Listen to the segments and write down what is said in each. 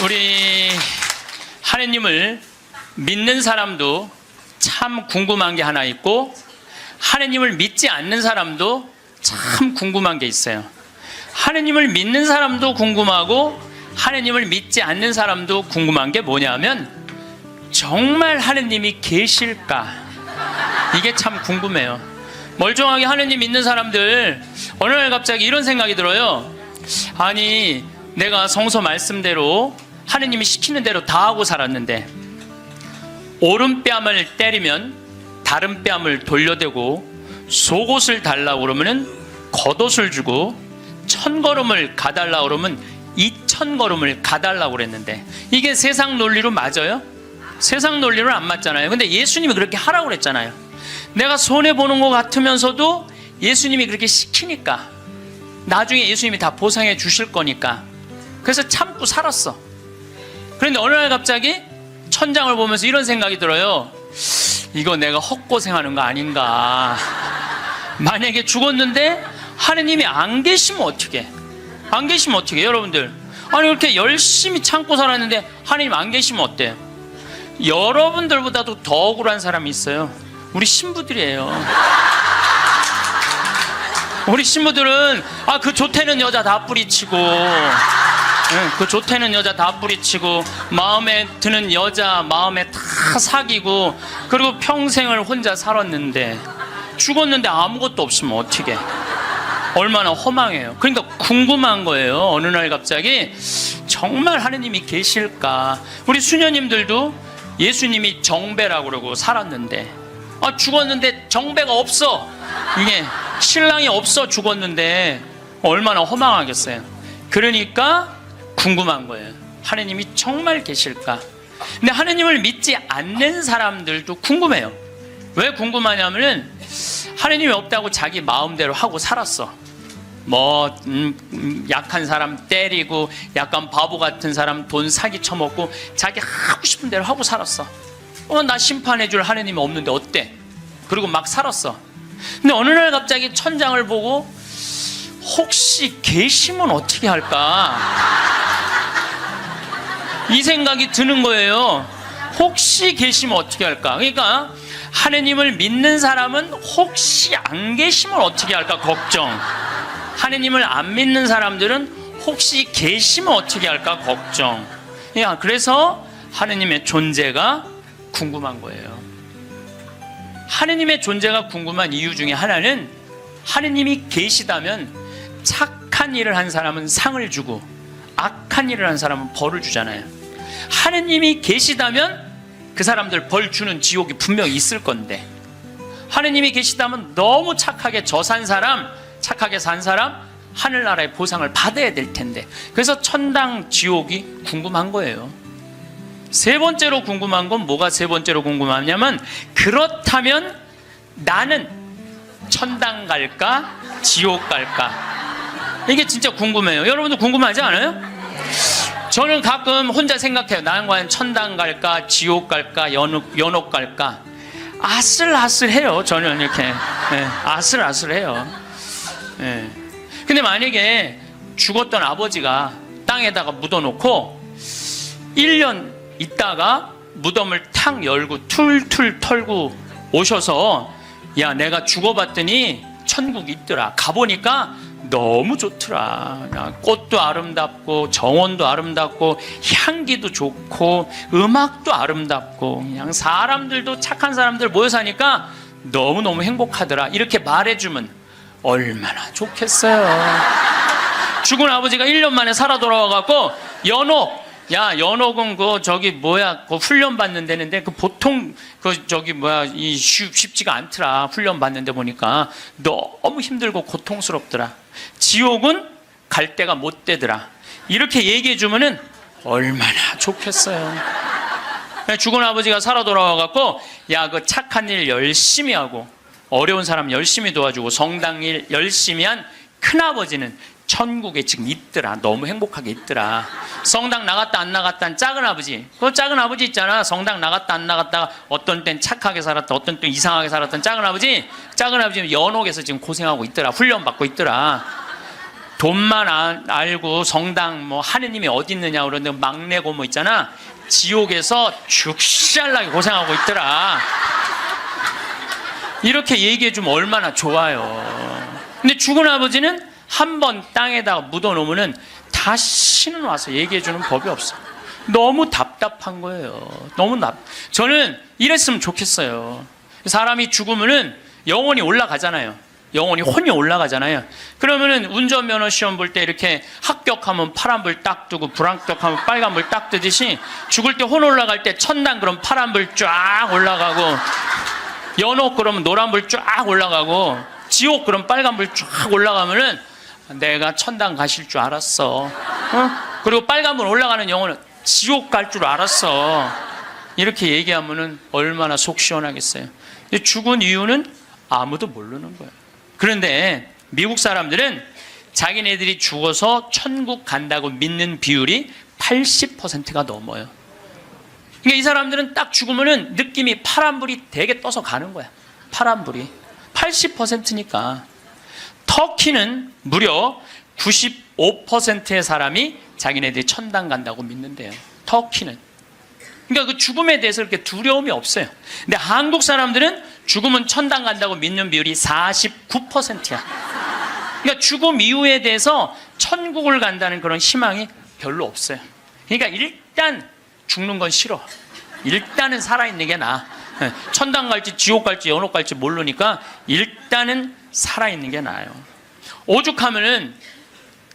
우리 하느님을 믿는 사람도 참 궁금한 게 하나 있고, 하느님을 믿지 않는 사람도 참 궁금한 게 있어요. 하느님을 믿는 사람도 궁금하고 하느님을 믿지 않는 사람도 궁금한 게 뭐냐면, 정말 하느님이 계실까? 이게 참 궁금해요. 멀쩡하게 하느님 믿는 사람들 어느 날 갑자기 이런 생각이 들어요. 아니, 내가 성서 말씀대로 하느님이 시키는 대로 다 하고 살았는데, 오른뺨을 때리면 다른 뺨을 돌려대고, 속옷을 달라고 그러면 겉옷을 주고, 1000걸음을 가달라고 그러면 2000걸음을 가달라고 그랬는데, 이게 세상 논리로 맞아요? 세상 논리로 안 맞잖아요. 근데 예수님이 그렇게 하라고 그랬잖아요. 내가 손해보는 것 같으면서도 예수님이 그렇게 시키니까, 나중에 예수님이 다 보상해 주실 거니까, 그래서 참고 살았어. 그런데 어느 날 갑자기 천장을 보면서 이런 생각이 들어요. 이거 내가 헛고생하는 거 아닌가. 만약에 죽었는데 하느님이 안 계시면 어떻게? 안 계시면 어떻게? 여러분들, 아니 그렇게 열심히 참고 살았는데 하느님 안 계시면 어때요? 여러분들보다도 더 억울한 사람이 있어요. 우리 신부들이에요. 우리 신부들은 그 좋다는 여자 다 뿌리치고, 그 좋다는 여자 다 뿌리치고, 마음에 드는 여자 마음에 다 사귀고, 그리고 평생을 혼자 살았는데 죽었는데 아무것도 없으면 어떻게? 얼마나 허망해요. 그러니까 궁금한 거예요. 어느 날 갑자기 정말 하느님이 계실까? 우리 수녀님들도 예수님이 정배라고 그러고 살았는데, 죽었는데 정배가 없어. 이게 신랑이 없어 죽었는데 얼마나 허망하겠어요. 그러니까 궁금한 거예요. 하느님이 정말 계실까? 근데 하느님을 믿지 않는 사람들도 궁금해요. 왜 궁금하냐면은, 하느님이 없다고 자기 마음대로 하고 살았어. 약한 사람 때리고, 약간 바보 같은 사람 돈 사기 쳐먹고, 자기 하고 싶은 대로 하고 살았어. 나 심판해 줄 하느님이 없는데 어때? 그리고 막 살았어. 근데 어느 날 갑자기 천장을 보고, 혹시 계시면 어떻게 할까? 이 생각이 드는 거예요. 혹시 계시면 어떻게 할까? 그러니까 하느님을 믿는 사람은 혹시 안 계시면 어떻게 할까 걱정. 하느님을 안 믿는 사람들은 혹시 계시면 어떻게 할까 걱정. 그래서 하느님의 존재가 궁금한 거예요. 하느님의 존재가 궁금한 이유 중에 하나는, 하느님이 계시다면 착한 일을 한 사람은 상을 주고 악한 일을 한 사람은 벌을 주잖아요. 하느님이 계시다면 그 사람들 벌 주는 지옥이 분명히 있을 건데, 하느님이 계시다면 너무 착하게 산 사람, 착하게 산 사람 하늘나라의 보상을 받아야 될 텐데, 그래서 천당 지옥이 궁금한 거예요. 세 번째로 궁금한 건 뭐가 세 번째로 궁금하냐면, 그렇다면 나는 천당 갈까 지옥 갈까? 이게 진짜 궁금해요. 여러분도 궁금하지 않아요? 저는 가끔 혼자 생각해요. 나는 과연 천당 갈까 지옥 갈까 연옥 갈까? 아슬아슬해요. 저는 이렇게 아슬아슬해요. 근데 만약에 죽었던 아버지가 땅에다가 묻어놓고 1년 있다가 무덤을 탁 열고 툴툴 털고 오셔서, 야, 내가 죽어봤더니 천국이 있더라. 가보니까 너무 좋더라. 꽃도 아름답고 정원도 아름답고 향기도 좋고 음악도 아름답고 그냥 사람들도 착한 사람들 모여 사니까 너무너무 행복하더라. 이렇게 말해주면 얼마나 좋겠어요. 죽은 아버지가 1년 만에 살아 돌아와갖고, 연옥은 그 훈련 받는 데는데, 보통 쉽지가 않더라. 훈련 받는데 보니까 너무 힘들고 고통스럽더라. 지옥은 갈 데가 못 되더라. 이렇게 얘기해 주면은 얼마나 좋겠어요. 죽은 아버지가 살아 돌아와갖고, 그 착한 일 열심히 하고 어려운 사람 열심히 도와주고 성당 일 열심히 한 큰아버지는 천국에 지금 있더라. 너무 행복하게 있더라. 성당 나갔다 안 나갔다 한 작은 아버지, 그 작은 아버지 있잖아. 성당 나갔다 안 나갔다가 어떤 땐 착하게 살았다, 어떤 땐 이상하게 살았던 작은 아버지는 연옥에서 지금 고생하고 있더라. 훈련 받고 있더라. 돈만 알고 성당 뭐 하느님이 어디 있느냐 그러는데 막내 고모 있잖아, 지옥에서 죽살나게 고생하고 있더라. 이렇게 얘기해 주면 얼마나 좋아요. 근데 죽은 아버지는 한 번 땅에다가 묻어놓으면 다시는 와서 얘기해 주는 법이 없어. 너무 답답한 거예요. 저는 이랬으면 좋겠어요. 사람이 죽으면은 영혼이 올라가잖아요. 영혼이 혼이 올라가잖아요. 그러면은 운전면허 시험 볼 때 이렇게 합격하면 파란불 딱 뜨고 불합격하면 빨간불 딱 뜨듯이 죽을 때 혼 올라갈 때 천당 그럼 파란불 쫙 올라가고, 연옥 그러면 노란불 쫙 올라가고, 지옥 그럼 빨간불 쫙 올라가면은 내가 천당 가실 줄 알았어. 그리고 빨간불 올라가는 영혼은 지옥 갈 줄 알았어. 이렇게 얘기하면은 얼마나 속 시원하겠어요. 죽은 이유는 아무도 모르는 거예요. 그런데 미국 사람들은 자기네들이 죽어서 천국 간다고 믿는 비율이 80%가 넘어요. 그러니까 이 사람들은 딱 죽으면은 느낌이 파란불이 되게 떠서 가는 거야. 파란불이 80%니까. 터키는 무려 95%의 사람이 자기네들이 천당 간다고 믿는데요. 터키는. 그러니까 그 죽음에 대해서 그렇게 두려움이 없어요. 근데 한국 사람들은 죽으면 천당 간다고 믿는 비율이 49%야. 그러니까 죽음 이후에 대해서 천국을 간다는 그런 희망이 별로 없어요. 그러니까 일단 죽는 건 싫어. 일단은 살아있는 게 나아. 천당 갈지 지옥 갈지 연옥 갈지 모르니까 일단은 살아있는 게 나아요. 오죽하면은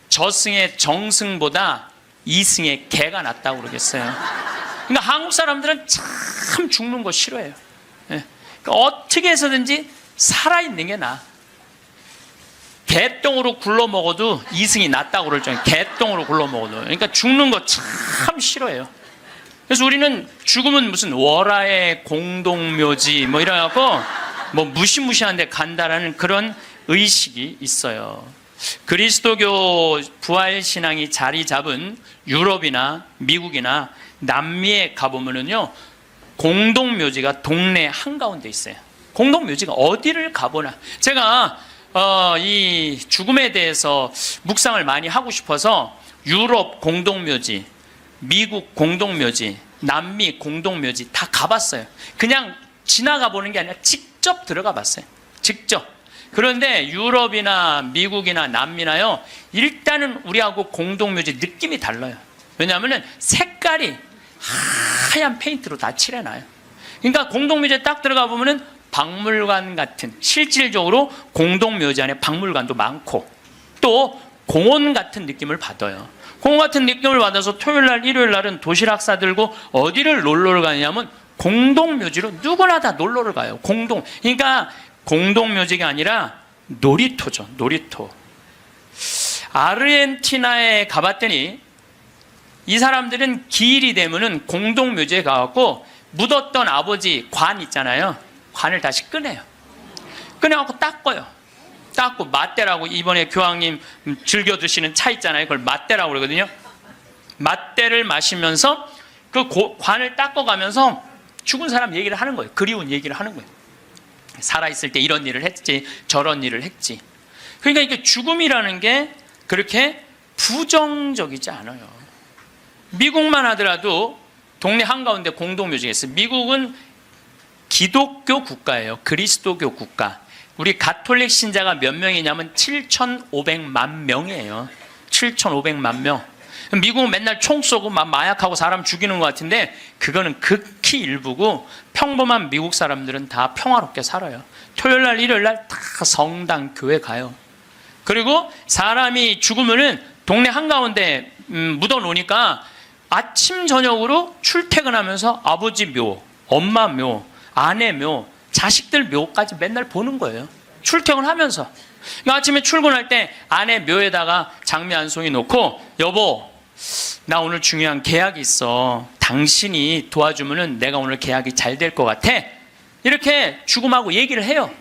저승의 정승보다 이승의 개가 낫다고 그러겠어요. 그러니까 한국 사람들은 참 죽는 거 싫어해요. 그러니까 어떻게 해서든지 살아있는 게 나아. 개똥으로 굴러 먹어도 이승이 낫다고 그럴 정도로, 개똥으로 굴러 먹어도. 그러니까 죽는 거 참 싫어해요. 그래서 우리는 죽으면 무슨 월화의 공동묘지 뭐 이래갖고 뭐 무시무시한 데 간다라는 그런 의식이 있어요. 그리스도교 부활신앙이 자리 잡은 유럽이나 미국이나 남미에 가보면은요, 공동묘지가 동네 한가운데 있어요. 공동묘지가 어디를 가보나. 제가 이 죽음에 대해서 묵상을 많이 하고 싶어서 유럽 공동묘지, 미국 공동묘지, 남미 공동묘지 다 가봤어요. 그냥 지나가 보는 게 아니라 직접 들어가 봤어요. 직접. 그런데 유럽이나 미국이나 남미나요, 일단은 우리하고 공동묘지 느낌이 달라요. 왜냐하면 색깔이 하얀 페인트로 다 칠해놔요. 그러니까 공동묘지에 딱 들어가 보면은 박물관 같은, 실질적으로 공동묘지 안에 박물관도 많고 또 공원 같은 느낌을 받아요. 공원 같은 느낌을 받아서 토요일날 일요일날은 도시락 싸들고 어디를 놀러를 가냐면 공동묘지로 누구나 다 놀러를 가요. 그러니까 공동묘지가 아니라 놀이터죠. 놀이터. 아르헨티나에 가봤더니 이 사람들은 기일이 되면은 공동묘지에 가갖고 묻었던 아버지 관 있잖아요. 관을 다시 꺼내요. 꺼내갖고 닦아요. 닦고 맞대라고, 이번에 교황님 즐겨 드시는 차 있잖아요. 그걸 맞대라고 그러거든요. 맞대를 마시면서 그 관을 닦아가면서 죽은 사람 얘기를 하는 거예요. 그리운 얘기를 하는 거예요. 살아있을 때 이런 일을 했지, 저런 일을 했지. 그러니까 이게 죽음이라는 게 그렇게 부정적이지 않아요. 미국만 하더라도 동네 한가운데 공동묘지가 있어요. 미국은 기독교 국가예요. 그리스도교 국가. 우리 가톨릭 신자가 몇 명이냐면 7,500만 명이에요. 7,500만 명. 미국은 맨날 총 쏘고 마약하고 사람 죽이는 것 같은데 그거는 극히 일부고 평범한 미국 사람들은 다 평화롭게 살아요. 토요일날 일요일날 다 성당 교회 가요. 그리고 사람이 죽으면은 동네 한가운데 묻어놓으니까 아침 저녁으로 출퇴근하면서 아버지 묘, 엄마 묘, 아내 묘, 자식들 묘까지 맨날 보는 거예요. 출퇴근하면서. 그러니까 아침에 출근할 때 아내 묘에다가 장미 한 송이 놓고, 여보 나 오늘 중요한 계약이 있어. 당신이 도와주면은 내가 오늘 계약이 잘 될 것 같아. 이렇게 죽음하고 얘기를 해요.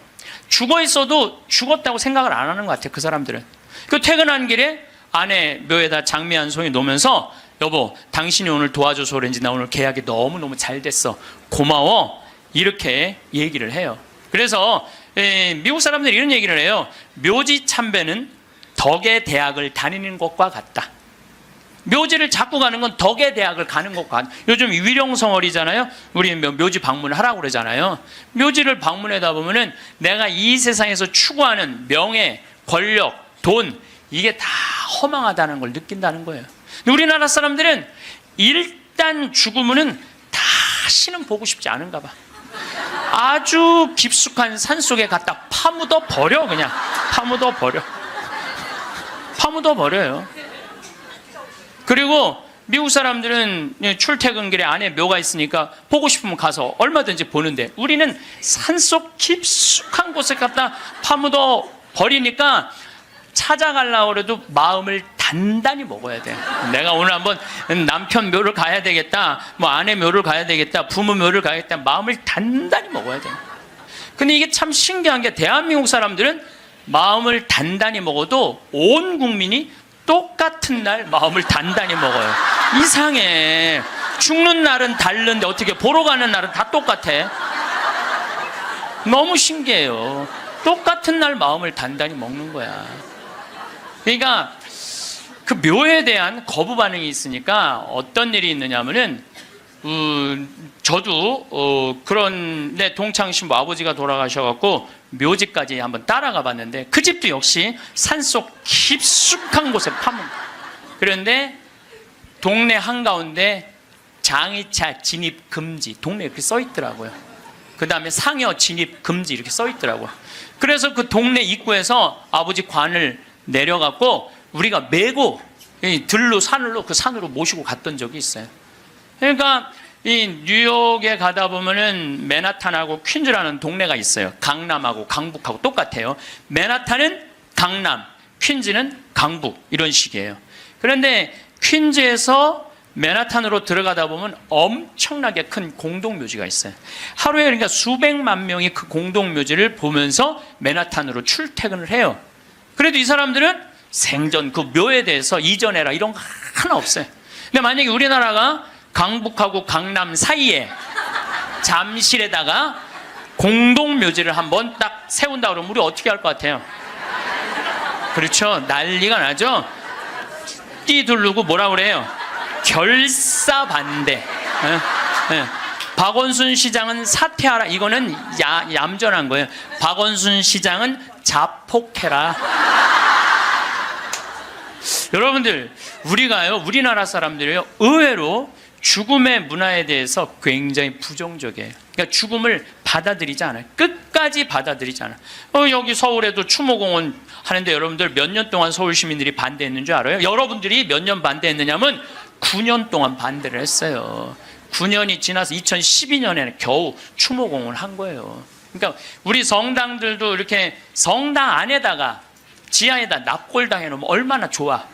죽어 있어도 죽었다고 생각을 안 하는 것 같아요. 그 사람들은. 그 퇴근한 길에 아내 묘에다 장미 한 송이 놓으면서, 여보 당신이 오늘 도와줘서 그런지 나 오늘 계약이 너무너무 잘 됐어. 고마워. 이렇게 얘기를 해요. 그래서 미국 사람들이 이런 얘기를 해요. 묘지 참배는 덕의 대학을 다니는 것과 같다. 묘지를 자꾸 가는 건 덕의 대학을 가는 것과 같다. 요즘 위령성월이잖아요. 우리 묘지 방문하라고 그러잖아요. 묘지를 방문하다 보면은 내가 이 세상에서 추구하는 명예, 권력, 돈, 이게 다 허망하다는 걸 느낀다는 거예요. 우리나라 사람들은 일단 죽으면은 다시는 보고 싶지 않은가 봐. 아주 깊숙한 산속에 갖다 파묻어 버려. 그냥 파묻어 버려. 파묻어 버려요. 그리고 미국 사람들은 출퇴근길에 안에 묘가 있으니까 보고 싶으면 가서 얼마든지 보는데, 우리는 산속 깊숙한 곳에 갖다 파묻어 버리니까 찾아가려고 해도 마음을 단단히 먹어야 돼. 내가 오늘 한번 남편 묘를 가야 되겠다, 뭐 아내 묘를 가야 되겠다, 부모 묘를 가야겠다, 마음을 단단히 먹어야 돼. 근데 이게 참 신기한 게, 대한민국 사람들은 마음을 단단히 먹어도 온 국민이 똑같은 날 마음을 단단히 먹어요. 이상해. 죽는 날은 다른데 어떻게 보러 가는 날은 다 똑같아. 너무 신기해요. 똑같은 날 마음을 단단히 먹는 거야. 그러니까 그 묘에 대한 거부 반응이 있으니까 어떤 일이 있느냐면은, 저도 그런데 동창신부 아버지가 돌아가셔갖고 묘지까지 한번 따라가 봤는데, 그 집도 역시 산속 깊숙한 곳에 파문. 그런데 동네 한가운데 장의차 진입 금지, 동네에 이렇게 써 있더라고요. 그 다음에 상여 진입 금지 이렇게 써 있더라고요. 그래서 그 동네 입구에서 아버지 관을 내려갖고 우리가 메고 들로 산으로, 그 산으로 모시고 갔던 적이 있어요. 그러니까 이 뉴욕에 가다 보면은 맨하탄하고 퀸즈라는 동네가 있어요. 강남하고 강북하고 똑같아요. 맨하탄은 강남, 퀸즈는 강북, 이런 식이에요. 그런데 퀸즈에서 맨하탄으로 들어가다 보면 엄청나게 큰 공동묘지가 있어요. 하루에 그러니까 수백만 명이 그 공동묘지를 보면서 맨하탄으로 출퇴근을 해요. 그래도 이 사람들은 생전 그 묘에 대해서 이전해라 이런 거 하나 없어요. 근데 만약에 우리나라가 강북하고 강남 사이에 잠실에다가 공동묘지를 한번 딱 세운다 그러면 우리 어떻게 할 것 같아요? 그렇죠. 난리가 나죠. 뛰두르고 뭐라 그래요? 결사반대. 박원순 시장은 사퇴하라. 이거는 얌전한 거예요. 박원순 시장은 자폭해라. 여러분들, 우리나라 사람들이요, 의외로 죽음의 문화에 대해서 굉장히 부정적이에요. 그러니까 죽음을 받아들이지 않아요. 끝까지 받아들이지 않아요. 여기 서울에도 추모공원 하는데 여러분들 몇 년 동안 서울 시민들이 반대했는 줄 알아요? 여러분들이 몇 년 반대했느냐면 9년 동안 반대를 했어요. 9년이 지나서 2012년에는 겨우 추모공원을 한 거예요. 그러니까 우리 성당들도 이렇게 성당 안에다가 지하에다 납골당 해놓으면 얼마나 좋아.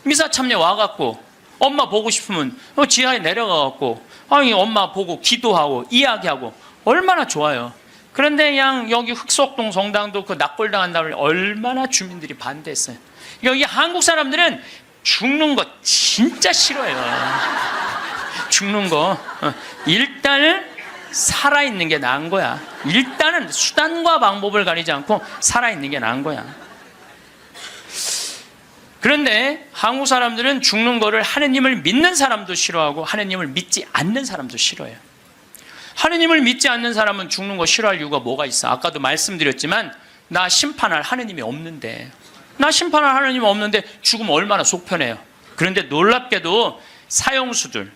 미사 참여 와갖고 엄마 보고 싶으면 지하에 내려가갖고 엄마 보고 기도하고 이야기하고 얼마나 좋아요. 그런데 그냥 여기 흑석동 성당도 그 납골당 한다고 얼마나 주민들이 반대했어요. 여기 한국 사람들은 죽는 거 진짜 싫어해요. 죽는 거. 일단은 살아있는 게 나은 거야. 일단은 수단과 방법을 가리지 않고 살아있는 게 나은 거야. 그런데 한국 사람들은 죽는 거를 하느님을 믿는 사람도 싫어하고 하느님을 믿지 않는 사람도 싫어해요. 하느님을 믿지 않는 사람은 죽는 거 싫어할 이유가 뭐가 있어? 아까도 말씀드렸지만 나 심판할 하느님이 없는데, 나 심판할 하느님이 없는데 죽으면 얼마나 속편해요. 그런데 놀랍게도 사형수들,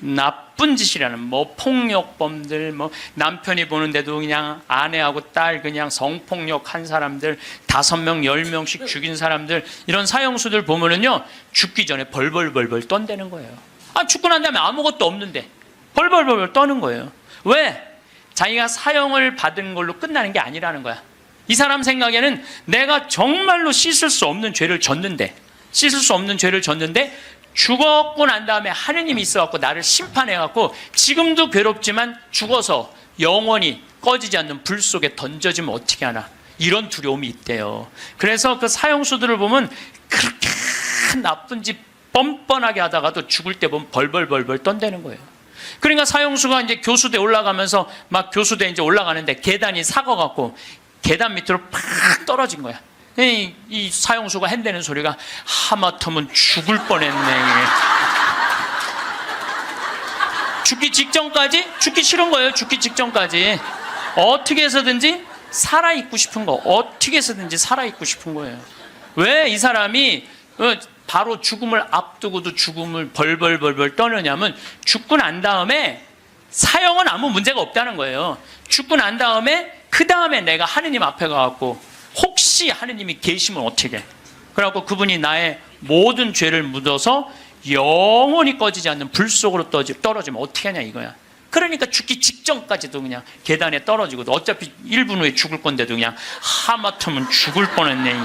나쁜 짓이라는 뭐 폭력범들, 뭐 남편이 보는데도 그냥 아내하고 딸 그냥 성폭력 한 사람들, 5명 10명씩 죽인 사람들, 이런 사형수들 보면은요 죽기 전에 벌벌벌벌 떤다는 거예요. 죽고 난 다음에 아무것도 없는데 벌벌벌벌 떠는 거예요. 왜? 자기가 사형을 받은 걸로 끝나는 게 아니라는 거야. 이 사람 생각에는 내가 정말로 씻을 수 없는 죄를 졌는데, 죽었고 난 다음에 하느님이 있어갖고 나를 심판해갖고 지금도 괴롭지만 죽어서 영원히 꺼지지 않는 불 속에 던져지면 어떻게 하나, 이런 두려움이 있대요. 그래서 그 사형수들을 보면 그렇게 나쁜 짓 뻔뻔하게 하다가도 죽을 때 보면 벌벌벌벌 떤다는 거예요. 그러니까 사형수가 이제 교수대 올라가면서 막 교수대 이제 올라가는데 계단이 사가갖고 계단 밑으로 팍 떨어진 거야. 이 사형수가 핸대는 소리가 하마터면 죽을 뻔했네. 죽기 직전까지 죽기 싫은 거예요. 죽기 직전까지 어떻게 해서든지 살아있고 싶은 거, 어떻게 해서든지 살아있고 싶은 거예요. 왜 이 사람이 바로 죽음을 앞두고도 죽음을 벌벌 떠느냐면, 죽고 난 다음에 사형은 아무 문제가 없다는 거예요. 죽고 난 다음에 그 다음에 내가 하느님 앞에 가갖고 혹시 하느님이 계시면 어떻게 해? 그래갖고 그분이 나의 모든 죄를 묻어서 영원히 꺼지지 않는 불 속으로 떨어지면 어떻게 하냐 이거야. 그러니까 죽기 직전까지도 그냥 계단에 떨어지고, 어차피 1분 후에 죽을 건데도 그냥 하마터면 죽을 뻔했네.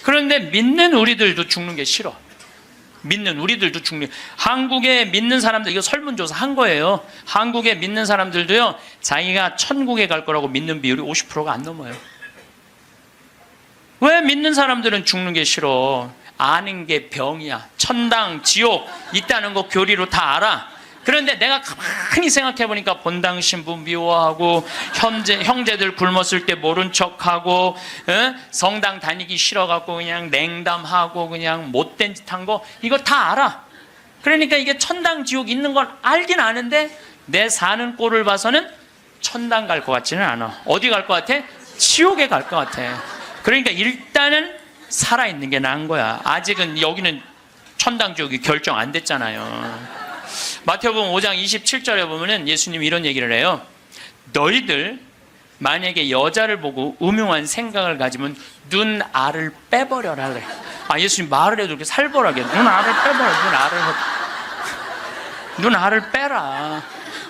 그런데 믿는 우리들도 죽는 게 싫어. 믿는 우리들도 죽는. 한국에 믿는 사람들, 이거 설문조사 한 거예요. 한국에 믿는 사람들도요, 자기가 천국에 갈 거라고 믿는 비율이 50%가 안 넘어요. 왜 믿는 사람들은 죽는 게 싫어? 아는 게 병이야. 천당, 지옥 있다는 거 교리로 다 알아. 그런데 내가 가만히 생각해 보니까 본당 신부 미워하고, 형제들 굶었을 때 모른 척하고, 성당 다니기 싫어갖고 그냥 냉담하고 그냥 못된 짓 한 거, 이거 다 알아. 그러니까 이게 천당, 지옥 있는 건 알긴 아는데, 내 사는 꼴을 봐서는 천당 갈 것 같지는 않아. 어디 갈 것 같아? 지옥에 갈 것 같아. 그러니까 일단은 살아있는 게 나은 거야. 아직은 여기는 천당, 지옥이 결정 안 됐잖아요. 마태복음 5장 27절에 보면은 예수님이 이런 얘기를 해요. 너희들 만약에 여자를 보고 음흉한 생각을 가지면 눈알을 빼버려라 그래. 예수님 말을 해도 이렇게 살벌하게 눈알을 빼버려. 눈알을 빼라.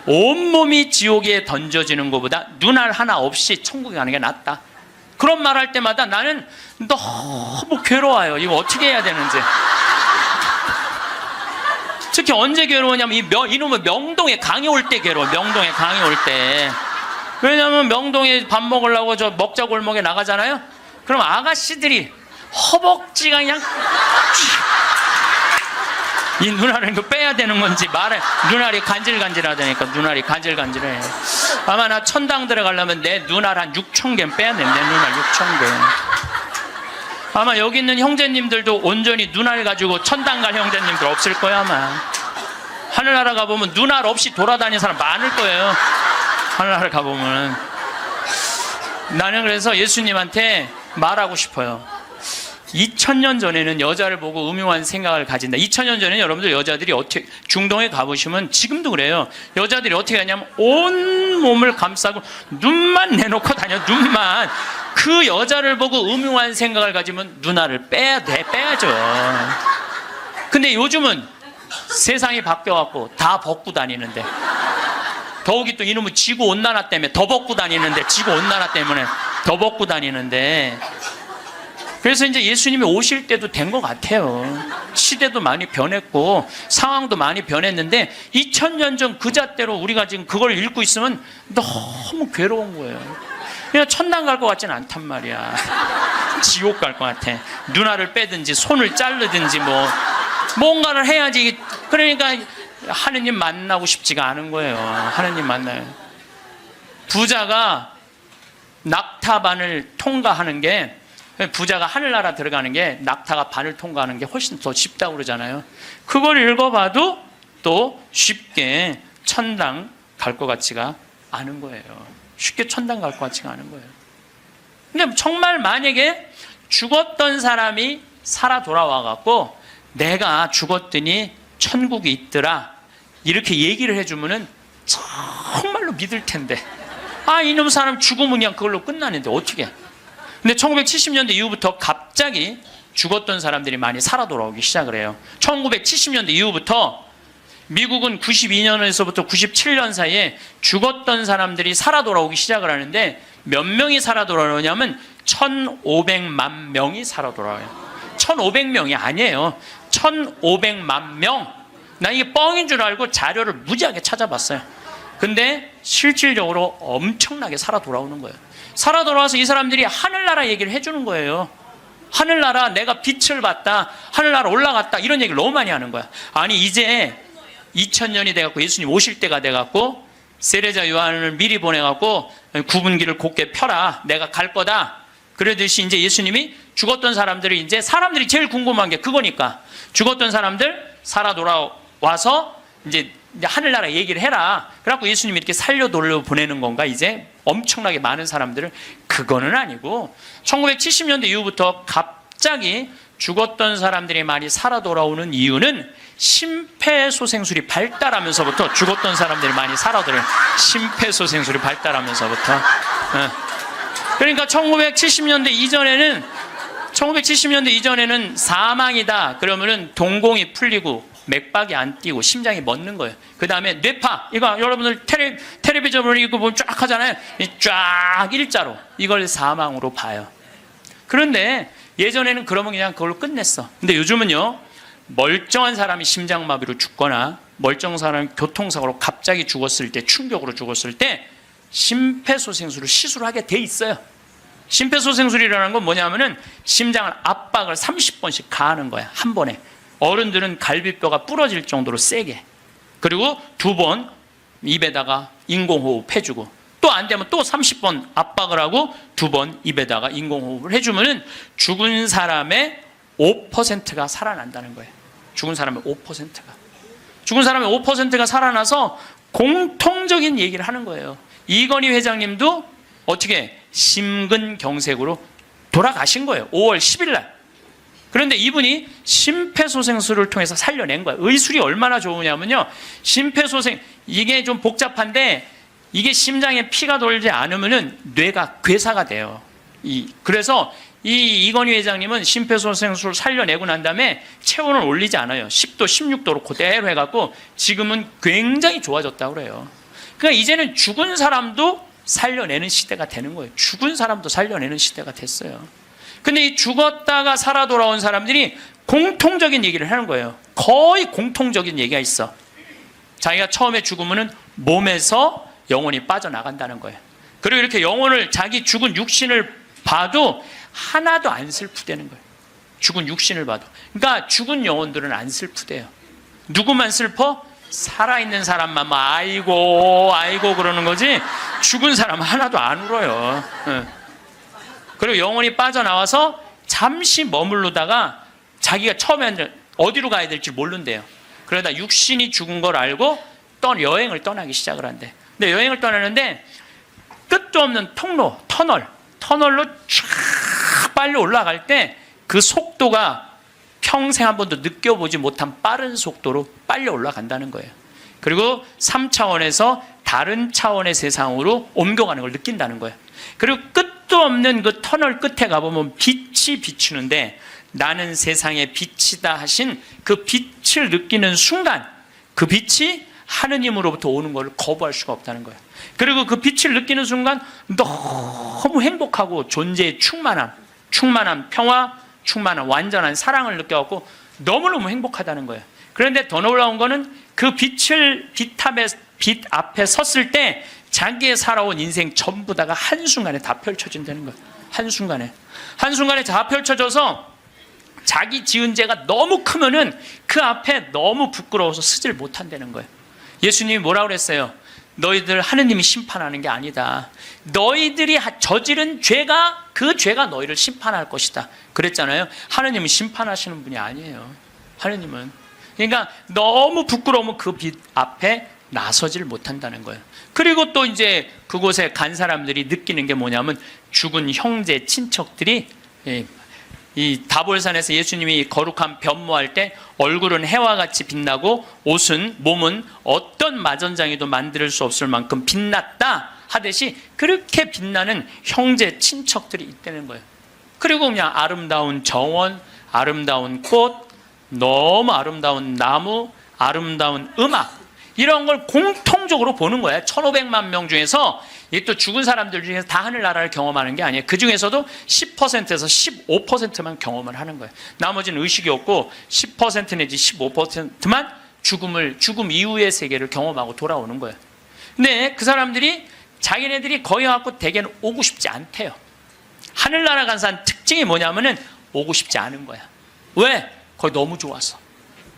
온몸이 지옥에 던져지는 것보다 눈알 하나 없이 천국에 가는 게 낫다. 그런 말 할 때마다 나는 너무 괴로워요. 이거 어떻게 해야 되는지. 특히 언제 괴로우냐면 이놈의 명동에 강의 올 때 괴로워. 명동에 강의 올 때. 왜냐하면 명동에 밥 먹으려고 저 먹자 골목에 나가잖아요. 그럼 아가씨들이 허벅지가 그냥 이 눈알을 이거 빼야 되는 건지 말해. 눈알이 간질간질하다니까. 눈알이 간질간질해. 아마 나 천당 들어가려면 내 눈알 한 6,000개 빼야 돼. 내 눈알 6,000개. 아마 여기 있는 형제님들도 온전히 눈알 가지고 천당 갈 형제님들 없을 거야 아마. 하늘나라 가보면 눈알 없이 돌아다니는 사람 많을 거예요. 하늘나라 가보면. 나는 그래서 예수님한테 말하고 싶어요. 2000년 전에는 여자를 보고 음흉한 생각을 가진다. 2000년 전에는 여러분들 여자들이 어떻게, 중동에 가보시면 지금도 그래요. 여자들이 어떻게 하냐면 온 몸을 감싸고 눈만 내놓고 다녀. 눈만. 그 여자를 보고 음흉한 생각을 가지면 눈알을 빼야죠. 근데 요즘은 세상이 바뀌어갖고 다 벗고 다니는데, 더욱이 또 이놈의 지구온난화 때문에 더 벗고 다니는데, 지구온난화 때문에 더 벗고 다니는데, 그래서 이제 예수님이 오실 때도 된 것 같아요. 시대도 많이 변했고 상황도 많이 변했는데 2000년 전 그 잣대로 우리가 지금 그걸 읽고 있으면 너무 괴로운 거예요. 그냥 천당 갈 것 같지는 않단 말이야. 지옥 갈 것 같아. 눈알을 빼든지 손을 자르든지 뭔가를 해야지. 그러니까 하느님 만나고 싶지가 않은 거예요. 하느님 만나요. 부자가 낙타반을 통과하는 게, 부자가 하늘나라 들어가는 게 낙타가 반을 통과하는 게 훨씬 더 쉽다고 그러잖아요. 그걸 읽어봐도 또 쉽게 천당 갈 것 같지가 않은 거예요. 쉽게 천당 갈 것 같지가 않은 거예요. 근데 정말 만약에 죽었던 사람이 살아 돌아와갖고 내가 죽었더니 천국이 있더라 이렇게 얘기를 해주면은 정말로 믿을 텐데, 이놈 사람 죽으면 그냥 그걸로 끝나는데 어떻게. 근데 1970년대 이후부터 갑자기 죽었던 사람들이 많이 살아 돌아오기 시작을 해요. 1970년대 이후부터 미국은 92년에서부터 97년 사이에 죽었던 사람들이 살아 돌아오기 시작을 하는데, 몇 명이 살아 돌아오냐면 1,500만 명이 살아 돌아와요. 1,500명이 아니에요. 1,500만 명. 나 이게 뻥인 줄 알고 자료를 무지하게 찾아봤어요. 근데 실질적으로 엄청나게 살아 돌아오는 거예요. 살아 돌아와서 이 사람들이 하늘나라 얘기를 해주는 거예요. 하늘나라, 내가 빛을 봤다, 하늘나라 올라갔다, 이런 얘기를 너무 많이 하는 거야. 아니 이제 2000년이 돼갖고 예수님 오실 때가 돼갖고 세례자 요한을 미리 보내갖고 구분기를 곧게 펴라. 내가 갈 거다. 그러듯이 이제 예수님이 죽었던 사람들이 이제 사람들이 제일 궁금한 게 그거니까 죽었던 사람들 살아 돌아와서 이제 하늘나라 얘기를 해라. 그래갖고 예수님이 이렇게 살려 돌려 보내는 건가? 이제 엄청나게 많은 사람들을. 그거는 아니고 1970년대 이후부터 갑자기 죽었던 사람들이 많이 살아 돌아오는 이유는 심폐소생술이 발달하면서부터 죽었던 사람들이 많이 살아 돌아오는 심폐소생술이 발달하면서부터. 그러니까 1970년대 이전에는 사망이다 그러면은 동공이 풀리고 맥박이 안 뛰고 심장이 멎는 거예요. 그 다음에 뇌파, 이거 여러분들 텔레비전으로 이거 보면 쫙 하잖아요. 쫙 일자로 이걸 사망으로 봐요. 그런데 예전에는 그러면 그냥 그걸로 끝냈어. 근데 요즘은요, 멀쩡한 사람이 심장마비로 죽거나 멀쩡한 사람이 교통사고로 갑자기 죽었을 때, 충격으로 죽었을 때 심폐소생술을 시술을 하게 돼 있어요. 심폐소생술이라는 건 뭐냐면은 심장을 압박을 30번씩 가하는 거야, 한 번에. 어른들은 갈비뼈가 부러질 정도로 세게. 그리고 2번 입에다가 인공호흡 해주고, 또 안 되면 또 30번 압박을 하고 2번 입에다가 인공호흡을 해주면은 죽은 사람의 5%가 살아난다는 거예요. 죽은 사람의 5%가 살아나서 공통적인 얘기를 하는 거예요. 이건희 회장님도 어떻게 심근경색으로 돌아가신 거예요. 5월 10일 날. 그런데 이분이 심폐소생술을 통해서 살려낸 거예요. 의술이 얼마나 좋으냐면요, 심폐소생, 이게 좀 복잡한데 이게 심장에 피가 돌지 않으면은 뇌가 괴사가 돼요. 그래서 이건희 회장님은 심폐소생술 살려내고 난 다음에 체온을 올리지 않아요. 10도, 16도로 그대로 해갖고 지금은 굉장히 좋아졌다고 그래요. 그러니까 이제는 죽은 사람도 살려내는 시대가 되는 거예요. 죽은 사람도 살려내는 시대가 됐어요. 근데 이 죽었다가 살아 돌아온 사람들이 공통적인 얘기를 하는 거예요. 거의 공통적인 얘기가 있어. 자기가 처음에 죽으면은 몸에서 영혼이 빠져나간다는 거예요. 그리고 이렇게 영혼을, 자기 죽은 육신을 봐도 하나도 안 슬프대는 거예요. 죽은 육신을 봐도. 그러니까 죽은 영혼들은 안 슬프대요. 누구만 슬퍼? 살아있는 사람만 막 아이고 그러는 거지, 죽은 사람은 하나도 안 울어요. 그리고 영혼이 빠져나와서 잠시 머무르다가 자기가 처음에 어디로 가야 될지 모른대요. 그러다 육신이 죽은 걸 알고 여행을 떠나기 시작을 한대. 근데 여행을 떠나는데 끝도 없는 통로, 터널로 쫙 빨리 올라갈 때 그 속도가 평생 한 번도 느껴보지 못한 빠른 속도로 빨리 올라간다는 거예요. 그리고 3차원에서 다른 차원의 세상으로 옮겨가는 걸 느낀다는 거예요. 그리고 끝도 없는 그 터널 끝에 가보면 빛이 비추는데, 나는 세상의 빛이다 하신 그 빛을 느끼는 순간, 그 빛이 하느님으로부터 오는 걸 거부할 수가 없다는 거예요. 그리고 그 빛을 느끼는 순간 너무 행복하고 존재의 충만함, 평화, 충만한 완전한 사랑을 느껴갖고 너무너무 행복하다는 거예요. 그런데 더 놀라운 거는 그 빛 앞에 섰을 때 자기의 살아온 인생 전부 다가 한순간에 다 펼쳐진다는 거예요. 한순간에 다 펼쳐져서 자기 지은 죄가 너무 크면은 그 앞에 너무 부끄러워서 쓰질 못한다는 거예요. 예수님이 뭐라고 그랬어요? 너희들 하느님이 심판하는 게 아니다. 너희들이 저지른 죄가, 그 죄가 너희를 심판할 것이다. 그랬잖아요. 하느님은 심판하시는 분이 아니에요. 하느님은. 그러니까 너무 부끄러우면 그 빛 앞에 나서질 못한다는 거예요. 그리고 또 이제 그곳에 간 사람들이 느끼는 게 뭐냐면, 죽은 형제, 친척들이 이 다볼산에서 예수님이 거룩한 변모할 때 얼굴은 해와 같이 빛나고 몸은 어떤 마전장이도 만들 수 없을 만큼 빛났다 하듯이 그렇게 빛나는 형제, 친척들이 있다는 거예요. 그리고 그냥 아름다운 정원, 아름다운 꽃, 너무 아름다운 나무, 아름다운 음악, 이런 걸 공통적으로 보는 거예요. 1,500만 명 중에서, 이게 또 죽은 사람들 중에서 다 하늘나라를 경험하는 게 아니에요. 그 중에서도 10%에서 15%만 경험을 하는 거예요. 나머지는 의식이 없고 10% 내지 15%만 죽음 이후의 세계를 경험하고 돌아오는 거예요. 근데 그 사람들이, 자기네들이 거기 와서 대개는 오고 싶지 않대요. 하늘나라 간 사람 특징이 뭐냐면은 오고 싶지 않은 거야. 왜? 거기 너무 좋아서.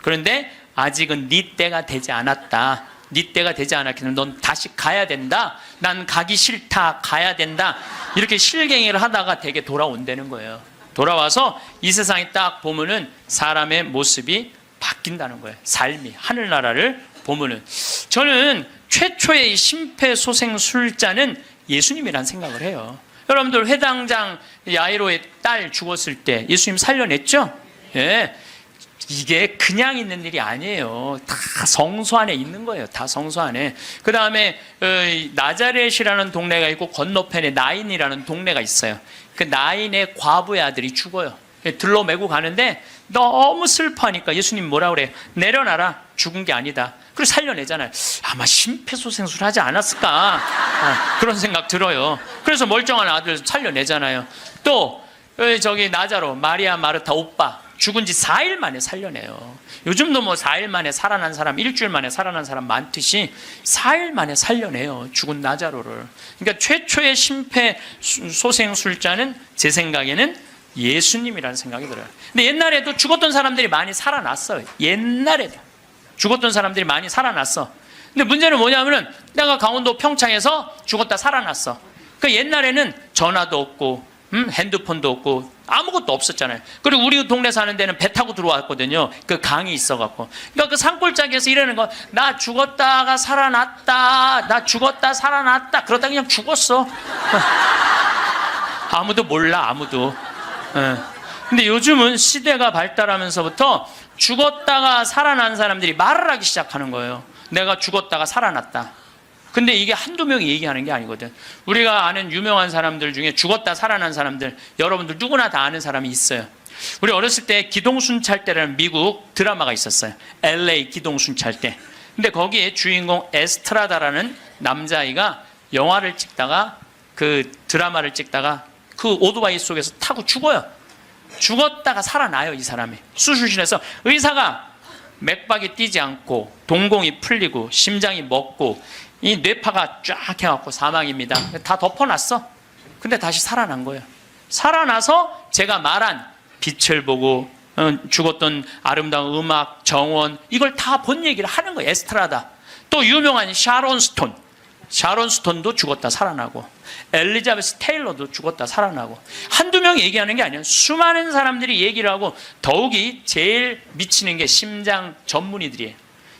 그런데 아직은 네 때가 되지 않았다. 네 때가 되지 않았기는 넌 다시 가야 된다. 난 가기 싫다. 가야 된다. 이렇게 실갱이를 하다가 되게 돌아온다는 거예요. 돌아와서 이 세상에 딱 보면은 사람의 모습이 바뀐다는 거예요. 삶이 하늘나라를 보면은. 저는 최초의 심폐소생술자는 예수님이라는 생각을 해요. 여러분들 회당장 야이로의 딸 죽었을 때 예수님 살려냈죠? 예. 이게 그냥 있는 일이 아니에요. 다 성소 안에 있는 거예요. 다 성소 안에. 그 다음에 나자렛이라는 동네가 있고 건너편에 나인이라는 동네가 있어요. 그 나인의 과부의 아들이 죽어요. 들러 메고 가는데 너무 슬퍼하니까 예수님 뭐라 그래요? 내려놔라. 죽은 게 아니다. 그리고 살려내잖아요. 아마 심폐소생술 하지 않았을까? 그런 생각 들어요. 그래서 멀쩡한 아들 살려내잖아요. 또 저기 나자로 마리아 마르타 오빠 죽은 지 4일 만에 살려내요. 요즘도 뭐 4일 만에 살아난 사람, 일주일 만에 살아난 사람 많듯이 4일 만에 살려내요. 죽은 나자로를. 그러니까 최초의 심폐소생술자는 제 생각에는 예수님이라는 생각이 들어요. 근데 옛날에도 죽었던 사람들이 많이 살아났어요. 옛날에도 죽었던 사람들이 많이 살아났어. 근데 문제는 뭐냐면은 내가 강원도 평창에서 죽었다 살아났어. 그 옛날에는 전화도 없고 핸드폰도 없고 아무것도 없었잖아요. 그리고 우리 동네 사는 데는 배 타고 들어왔거든요. 그 강이 있어갖고. 그러니까 그 산골짜기에서 이러는 거, 나 죽었다가 살아났다. 나 죽었다 살아났다. 그러다 그냥 죽었어. 아무도 몰라, 아무도. 근데 요즘은 시대가 발달하면서부터 죽었다가 살아난 사람들이 말을 하기 시작하는 거예요. 내가 죽었다가 살아났다. 근데 이게 한두 명이 얘기하는 게 아니거든. 우리가 아는 유명한 사람들 중에 죽었다 살아난 사람들, 여러분들 누구나 다 아는 사람이 있어요. 우리 어렸을 때 기동순찰대라는 미국 드라마가 있었어요. LA 기동순찰대. 근데 거기에 주인공 에스트라다라는 남자아이가 영화를 찍다가 그 드라마를 찍다가 그 오토바이 속에서 타고 죽어요. 죽었다가 살아나요, 이 사람이. 수술실에서 의사가 맥박이 뛰지 않고 동공이 풀리고 심장이 멎고 이 뇌파가 쫙 해갖고 사망입니다. 다 덮어놨어. 근데 다시 살아난 거예요. 살아나서 제가 말한 빛을 보고 죽었던 아름다운 음악, 정원 이걸 다 본 얘기를 하는 거예요. 에스트라다. 또 유명한 샤론 스톤. 샤론 스톤도 죽었다 살아나고 엘리자베스 테일러도 죽었다 살아나고 한두 명 얘기하는 게 아니에요. 수많은 사람들이 얘기를 하고 더욱이 제일 미치는 게 심장 전문의들이에요.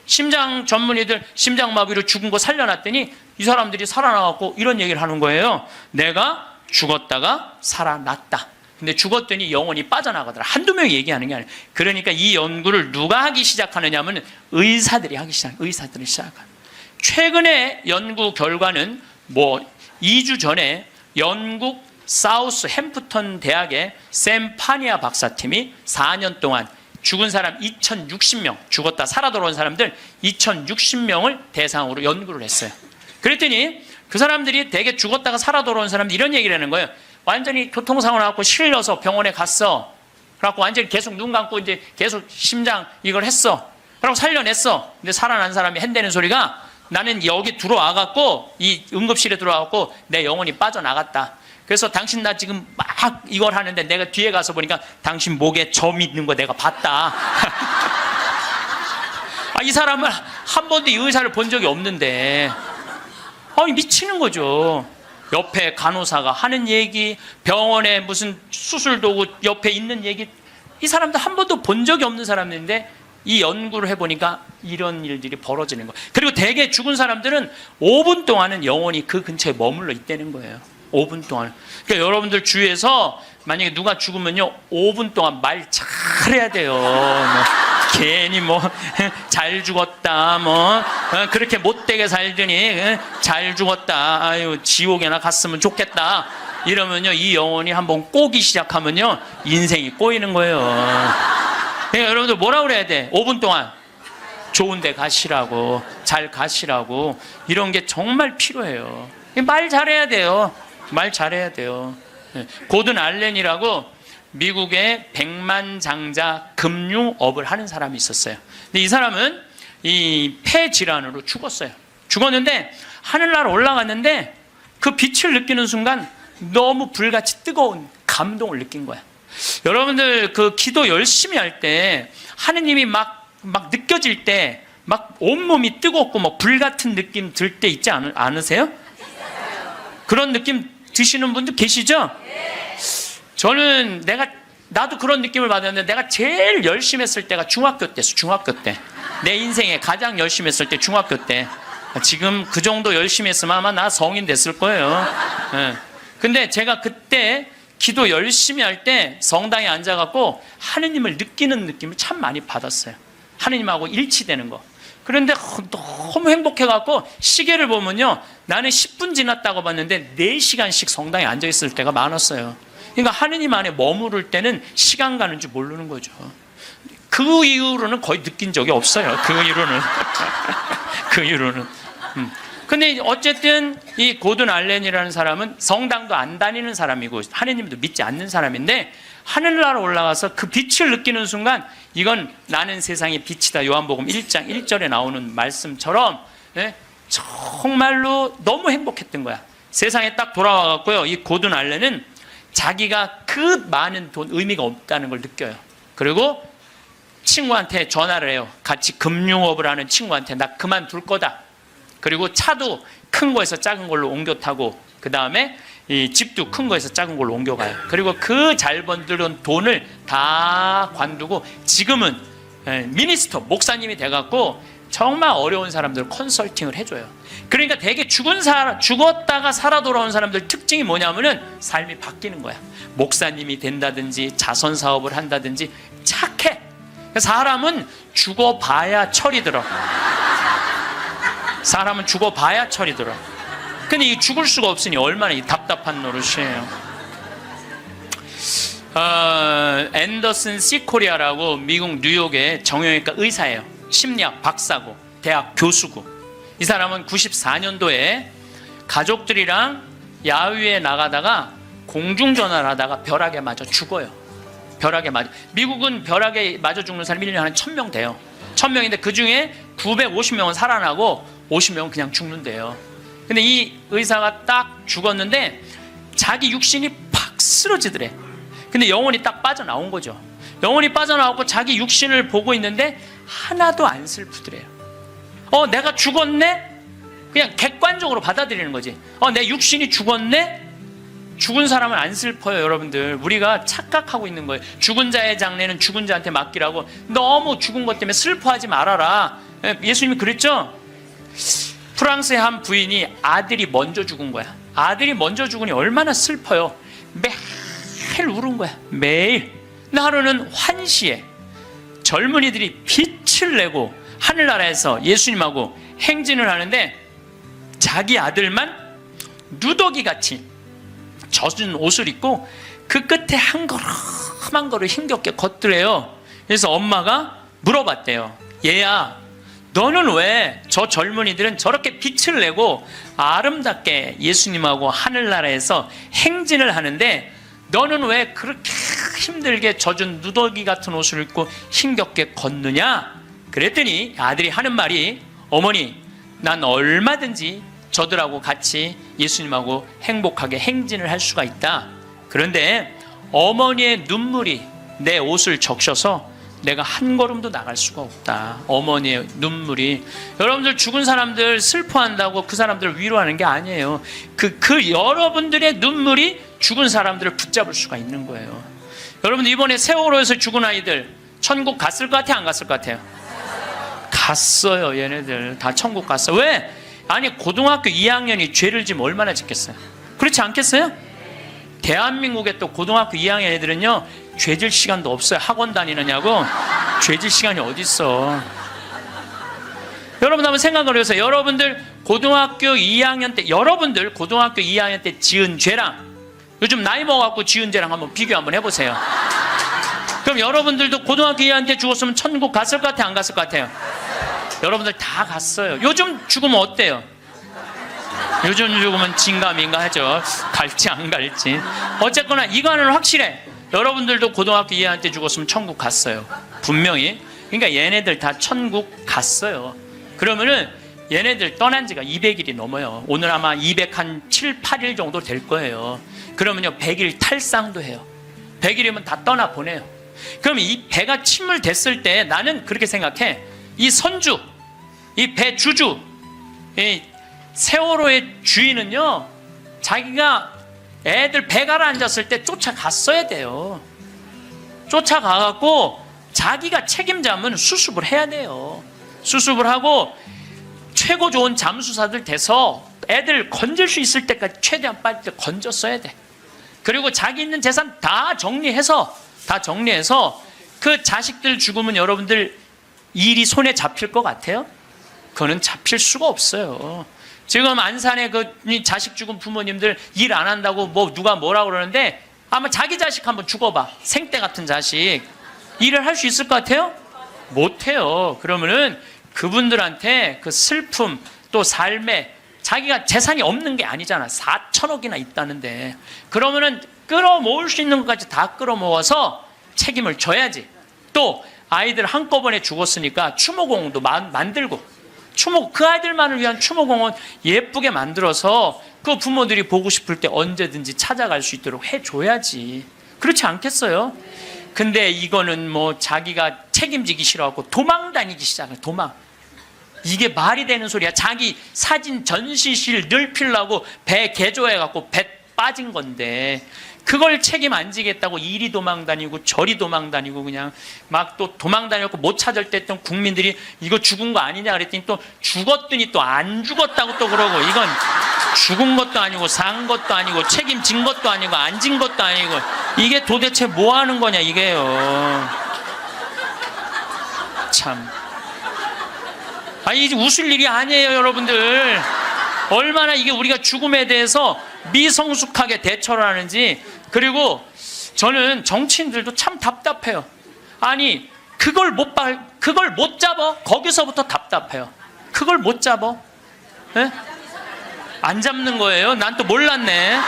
심장 전문의들 심장마비로 죽은 거 살려놨더니 이 사람들이 살아나갖고 이런 얘기를 하는 거예요. 내가 죽었다가 살아났다. 근데 죽었더니 영혼이 빠져나가더라. 한두 명이 얘기하는 게 아니에요. 그러니까 이 연구를 누가 하기 시작하느냐 하면 의사들이 하기 시작해요. 의사들이 시작해요. 최근에 연구 결과는 2주 전에 영국 사우스 햄프턴 대학의 샘 파니아 박사팀이 4년 동안 죽은 사람 2060명, 죽었다 살아 돌아온 사람들 2060명을 대상으로 연구를 했어요. 그랬더니 그 사람들이 되게 죽었다가 살아 돌아온 사람들 이런 얘기를 하는 거예요. 완전히 교통사고 나갖고 실려서 병원에 갔어. 그래갖고 완전히 계속 눈 감고 이제 계속 심장 이걸 했어. 그러고 살려냈어. 근데 살아난 사람이 한다는 소리가 나는 여기 들어와갖고 이 응급실에 들어와갖고 내 영혼이 빠져나갔다. 그래서 당신 나 지금 막 이걸 하는데 내가 뒤에 가서 보니까 당신 목에 점 있는 거 내가 봤다. 이 사람은 한 번도 이 의사를 본 적이 없는데 미치는 거죠. 옆에 간호사가 하는 얘기, 병원에 무슨 수술 도구 옆에 있는 얘기, 이 사람도 한 번도 본 적이 없는 사람인데 이 연구를 해보니까 이런 일들이 벌어지는 거예요. 그리고 대개 죽은 사람들은 5분 동안은 영원히 그 근처에 머물러 있다는 거예요. 5분 동안. 그러니까 여러분들 주위에서 만약에 누가 죽으면요 5분 동안 말 잘해야 돼요. 괜히 잘 죽었다 그렇게 못되게 살더니 잘 죽었다, 아유 지옥에나 갔으면 좋겠다 이러면요 이 영혼이 한번 꼬기 시작하면요 인생이 꼬이는 거예요. 그러니까 여러분들 뭐라 그래야 돼? 5분 동안 좋은 데 가시라고, 잘 가시라고, 이런 게 정말 필요해요. 말 잘해야 돼요. 말 잘해야 돼요. 고든 알렌이라고 미국의 백만장자 금융업을 하는 사람이 있었어요. 근데 이 사람은 이 폐 질환으로 죽었어요. 죽었는데 하늘나라 올라갔는데 그 빛을 느끼는 순간 너무 불같이 뜨거운 감동을 느낀 거야. 여러분들 그 기도 열심히 할 때 하느님이 막 느껴질 때 막 온몸이 뜨겁고 뭐 불 같은 느낌 들 때 있지 않으세요? 그런 느낌 드시는 분도 계시죠? 저는 나도 그런 느낌을 받았는데 내가 제일 열심히 했을 때가 중학교 때였어. 중학교 때. 내 인생에 가장 열심히 했을 때 중학교 때. 지금 그 정도 열심히 했으면 아마 나 성인 됐을 거예요. 예. 근데 제가 그때 기도 열심히 할 때 성당에 앉아갖고 하느님을 느끼는 느낌을 참 많이 받았어요. 하느님하고 일치되는 거. 그런데 너무 행복해갖고 시계를 보면요, 나는 10분 지났다고 봤는데 4시간씩 성당에 앉아있을 때가 많았어요. 그러니까 하느님 안에 머무를 때는 시간 가는 줄 모르는 거죠. 그 이후로는 거의 느낀 적이 없어요. 그 이후로는. 그 이후로는. 근데 어쨌든 이 고든 알렌이라는 사람은 성당도 안 다니는 사람이고 하느님도 믿지 않는 사람인데, 하늘나라 올라가서 그 빛을 느끼는 순간 이건 나는 세상의 빛이다. 요한복음 1장 1절에 나오는 말씀처럼, 예? 정말로 너무 행복했던 거야. 세상에 딱 돌아와갖고요, 이 고든 알렌은 자기가 그 많은 돈 의미가 없다는 걸 느껴요. 그리고 친구한테 전화를 해요. 같이 금융업을 하는 친구한테 나 그만둘 거다. 그리고 차도 큰 거에서 작은 걸로 옮겨 타고, 그 다음에 이 집도 큰 거에서 작은 걸로 옮겨가요. 그리고 그 잘 번들은 돈을 다 관두고 지금은 미니스터, 목사님이 돼갖고 정말 어려운 사람들 컨설팅을 해줘요. 그러니까 되게 죽었다가 살아 돌아온 사람들 특징이 뭐냐면은 삶이 바뀌는 거야. 목사님이 된다든지 자선 사업을 한다든지 착해. 사람은 죽어봐야 철이 들어. 사람은 죽어봐야 철이 들어. 근데 이 죽을 수가 없으니 얼마나 이 답답한 노릇이에요. 앤더슨 시코리아라고 미국 뉴욕의 정형외과 의사예요. 심리학 박사고 대학 교수고. 이 사람은 94년도에 가족들이랑 야외에 나가다가 공중전화를 하다가 벼락에 맞아 죽어요. 벼락에 맞아. 미국은 벼락에 맞아 죽는 사람이 1년에 한 1000명 돼요. 1000명인데 그 중에 950명은 살아나고 50명은 그냥 죽는데요. 근데 이 의사가 딱 죽었는데 자기 육신이 팍 쓰러지더래. 근데 영혼이 딱 빠져나온 거죠. 영혼이 빠져나오고 자기 육신을 보고 있는데 하나도 안 슬프더래요. 내가 죽었네? 그냥 객관적으로 받아들이는 거지. 내 육신이 죽었네? 죽은 사람은 안 슬퍼요, 여러분들. 우리가 착각하고 있는 거예요. 죽은 자의 장례는 죽은 자한테 맡기라고. 너무 죽은 것 때문에 슬퍼하지 말아라. 예수님이 그랬죠? 프랑스의 한 부인이 아들이 먼저 죽은 거야. 아들이 먼저 죽으니 얼마나 슬퍼요. 매일 울은 거야. 매일. 근데 하루는 환시에 젊은이들이 빛을 내고 하늘나라에서 예수님하고 행진을 하는데 자기 아들만 누더기같이 젖은 옷을 입고 그 끝에 한 걸음 한 걸음 힘겹게 걷더래요. 그래서 엄마가 물어봤대요. 얘야, 너는 왜 저 젊은이들은 저렇게 빛을 내고 아름답게 예수님하고 하늘나라에서 행진을 하는데 너는 왜 그렇게 힘들게 젖은 누더기 같은 옷을 입고 힘겹게 걷느냐? 그랬더니 아들이 하는 말이, 어머니, 난 얼마든지 저들하고 같이 예수님하고 행복하게 행진을 할 수가 있다. 그런데 어머니의 눈물이 내 옷을 적셔서 내가 한 걸음도 나갈 수가 없다. 어머니의 눈물이. 여러분들 죽은 사람들 슬퍼한다고 그 사람들을 위로하는 게 아니에요. 그 여러분들의 눈물이 죽은 사람들을 붙잡을 수가 있는 거예요. 여러분들 이번에 세월호에서 죽은 아이들 천국 갔을 것 같아요? 안 갔을 것 같아요? 갔어요. 얘네들 다 천국 갔어. 왜? 아니 고등학교 2학년이 죄를 지면 얼마나 짓겠어요? 그렇지 않겠어요? 대한민국의 또 고등학교 2학년 애들은요 죄질 시간도 없어요. 학원 다니느냐고. 죄질 시간이 어디 있어. 여러분 한번 생각을 해보세요. 여러분들 고등학교 2학년 때 지은 죄랑 요즘 나이 먹어갖고 지은 죄랑 한번 비교 한번 해보세요. 그럼 여러분들도 고등학교 2학년 때 죽었으면 천국 갔을 것 같아요? 안 갔을 것 같아요? 여러분들 다 갔어요. 요즘 죽으면 어때요? 요즘 죽으면 진가민가 하죠. 갈지 안 갈지. 어쨌거나 이거는 확실해. 여러분들도 고등학교 2학년 때 죽었으면 천국 갔어요. 분명히. 그러니까 얘네들 다 천국 갔어요. 그러면은 얘네들 떠난 지가 200일이 넘어요. 오늘 아마 207, 8일 정도 될 거예요. 그러면요 100일 탈상도 해요. 100일이면 다 떠나보내요. 그럼 이 배가 침몰됐을 때 나는 그렇게 생각해. 이 선주, 이 배 주주, 이 세월호의 주인은요, 자기가 애들 배 가라앉았을 때 쫓아갔어야 돼요. 쫓아가갖고 자기가 책임자면 수습을 해야 돼요. 수습을 하고 최고 좋은 잠수사들 돼서 애들 건질 수 있을 때까지 최대한 빨리 건졌어야 돼. 그리고 자기 있는 재산 다 정리해서 그 자식들 죽으면 여러분들 일이 손에 잡힐 것 같아요? 그거는 잡힐 수가 없어요. 지금 안산에 그 자식 죽은 부모님들 일 안 한다고 뭐 누가 뭐라 그러는데 아마 자기 자식 한번 죽어봐. 생떼 같은 자식. 일을 할 수 있을 것 같아요? 못해요. 그러면은 그분들한테 그 슬픔 또 삶에 자기가 재산이 없는 게 아니잖아. 4천억이나 있다는데. 그러면은 끌어모을 수 있는 것까지 다 끌어모아서 책임을 져야지. 또 아이들 한꺼번에 죽었으니까 추모공원도 만들고 그 아이들만을 위한 추모공원 예쁘게 만들어서 그 부모들이 보고 싶을 때 언제든지 찾아갈 수 있도록 해줘야지. 그렇지 않겠어요? 근데 이거는 뭐 자기가 책임지기 싫어하고 도망 다니기 시작해. 도망. 이게 말이 되는 소리야. 자기 사진 전시실 넓히려고 배 개조해갖고 배 빠진 건데 그걸 책임 안 지겠다고 이리 도망 다니고 저리 도망 다니고 그냥 막 또 도망 다녔고 못 찾을 때 했던 국민들이 이거 죽은 거 아니냐 그랬더니 또 죽었더니 또 안 죽었다고 또 그러고 이건 죽은 것도 아니고 산 것도 아니고 책임진 것도 아니고 안 진 것도 아니고 이게 도대체 뭐 하는 거냐 이게요. 참. 아니 이제 웃을 일이 아니에요 여러분들. 얼마나 이게 우리가 죽음에 대해서 미성숙하게 대처를 하는지. 그리고 저는 정치인들도 참 답답해요. 아니 그걸 못 잡아. 거기서부터 답답해요. 그걸 못 잡아. 네? 안 잡는 거예요? 난 또 몰랐네.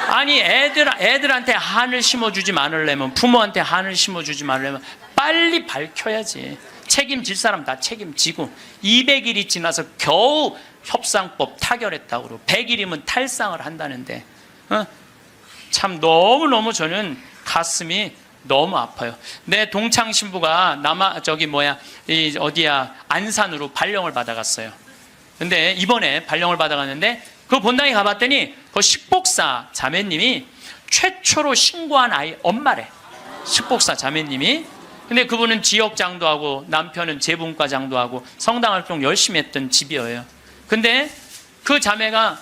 아니 애들한테 한을 심어주지 말으려면 부모한테 한을 심어주지 말으려면 빨리 밝혀야지. 책임질 사람 다 책임지고 200일이 지나서 겨우 협상법 타결했다고 그러고 100일이면 탈상을 한다는데 참 너무너무 저는 가슴이 너무 아파요. 내 동창 신부가 안산으로 발령을 받아갔어요. 근데 이번에 발령을 받아갔는데 그 본당에 가봤더니 그 식복사 자매님이 최초로 신고한 아이 엄마래. 식복사 자매님이. 근데 그분은 지역장도 하고 남편은 재분과장도 하고 성당 활동 열심히 했던 집이에요. 근데 그 자매가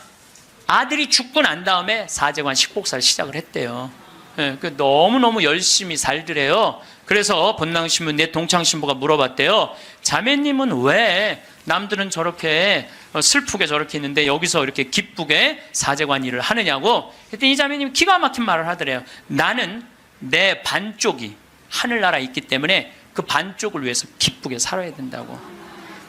아들이 죽고 난 다음에 사제관 식복사를 시작을 했대요. 네, 너무너무 열심히 살더래요. 그래서 본당신부 내 동창신부가 물어봤대요. 자매님은 왜 남들은 저렇게 슬프게 저렇게 있는데 여기서 이렇게 기쁘게 사제관 일을 하느냐고. 그랬더니 이 자매님이 기가 막힌 말을 하더래요. 나는 내 반쪽이 하늘나라에 있기 때문에 그 반쪽을 위해서 기쁘게 살아야 된다고.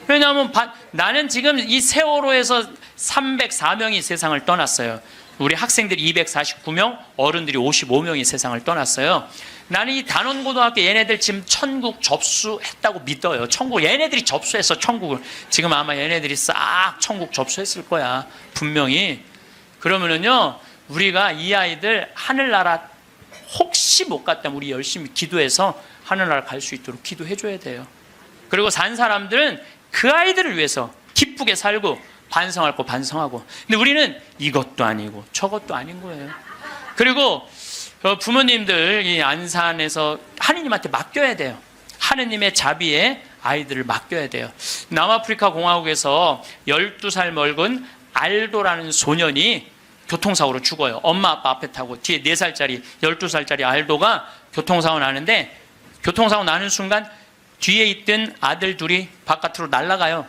왜냐하면 나는 지금 이 세월호에서 304명이 세상을 떠났어요. 우리 학생들이 249명, 어른들이 55명이 세상을 떠났어요. 나는 이 단원고등학교 얘네들 지금 천국 접수했다고 믿어요. 천국 얘네들이 접수했어. 천국을. 지금 아마 얘네들이 싹 천국 접수했을 거야. 분명히. 그러면은요 우리가 이 아이들 하늘나라 혹시 못 갔다면 우리 열심히 기도해서 하늘나라 갈 수 있도록 기도해 줘야 돼요. 그리고 산 사람들은 그 아이들을 위해서 기쁘게 살고 반성할 거 반성하고. 근데 우리는 이것도 아니고 저것도 아닌 거예요. 그리고 부모님들 이 안산에서 하느님한테 맡겨야 돼요. 하느님의 자비에 아이들을 맡겨야 돼요. 남아프리카 공화국에서 12살 먹은 알도라는 소년이 교통사고로 죽어요. 엄마 아빠 앞에 타고 뒤에 4살짜리 12살짜리 알도가 교통사고 나는데 교통사고 나는 순간 뒤에 있던 아들 둘이 바깥으로 날아가요.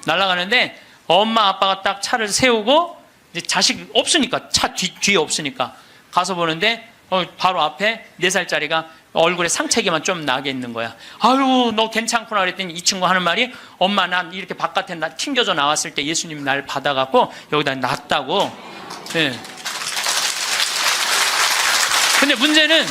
날아가는데 엄마 아빠가 딱 차를 세우고 이제 자식 없으니까 차 뒤에 없으니까 가서 보는데 바로 앞에 4살짜리가 얼굴에 상처기만 좀 나게 있는 거야. 아유 너 괜찮구나 그랬더니 이 친구 하는 말이 엄마 난 이렇게 바깥에 튕겨져 나왔을 때 예수님이 날 받아갖고 여기다 놨다고. 네. 근데 문제는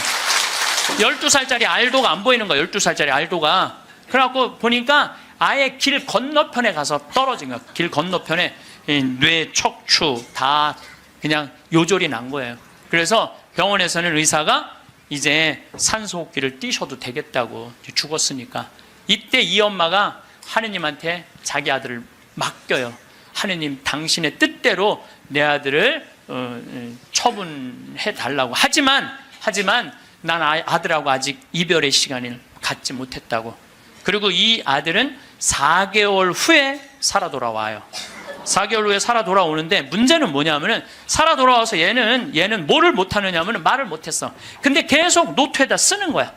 12살짜리 알도가 안 보이는 거야. 12살짜리 알도가. 그래갖고 보니까 아예 길 건너편에 가서 떨어진 거야. 길 건너편에 뇌, 척추 다 그냥 요절이 난 거예요. 그래서 병원에서는 의사가 이제 산소호흡기를 띄셔도 되겠다고, 죽었으니까. 이때 이 엄마가 하느님한테 자기 아들을 맡겨요. 하느님, 당신의 뜻대로 내 아들을 처분해 달라고. 하지만 난 아들하고 아직 이별의 시간을 갖지 못했다고. 그리고 이 아들은 4개월 후에 살아 돌아와요. 4개월 후에 살아 돌아오는데, 문제는 뭐냐면은 살아 돌아와서 얘는 뭐를 못하느냐면은 말을 못했어. 근데 계속 노트에다 쓰는 거야.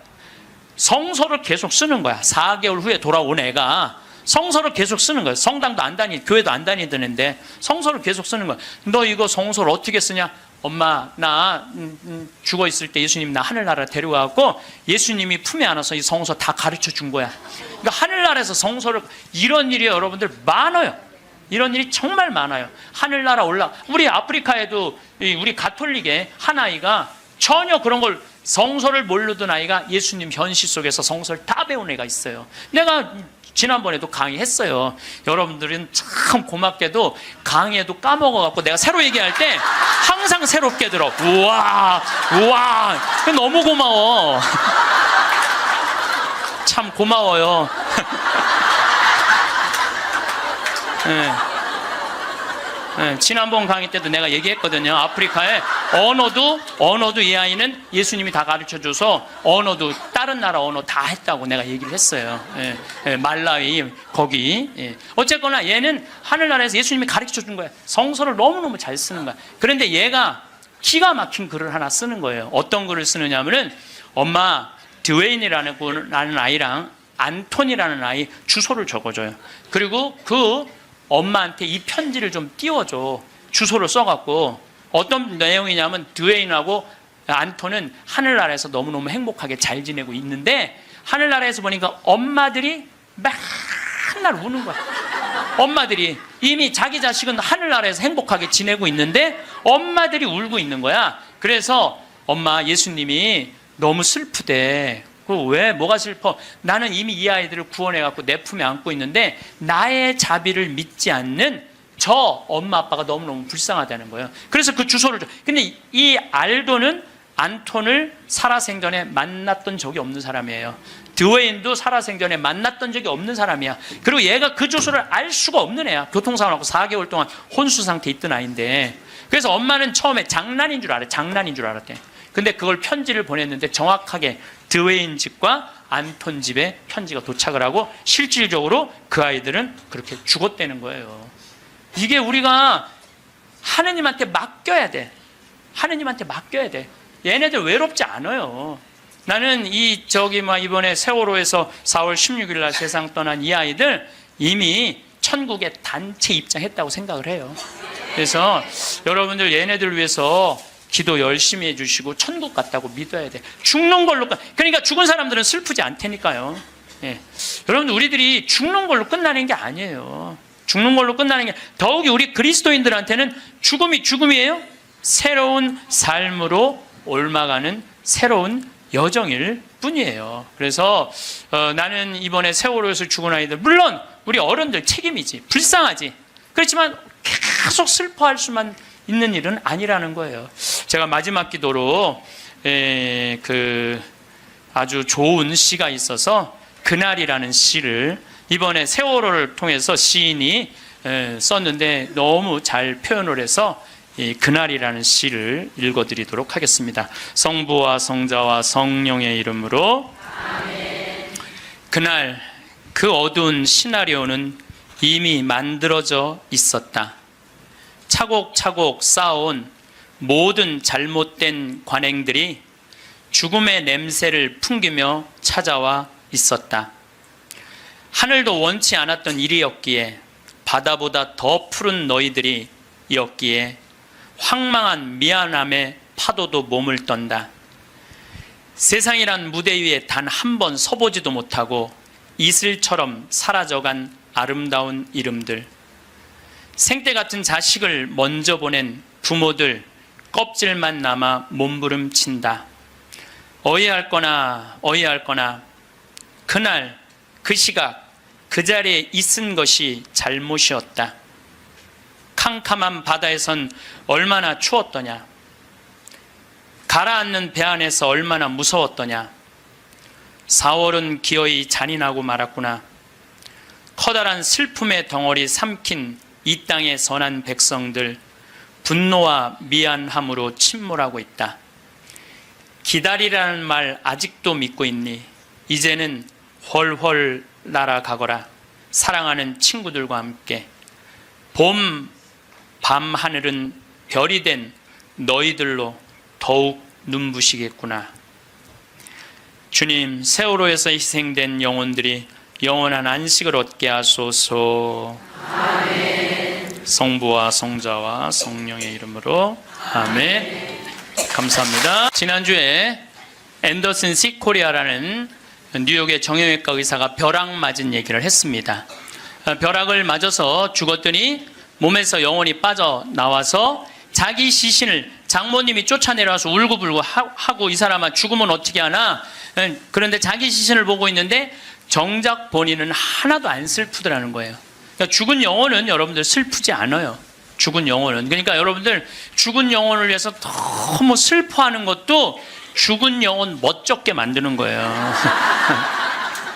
성서를 계속 쓰는 거야. 4개월 후에 돌아온 애가 성서를 계속 쓰는 거야. 성당도 안 다니, 교회도 안 다니던 애인데 성서를 계속 쓰는 거야. 너 이거 성서를 어떻게 쓰냐? 엄마, 나 죽어 있을 때 예수님 나 하늘나라 데려가고 예수님이 품에 안아서 이 성서 다 가르쳐 준 거야. 그러니까 하늘나라에서 성서를, 이런 일이 여러분들 많아요. 이런 일이 정말 많아요. 하늘나라 우리 아프리카에도 우리 가톨릭의 한 아이가 전혀 그런 걸, 성서를 모르던 아이가 예수님 현실 속에서 성서를 다 배운 애가 있어요. 내가 지난번에도 강의했어요. 여러분들은 참 고맙게도 강의에도 까먹어갖고 내가 새로 얘기할 때 항상 새롭게 들어. 우와 너무 고마워. 참 고마워요. 네. 네, 지난번 강의 때도 내가 얘기했거든요. 아프리카에 언어도 이 아이는 예수님이 다 가르쳐줘서 언어도 다른 나라 언어 다 했다고 내가 얘기를 했어요. 말라위 거기. 어쨌거나 얘는 하늘나라에서 예수님이 가르쳐준 거야. 성서를 너무너무 잘 쓰는 거야. 그런데 얘가 기가 막힌 글을 하나 쓰는 거예요. 어떤 글을 쓰느냐 하면은, 엄마, 드웨인이라는 아이랑 안톤이라는 아이 주소를 적어줘요. 그리고 그 엄마한테 이 편지를 좀 띄워줘. 주소를 써갖고. 어떤 내용이냐면, 드웨인하고 안톤은 하늘나라에서 너무너무 행복하게 잘 지내고 있는데, 하늘나라에서 보니까 엄마들이 맨날 우는 거야. 엄마들이 이미 자기 자식은 하늘나라에서 행복하게 지내고 있는데 엄마들이 울고 있는 거야. 그래서 엄마, 예수님이 너무 슬프대. 왜? 뭐가 슬퍼? 나는 이미 이 아이들을 구원해갖고 내 품에 안고 있는데 나의 자비를 믿지 않는 저 엄마 아빠가 너무너무 불쌍하다는 거예요. 그래서 그 주소를 줘. 근데 이 알도는 안톤을 살아생전에 만났던 적이 없는 사람이에요. 드웨인도 살아생전에 만났던 적이 없는 사람이야. 그리고 얘가 그 주소를 알 수가 없는 애야. 교통사고나고 4개월 동안 혼수 상태에 있던 아이인데. 그래서 엄마는 처음에 장난인 줄 알았대. 근데 그걸 편지를 보냈는데 정확하게 드웨인 집과 안톤 집에 편지가 도착을 하고 실질적으로 그 아이들은 그렇게 죽었다는 거예요. 이게 우리가 하느님한테 맡겨야 돼. 하느님한테 맡겨야 돼. 얘네들 외롭지 않아요. 나는 이번에 세월호에서 4월 16일 날 세상 떠난 이 아이들 이미 천국에 단체 입장했다고 생각을 해요. 그래서 여러분들 얘네들 위해서 기도 열심히 해주시고 천국 갔다고 믿어야 돼. 죽는 걸로 그러니까 죽은 사람들은 슬프지 않다니까요. 여러분들, 우리들이 죽는 걸로 끝나는 게 아니에요. 죽는 걸로 끝나는 게, 더욱이 우리 그리스도인들한테는 죽음이 죽음이에요. 새로운 삶으로 옮아가는 새로운 여정일 뿐이에요. 그래서 나는 이번에 세월호에서 죽은 아이들, 물론 우리 어른들 책임이지, 불쌍하지. 그렇지만 계속 슬퍼할 수만 있는 일은 아니라는 거예요. 제가 마지막 기도로 아주 좋은 시가 있어서 그날이라는 시를 이번에 세월호를 통해서 시인이 썼는데 너무 잘 표현을 해서 이 그날이라는 시를 읽어드리도록 하겠습니다. 성부와 성자와 성령의 이름으로 아멘. 그날 그 어두운 시나리오는 이미 만들어져 있었다. 차곡차곡 쌓아온 모든 잘못된 관행들이 죽음의 냄새를 풍기며 찾아와 있었다. 하늘도 원치 않았던 일이었기에, 바다보다 더 푸른 너희들이 였기에 황망한 미안함에 파도도 몸을 떤다. 세상이란 무대 위에 단 한 번 서보지도 못하고 이슬처럼 사라져간 아름다운 이름들, 생때 같은 자식을 먼저 보낸 부모들 껍질만 남아 몸부림친다. 어이할거나 그날 그 시각 그 자리에 있은 것이 잘못이었다. 캄캄한 바다에선 얼마나 추웠더냐. 가라앉는 배 안에서 얼마나 무서웠더냐. 4월은 기어이 잔인하고 말았구나. 커다란 슬픔의 덩어리 삼킨 이 땅의 선한 백성들, 분노와 미안함으로 침몰하고 있다. 기다리라는 말 아직도 믿고 있니? 이제는 훨훨 날아가거라. 사랑하는 친구들과 함께. 봄 밤 하늘은 별이 된 너희들로 더욱 눈부시겠구나. 주님, 세월호에서 희생된 영혼들이 영원한 안식을 얻게 하소서. 아멘. 성부와 성자와 성령의 이름으로 아멘. 감사합니다. 지난주에 앤더슨 시코리아라는 뉴욕의 정형외과 의사가 벼락 맞은 얘기를 했습니다. 벼락을 맞아서 죽었더니 몸에서 영혼이 빠져나와서 자기 시신을 장모님이 쫓아내려와서 울고불고 하고 이 사람아 죽으면 어떻게 하나? 그런데 자기 시신을 보고 있는데 정작 본인은 하나도 안 슬프더라는 거예요. 그러니까 죽은 영혼은 여러분들 슬프지 않아요. 죽은 영혼은. 그러니까 여러분들 죽은 영혼을 위해서 너무 슬퍼하는 것도 죽은 영혼 멋쩍게 만드는 거예요.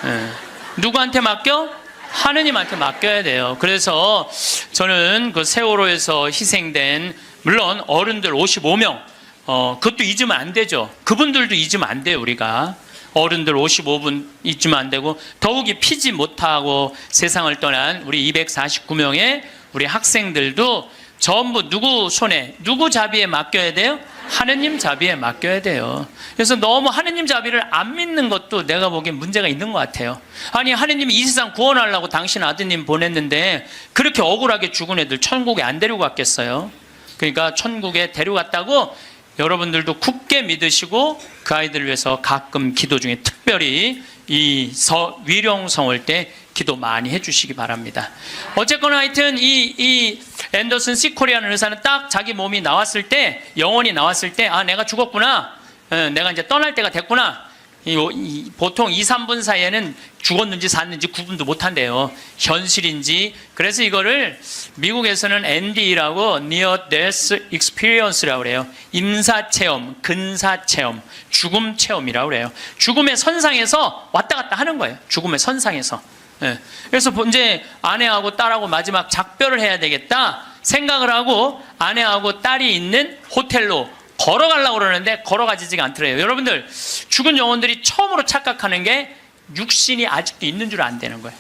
네. 누구한테 맡겨? 하느님한테 맡겨야 돼요. 그래서 저는 그 세월호에서 희생된, 물론 어른들 55명, 그것도 잊으면 안 되죠. 그분들도 잊으면 안 돼요, 우리가. 어른들 55분 잊으면 안 되고, 더욱이 피지 못하고 세상을 떠난 우리 249명의 우리 학생들도 전부 누구 손에, 누구 자비에 맡겨야 돼요? 하느님 자비에 맡겨야 돼요. 그래서 너무 하느님 자비를 안 믿는 것도 내가 보기엔 문제가 있는 것 같아요. 아니, 하느님이 이 세상 구원하려고 당신 아드님 보냈는데 그렇게 억울하게 죽은 애들 천국에 안 데리고 갔겠어요? 그러니까 천국에 데려갔다고 여러분들도 굳게 믿으시고 그 아이들을 위해서 가끔 기도 중에 특별히 이 위령성월 때 기도 많이 해주시기 바랍니다. 어쨌거나 하여튼 이 앤더슨 시코리아는 의사는 딱 자기 몸이 나왔을 때, 영혼이 나왔을 때, 아, 내가 죽었구나. 내가 이제 떠날 때가 됐구나. 보통 2, 3분 사이에는 죽었는지 샀는지 구분도 못 한대요. 현실인지. 그래서 이거를 미국에서는 ND라고 Near Death Experience라고 그래요. 임사체험, 근사체험, 죽음 체험이라고 그래요. 죽음의 선상에서 왔다 갔다 하는 거예요. 죽음의 선상에서. 네. 그래서 이제 아내하고 딸하고 마지막 작별을 해야 되겠다 생각을 하고 아내하고 딸이 있는 호텔로 걸어가려고 그러는데 걸어가지지가 않더래요. 여러분들, 죽은 영혼들이 처음으로 착각하는 게 육신이 아직도 있는 줄 안 되는 거예요.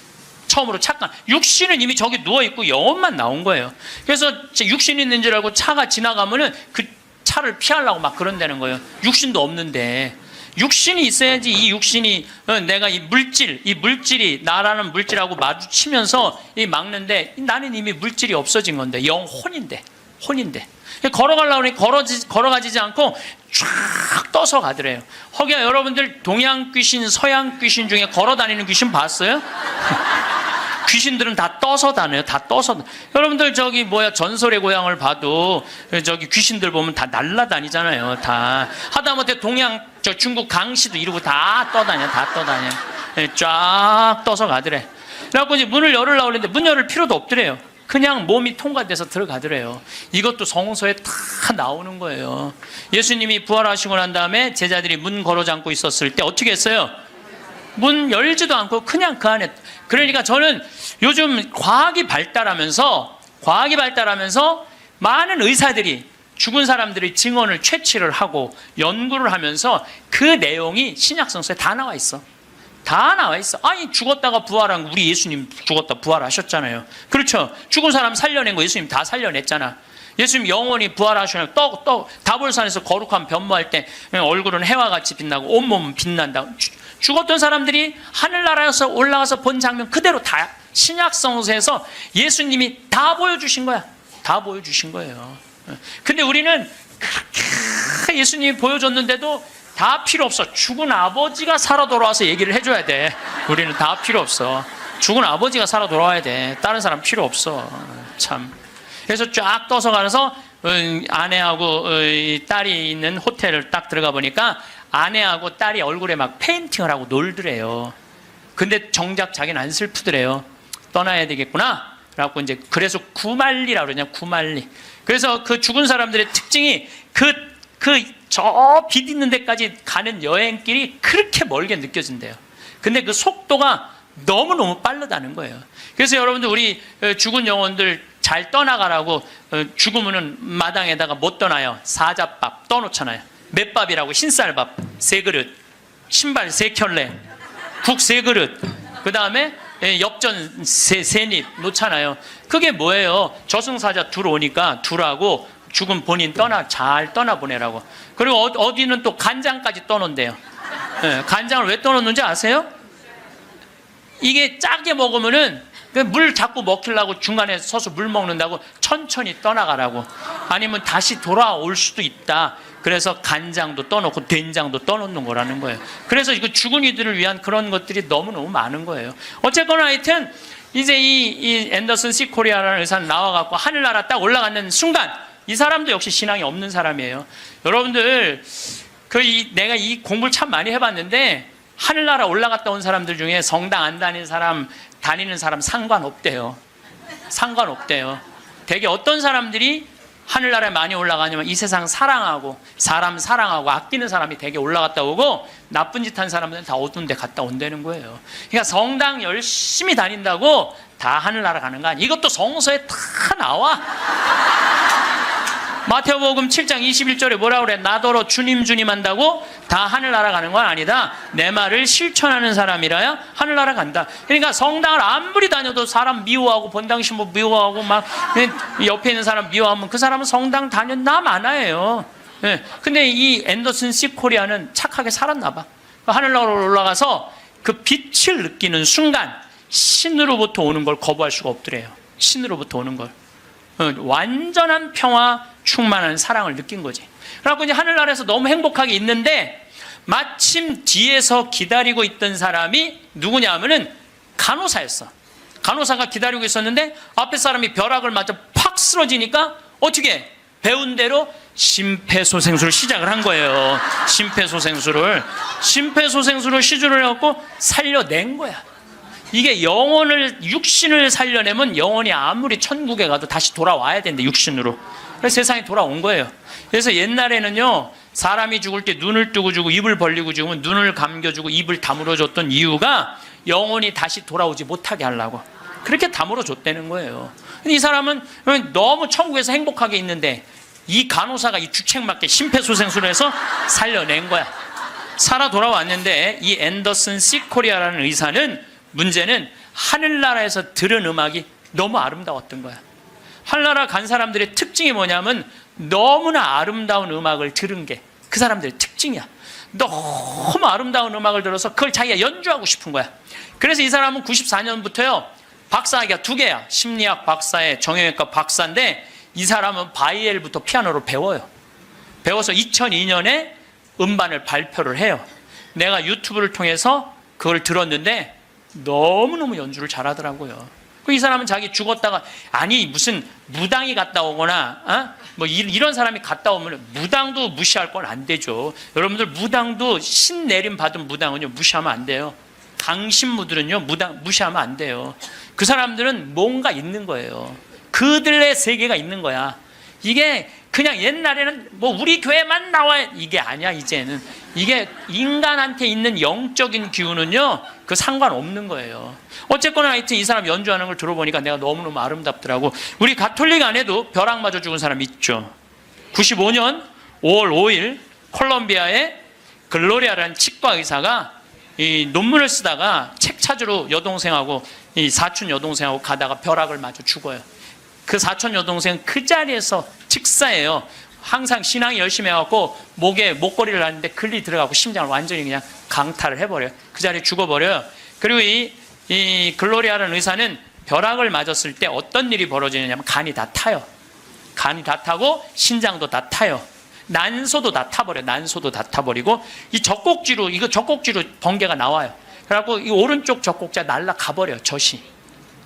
처음으로 착각. 육신은 이미 저기 누워있고 영혼만 나온 거예요. 그래서 육신이 있는 줄 알고 차가 지나가면은 그 차를 피하려고 막 그런다는 거예요. 육신도 없는데. 육신이 있어야지 이 육신이, 내가 이 물질이 나라는 물질하고 마주치면서 이 막는데 나는 이미 물질이 없어진 건데, 혼인데. 걸어가려고 하니 걸어가지지 않고 쫙 떠서 가더래요. 허기야, 여러분들 동양 귀신, 서양 귀신 중에 걸어 다니는 귀신 봤어요? 귀신들은 다 떠서 다녀요. 다 떠서. 여러분들 전설의 고향을 봐도 저기 귀신들 보면 다 날라다니잖아요. 다. 하다못해 중국 강시도 이러고 다 떠다녀. 쫙 떠서 가더래. 그래갖고 이제 문을 열으려고 했는데 문 열을 필요도 없더래요. 그냥 몸이 통과돼서 들어가더래요. 이것도 성서에 다 나오는 거예요. 예수님이 부활하시고 난 다음에 제자들이 문 걸어 잠고 있었을 때 어떻게 했어요? 문 열지도 않고 그냥 그 안에. 그러니까 저는 요즘 과학이 발달하면서 많은 의사들이 죽은 사람들의 증언을 채취를 하고 연구를 하면서 그 내용이 신약성서에 다 나와 있어. 아니, 죽었다가 부활한, 우리 예수님 죽었다 부활하셨잖아요. 그렇죠? 죽은 사람 살려낸 거 예수님 다 살려냈잖아. 예수님 영원히 부활하시면 다볼산에서 거룩한 변모할 때 얼굴은 해와 같이 빛나고 온몸은 빛난다. 죽었던 사람들이 하늘나라에서 올라가서 본 장면 그대로 다 신약성서에서 예수님이 다 보여주신 거야. 다 보여주신 거예요. 근데 우리는 그렇게 예수님이 보여줬는데도 다 필요 없어. 죽은 아버지가 살아 돌아와서 얘기를 해줘야 돼. 우리는 다 필요 없어. 죽은 아버지가 살아 돌아와야 돼. 다른 사람 필요 없어. 참. 그래서 쫙 떠서 가서 아내하고 딸이 있는 호텔을 딱 들어가 보니까 아내하고 딸이 얼굴에 막 페인팅을 하고 놀더래요. 근데 정작 자기는 안 슬프더래요. 떠나야 되겠구나. 그래서 구말리라고 그러냐, 구말리. 그래서 그 죽은 사람들의 특징이 그 저 빛 있는 데까지 가는 여행길이 그렇게 멀게 느껴진대요. 근데 그 속도가 너무너무 빠르다는 거예요. 그래서 여러분들 우리 죽은 영혼들 잘 떠나가라고 죽으면은 마당에다가 못 떠나요. 사자밥 떠놓잖아요. 맷밥이라고 흰쌀밥 3그릇, 신발 3켤레, 국 3그릇, 그 다음에 엽전 3입 놓잖아요. 그게 뭐예요? 저승사자 둘 오니까 둘하고 죽은 본인 잘 떠나보내라고. 그리고 어디는 또 간장까지 떠놓는데요. 간장을 왜 떠놓는지 아세요? 이게 짜게 먹으면은 물 자꾸 먹히려고 중간에 서서 물 먹는다고 천천히 떠나가라고. 아니면 다시 돌아올 수도 있다. 그래서 간장도 떠놓고 된장도 떠놓는 거라는 거예요. 그래서 이거 죽은 이들을 위한 그런 것들이 너무너무 많은 거예요. 어쨌거나 하여튼 이제 이 앤더슨 C 코리아라는 의사는 나와갖고 하늘나라 딱 올라가는 순간 이 사람도 역시 신앙이 없는 사람이에요. 여러분들 내가 이 공부를 참 많이 해봤는데 하늘나라 올라갔다 온 사람들 중에 성당 안 다니는 사람, 다니는 사람 상관없대요. 상관없대요. 되게 어떤 사람들이 하늘나라에 많이 올라가냐면 이 세상 사랑하고 사람 사랑하고 아끼는 사람이 되게 올라갔다 오고 나쁜 짓 한 사람들은 다 어두운 데 갔다 온다는 거예요. 그러니까 성당 열심히 다닌다고 다 하늘나라 가는 거 아니에요. 이것도 성서에 다 나와. 마태복음 7장 21절에 뭐라 그래? 나더러 주님 주님 한다고 다 하늘나라 가는 건 아니다. 내 말을 실천하는 사람이라야 하늘나라 간다. 그러니까 성당을 아무리 다녀도 사람 미워하고 본당 신부 미워하고 막 옆에 있는 사람 미워하면 그 사람은 성당 다녔나 마나예요. 근데 이 앤더슨 C 코리아는 착하게 살았나 봐. 하늘나라로 올라가서 그 빛을 느끼는 순간 신으로부터 오는 걸 거부할 수가 없더래요. 신으로부터 오는 걸. 완전한 평화 충만한 사랑을 느낀 거지. 그래갖고 이제 하늘나라에서 너무 행복하게 있는데 마침 뒤에서 기다리고 있던 사람이 누구냐 하면은 간호사였어. 간호사가 기다리고 있었는데 앞에 사람이 벼락을 맞아 팍 쓰러지니까 어떻게 배운 대로 심폐소생술을 시작을 한 거예요. 심폐소생술을 시주를 해갖고 살려낸 거야. 이게 육신을 살려내면 영혼이 아무리 천국에 가도 다시 돌아와야 되는데 육신으로. 그래서 세상에 돌아온 거예요. 그래서 옛날에는요, 사람이 죽을 때 눈을 뜨고 주고 입을 벌리고 죽으면 눈을 감겨주고 입을 다물어 줬던 이유가 영혼이 다시 돌아오지 못하게 하려고. 그렇게 다물어 줬다는 거예요. 근데 이 사람은 너무 천국에서 행복하게 있는데 이 간호사가 이 주책맞게 심폐소생술을 해서 살려낸 거야. 살아 돌아왔는데 이 앤더슨 C 코리아라는 의사는 문제는 하늘나라에서 들은 음악이 너무 아름다웠던 거야. 하늘나라 간 사람들의 특징이 뭐냐면 너무나 아름다운 음악을 들은 게 그 사람들의 특징이야. 너무 아름다운 음악을 들어서 그걸 자기가 연주하고 싶은 거야. 그래서 이 사람은 94년부터요 박사학위가 2개야. 심리학 박사에 정형외과 박사인데 이 사람은 바이엘부터 피아노를 배워요. 배워서 2002년에 음반을 발표를 해요. 내가 유튜브를 통해서 그걸 들었는데 너무너무 연주를 잘하더라고요. 이 사람은 자기 죽었다가 아니 무슨 무당이 갔다 오거나 뭐 이런 사람이 갔다 오면 무당도 무시할 건 안 되죠. 여러분들 무당도 신 내림 받은 무당은요 무시하면 안 돼요. 강신무들은요 무당 무시하면 안 돼요. 그 사람들은 뭔가 있는 거예요. 그들의 세계가 있는 거야. 이게 그냥 옛날에는 뭐 우리 교회만 나와 이게 아니야. 이제는 이게 인간한테 있는 영적인 기운은요 그 상관없는 거예요. 어쨌거나 하여튼 이 사람 연주하는 걸 들어보니까 내가 너무너무 아름답더라고. 우리 가톨릭 안에도 벼락 맞아 죽은 사람 있죠. 95년 5월 5일 콜롬비아의 글로리아라는 치과 의사가 이 논문을 쓰다가 책 찾으러 여동생하고 이 사촌 여동생하고 가다가 벼락을 맞아 죽어요. 그 사촌 여동생은 그 자리에서 직사예요. 항상 신앙이 열심히 해갖고 목에 목걸이를 하는데 글리 들어가고 심장을 완전히 그냥 강탈을 해버려요. 그 자리에 죽어버려요. 그리고 이 글로리아라는 의사는 벼락을 맞았을 때 어떤 일이 벌어지느냐면 간이 다 타요. 간이 다 타고 신장도 다 타요. 난소도 다 타버려요. 난소도 다 타버리고 이 젖꼭지로 번개가 나와요. 그래갖고 이 오른쪽 젖꼭지가 날아가버려요. 젖이.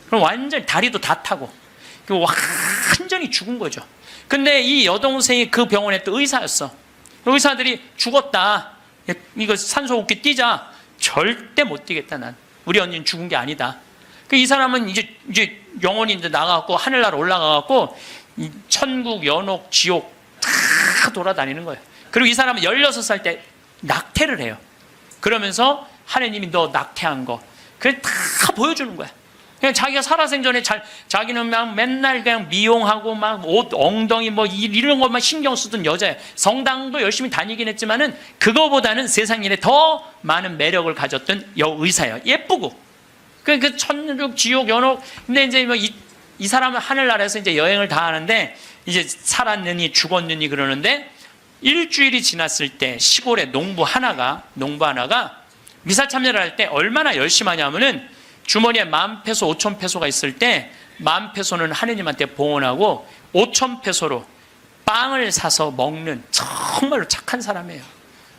그럼 완전히 다리도 다 타고 완전히 죽은 거죠. 근데 이 여동생이 그 병원에 또 의사였어. 의사들이 죽었다. 이거 산소호흡기 뛰자. 절대 못 뛰겠다. 난 우리 언니는 죽은 게 아니다. 이 사람은 이제 영혼이 이제 나가갖고 하늘나라 올라가갖고 천국, 연옥, 지옥 다 돌아다니는 거예요. 그리고 이 사람은 16살 때 낙태를 해요. 그러면서 하나님이 너 낙태한 거 그래 다 보여주는 거야. 그냥 자기가 살아생전에 자기는 막 맨날 그냥 미용하고 막 옷 엉덩이 뭐 이런 것만 신경 쓰던 여자예요. 성당도 열심히 다니긴 했지만은 그거보다는 세상 일에 더 많은 매력을 가졌던 여의사예요. 예쁘고 그 천국 지옥 연옥. 근데 이제 뭐 이 사람은 하늘나라에서 이제 여행을 다 하는데 이제 살았느니 죽었느니 그러는데 일주일이 지났을 때 시골에 농부 하나가 미사 참여를 할 때 얼마나 열심히 하냐면은 주머니에 10,000페소, 5,000페소가 있을 때 10,000페소는 하느님한테 봉헌하고 5,000페소로 빵을 사서 먹는 정말로 착한 사람이에요.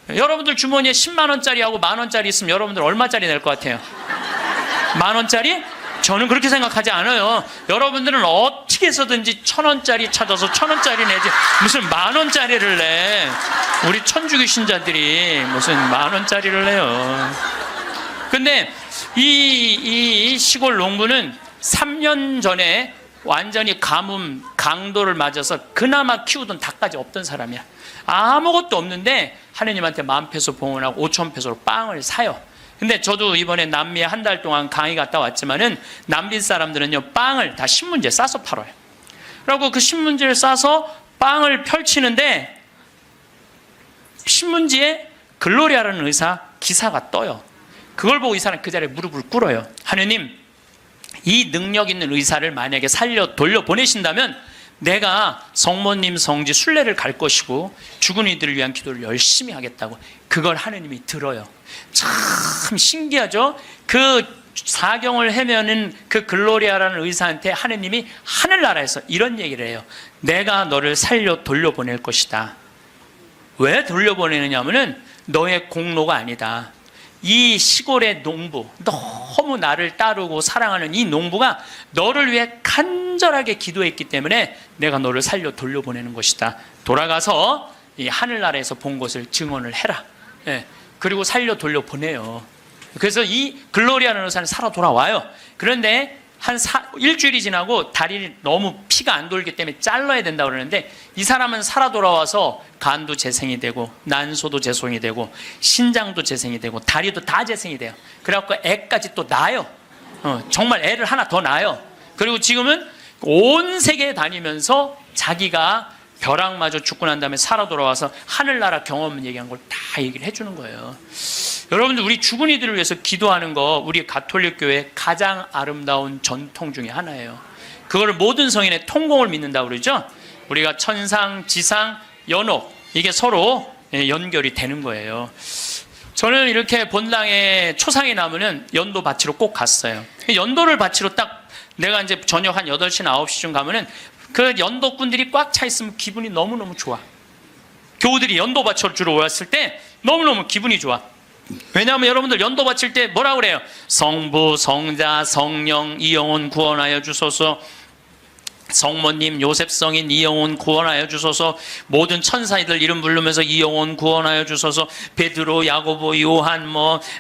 여러분들 주머니에 10만 원짜리하고 10,000원짜리 있으면 여러분들 얼마짜리 낼 것 같아요? 10,000원짜리? 저는 그렇게 생각하지 않아요. 여러분들은 어떻게 해서든지 1,000원짜리 찾아서 1,000원짜리 내지 무슨 10,000원짜리를 내. 우리 천주교 신자들이 무슨 10,000원짜리를 내요. 근데 이 시골 농부는 3년 전에 완전히 가뭄, 강도를 맞아서 그나마 키우던 닭까지 없던 사람이야. 아무것도 없는데 하느님한테 10,000페소 봉헌하고 5,000페소로 빵을 사요. 근데 저도 이번에 남미에 한 달 동안 강의 갔다 왔지만은 남미 사람들은요 빵을 다 신문지에 싸서 팔아요. 그리고 그 신문지를 싸서 빵을 펼치는데 신문지에 글로리아라는 의사 기사가 떠요. 그걸 보고 이 사람 그 자리에 무릎을 꿇어요. 하느님, 이 능력 있는 의사를 만약에 돌려보내신다면 내가 성모님 성지 순례를 갈 것이고 죽은 이들을 위한 기도를 열심히 하겠다고. 그걸 하느님이 들어요. 참 신기하죠? 그 사경을 헤매는 그 글로리아라는 의사한테 하느님이 하늘나라에서 이런 얘기를 해요. 내가 너를 돌려보낼 것이다. 왜 돌려보내느냐면은 너의 공로가 아니다. 이 시골의 농부, 너무 나를 따르고 사랑하는 이 농부가 너를 위해 간절하게 기도했기 때문에 내가 너를 돌려보내는 것이다. 돌아가서 이 하늘나라에서 본 것을 증언을 해라. 예. 그리고 돌려보내요. 그래서 이 글로리아라는 의사는 살아 돌아와요. 그런데 일주일이 지나고 다리를 너무 피가 안 돌기 때문에 잘라야 된다고 그러는데 이 사람은 살아 돌아와서 간도 재생이 되고 난소도 재생이 되고 신장도 재생이 되고 다리도 다 재생이 돼요. 그래갖고 애까지 또 낳아요. 정말 애를 하나 더 낳아요. 그리고 지금은 온 세계에 다니면서 자기가 벼락마저 죽고 난 다음에 살아 돌아와서 하늘나라 경험 얘기한 걸 다 얘기를 해주는 거예요. 여러분들 우리 죽은 이들을 위해서 기도하는 거 우리 가톨릭 교회의 가장 아름다운 전통 중에 하나예요. 그거를 모든 성인의 통공을 믿는다고 그러죠. 우리가 천상, 지상, 연옥 이게 서로 연결이 되는 거예요. 저는 이렇게 본당에 초상이 나면은 연도 바치러 꼭 갔어요. 연도를 바치러 딱 내가 이제 저녁 한 8시, 9시쯤 가면은 그 연도꾼들이 꽉 차 있으면 기분이 너무너무 좋아. 교우들이 연도 바치러 주러 왔을 때 너무너무 기분이 좋아. 왜냐하면 여러분들 연도 바칠 때 뭐라고 그래요? 성부, 성자, 성령, 이 영혼 구원하여 주소서. 성모님, 요셉 성인 이 영혼 구원하여 주소서. 모든 천사들 이름 부르면서 이 영혼 구원하여 주소서. 베드로, 야고보, 요한,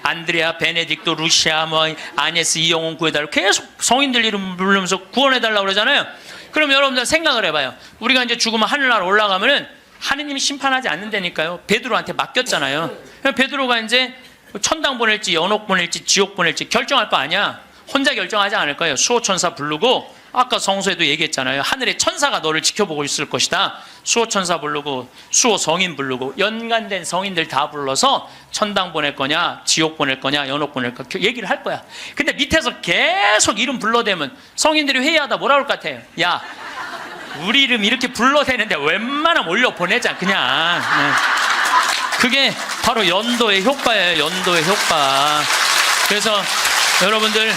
안드레아, 베네딕토, 루시아, 아네스 이 영혼 구해달라고 계속 성인들 이름 부르면서 구원해달라고 그러잖아요. 그럼 여러분들 생각을 해봐요. 우리가 이제 죽으면 하늘나라 올라가면은 하느님이 심판하지 않는다니까요. 베드로한테 맡겼잖아요. 베드로가 이제 천당 보낼지 연옥 보낼지 지옥 보낼지 결정할 거 아니야. 혼자 결정하지 않을 거예요. 수호천사 부르고 아까 성서에도 얘기했잖아요. 하늘의 천사가 너를 지켜보고 있을 것이다. 수호천사 부르고 수호성인 부르고 연관된 성인들 다 불러서 천당 보낼 거냐 지옥 보낼 거냐 연옥 보낼 거냐 얘기를 할 거야. 근데 밑에서 계속 이름 불러대면 성인들이 회의하다 뭐라 그럴 것 같아요? 야, 우리 이름 이렇게 불러대는데 웬만하면 올려보내자 그냥. 그게 바로 연도의 효과예요. 연도의 효과. 그래서 여러분들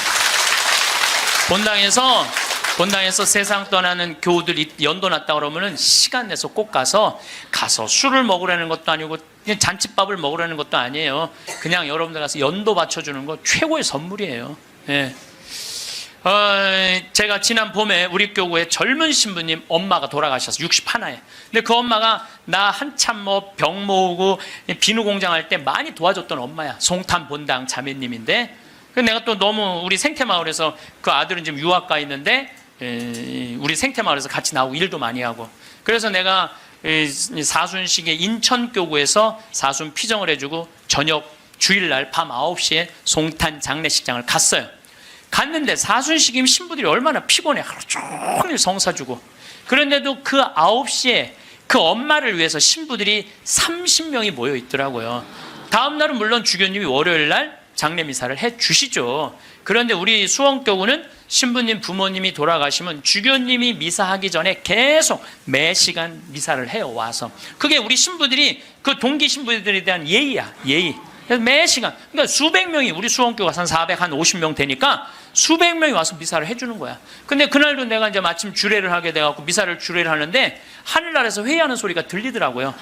본당에서 세상 떠나는 교우들이 연도 났다 그러면은 시간 내서 꼭 가서 술을 먹으라는 것도 아니고 그냥 잔칫밥을 먹으라는 것도 아니에요. 그냥 여러분들 가서 연도 바쳐주는 거 최고의 선물이에요. 예. 제가 지난 봄에 우리 교구에 젊은 신부님 엄마가 돌아가셔서 61에. 근데 그 엄마가 나 한참 병 모으고 비누 공장 할 때 많이 도와줬던 엄마야. 송탄 본당 자매님인데. 내가 또 너무 우리 생태마을에서 그 아들은 지금 유학 가 있는데 우리 생태마을에서 같이 나오고 일도 많이 하고. 그래서 내가 사순식에 인천교구에서 사순 피정을 해주고 저녁 주일날 밤 9시에 송탄 장례식장을 갔어요. 갔는데 사순식임 신부들이 얼마나 피곤해. 하루 종일 성사주고. 그런데도 그 9시에 그 엄마를 위해서 신부들이 30명이 모여 있더라고요. 다음 날은 물론 주교님이 월요일날 장례미사를 해 주시죠. 그런데 우리 수원교구는 신부님 부모님이 돌아가시면 주교님이 미사하기 전에 계속 매 시간 미사를 해요. 와서 그게 우리 신부들이 그 동기 신부들에 대한 예의야. 예의. 그래서 매 시간, 그러니까 수백 명이, 우리 수원교가 한 450명 되니까 수백 명이 와서 미사를 해주는 거야. 근데 그날도 내가 이제 마침 주례를 하게 돼갖고 미사를 주례를 하는데 하늘나라에서 회의하는 소리가 들리더라고요.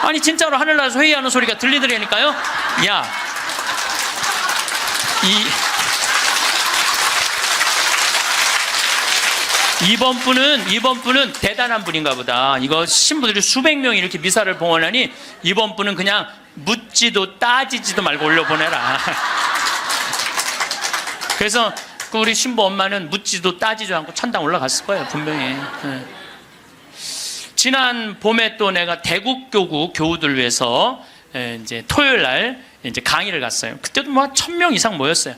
아니 진짜로 하늘나라에서 회의하는 소리가 들리더라니까요. 야, 이번 분은 대단한 분인가 보다. 이거 신부들이 수백 명이 이렇게 미사를 봉헌하니 이번 분은 그냥 묻지도 따지지도 말고 올려보내라. 그래서 우리 신부 엄마는 묻지도 따지지 않고 천당 올라갔을 거예요, 분명히. 지난 봄에 또 내가 대국교구 교우들 위해서 이제 토요일 날 이제 강의를 갔어요. 그때도 뭐 1000명 이상 모였어요.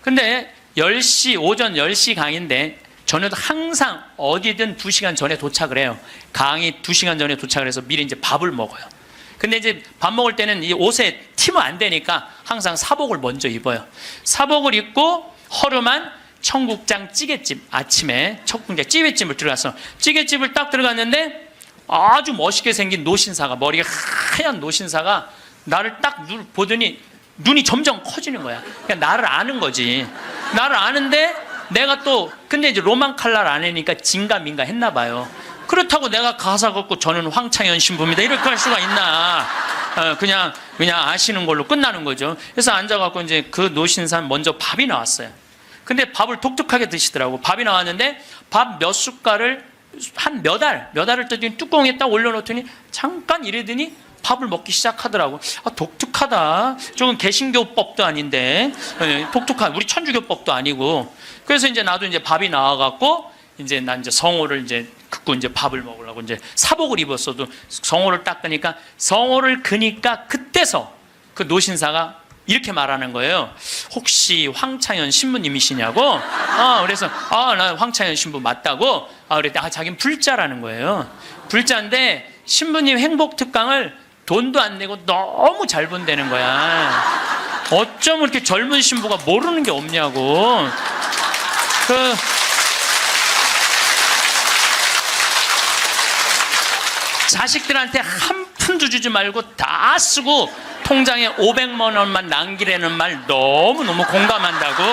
근데 10시, 오전 10시 강의인데 저는 항상 어디든 2시간 전에 도착을 해요. 강의 2시간 전에 도착을 해서 미리 이제 밥을 먹어요. 근데 이제 밥 먹을 때는 이 옷에 튀면 안 되니까 항상 사복을 먼저 입어요. 사복을 입고 허름한 청국장 찌개집, 아침에 청국장 찌개집을 들어가서 찌개집을 딱 들어갔는데 아주 멋있게 생긴 노신사가, 머리가 하얀 노신사가 나를 딱 보더니 눈이 점점 커지는 거야. 그러니까 나를 아는 거지. 나를 아는데 내가 또 근데 이제 로만 칼날 아내니까 진가민가 했나 봐요. 그렇다고 내가 가사 걷고 저는 황창현 신부입니다 이렇게 할 수가 있나. 그냥 아시는 걸로 끝나는 거죠. 그래서 앉아갖고 이제 그 노신산 먼저 밥이 나왔어요. 근데 밥을 독특하게 드시더라고. 밥이 나왔는데 밥 몇 숟갈을 한 몇 알을 떠더니 뚜껑에 딱 올려놓더니 잠깐 이러더니 밥을 먹기 시작하더라고. 아, 독특하다. 저건 개신교법도 아닌데, 독특한, 우리 천주교법도 아니고. 그래서 이제 나도 이제 밥이 나와갖고, 이제 난 이제 성호를 이제 긋고 이제 밥을 먹으려고 이제 사복을 입었어도 성호를 딱 끄니까, 성호를 그니까 그때서 그 노신사가 이렇게 말하는 거예요. 혹시 황창현 신부님이시냐고? 그래서, 나 황창현 신부 맞다고? 그랬더니, 자기는 불자라는 거예요. 불자인데, 신부님 행복특강을 돈도 안 내고 너무 잘 본다는 거야. 어쩜 이렇게 젊은 신부가 모르는 게 없냐고. 자식들한테 한 푼도 주지 말고 다 쓰고 통장에 500만 원만 남기라는 말 너무너무 공감한다고.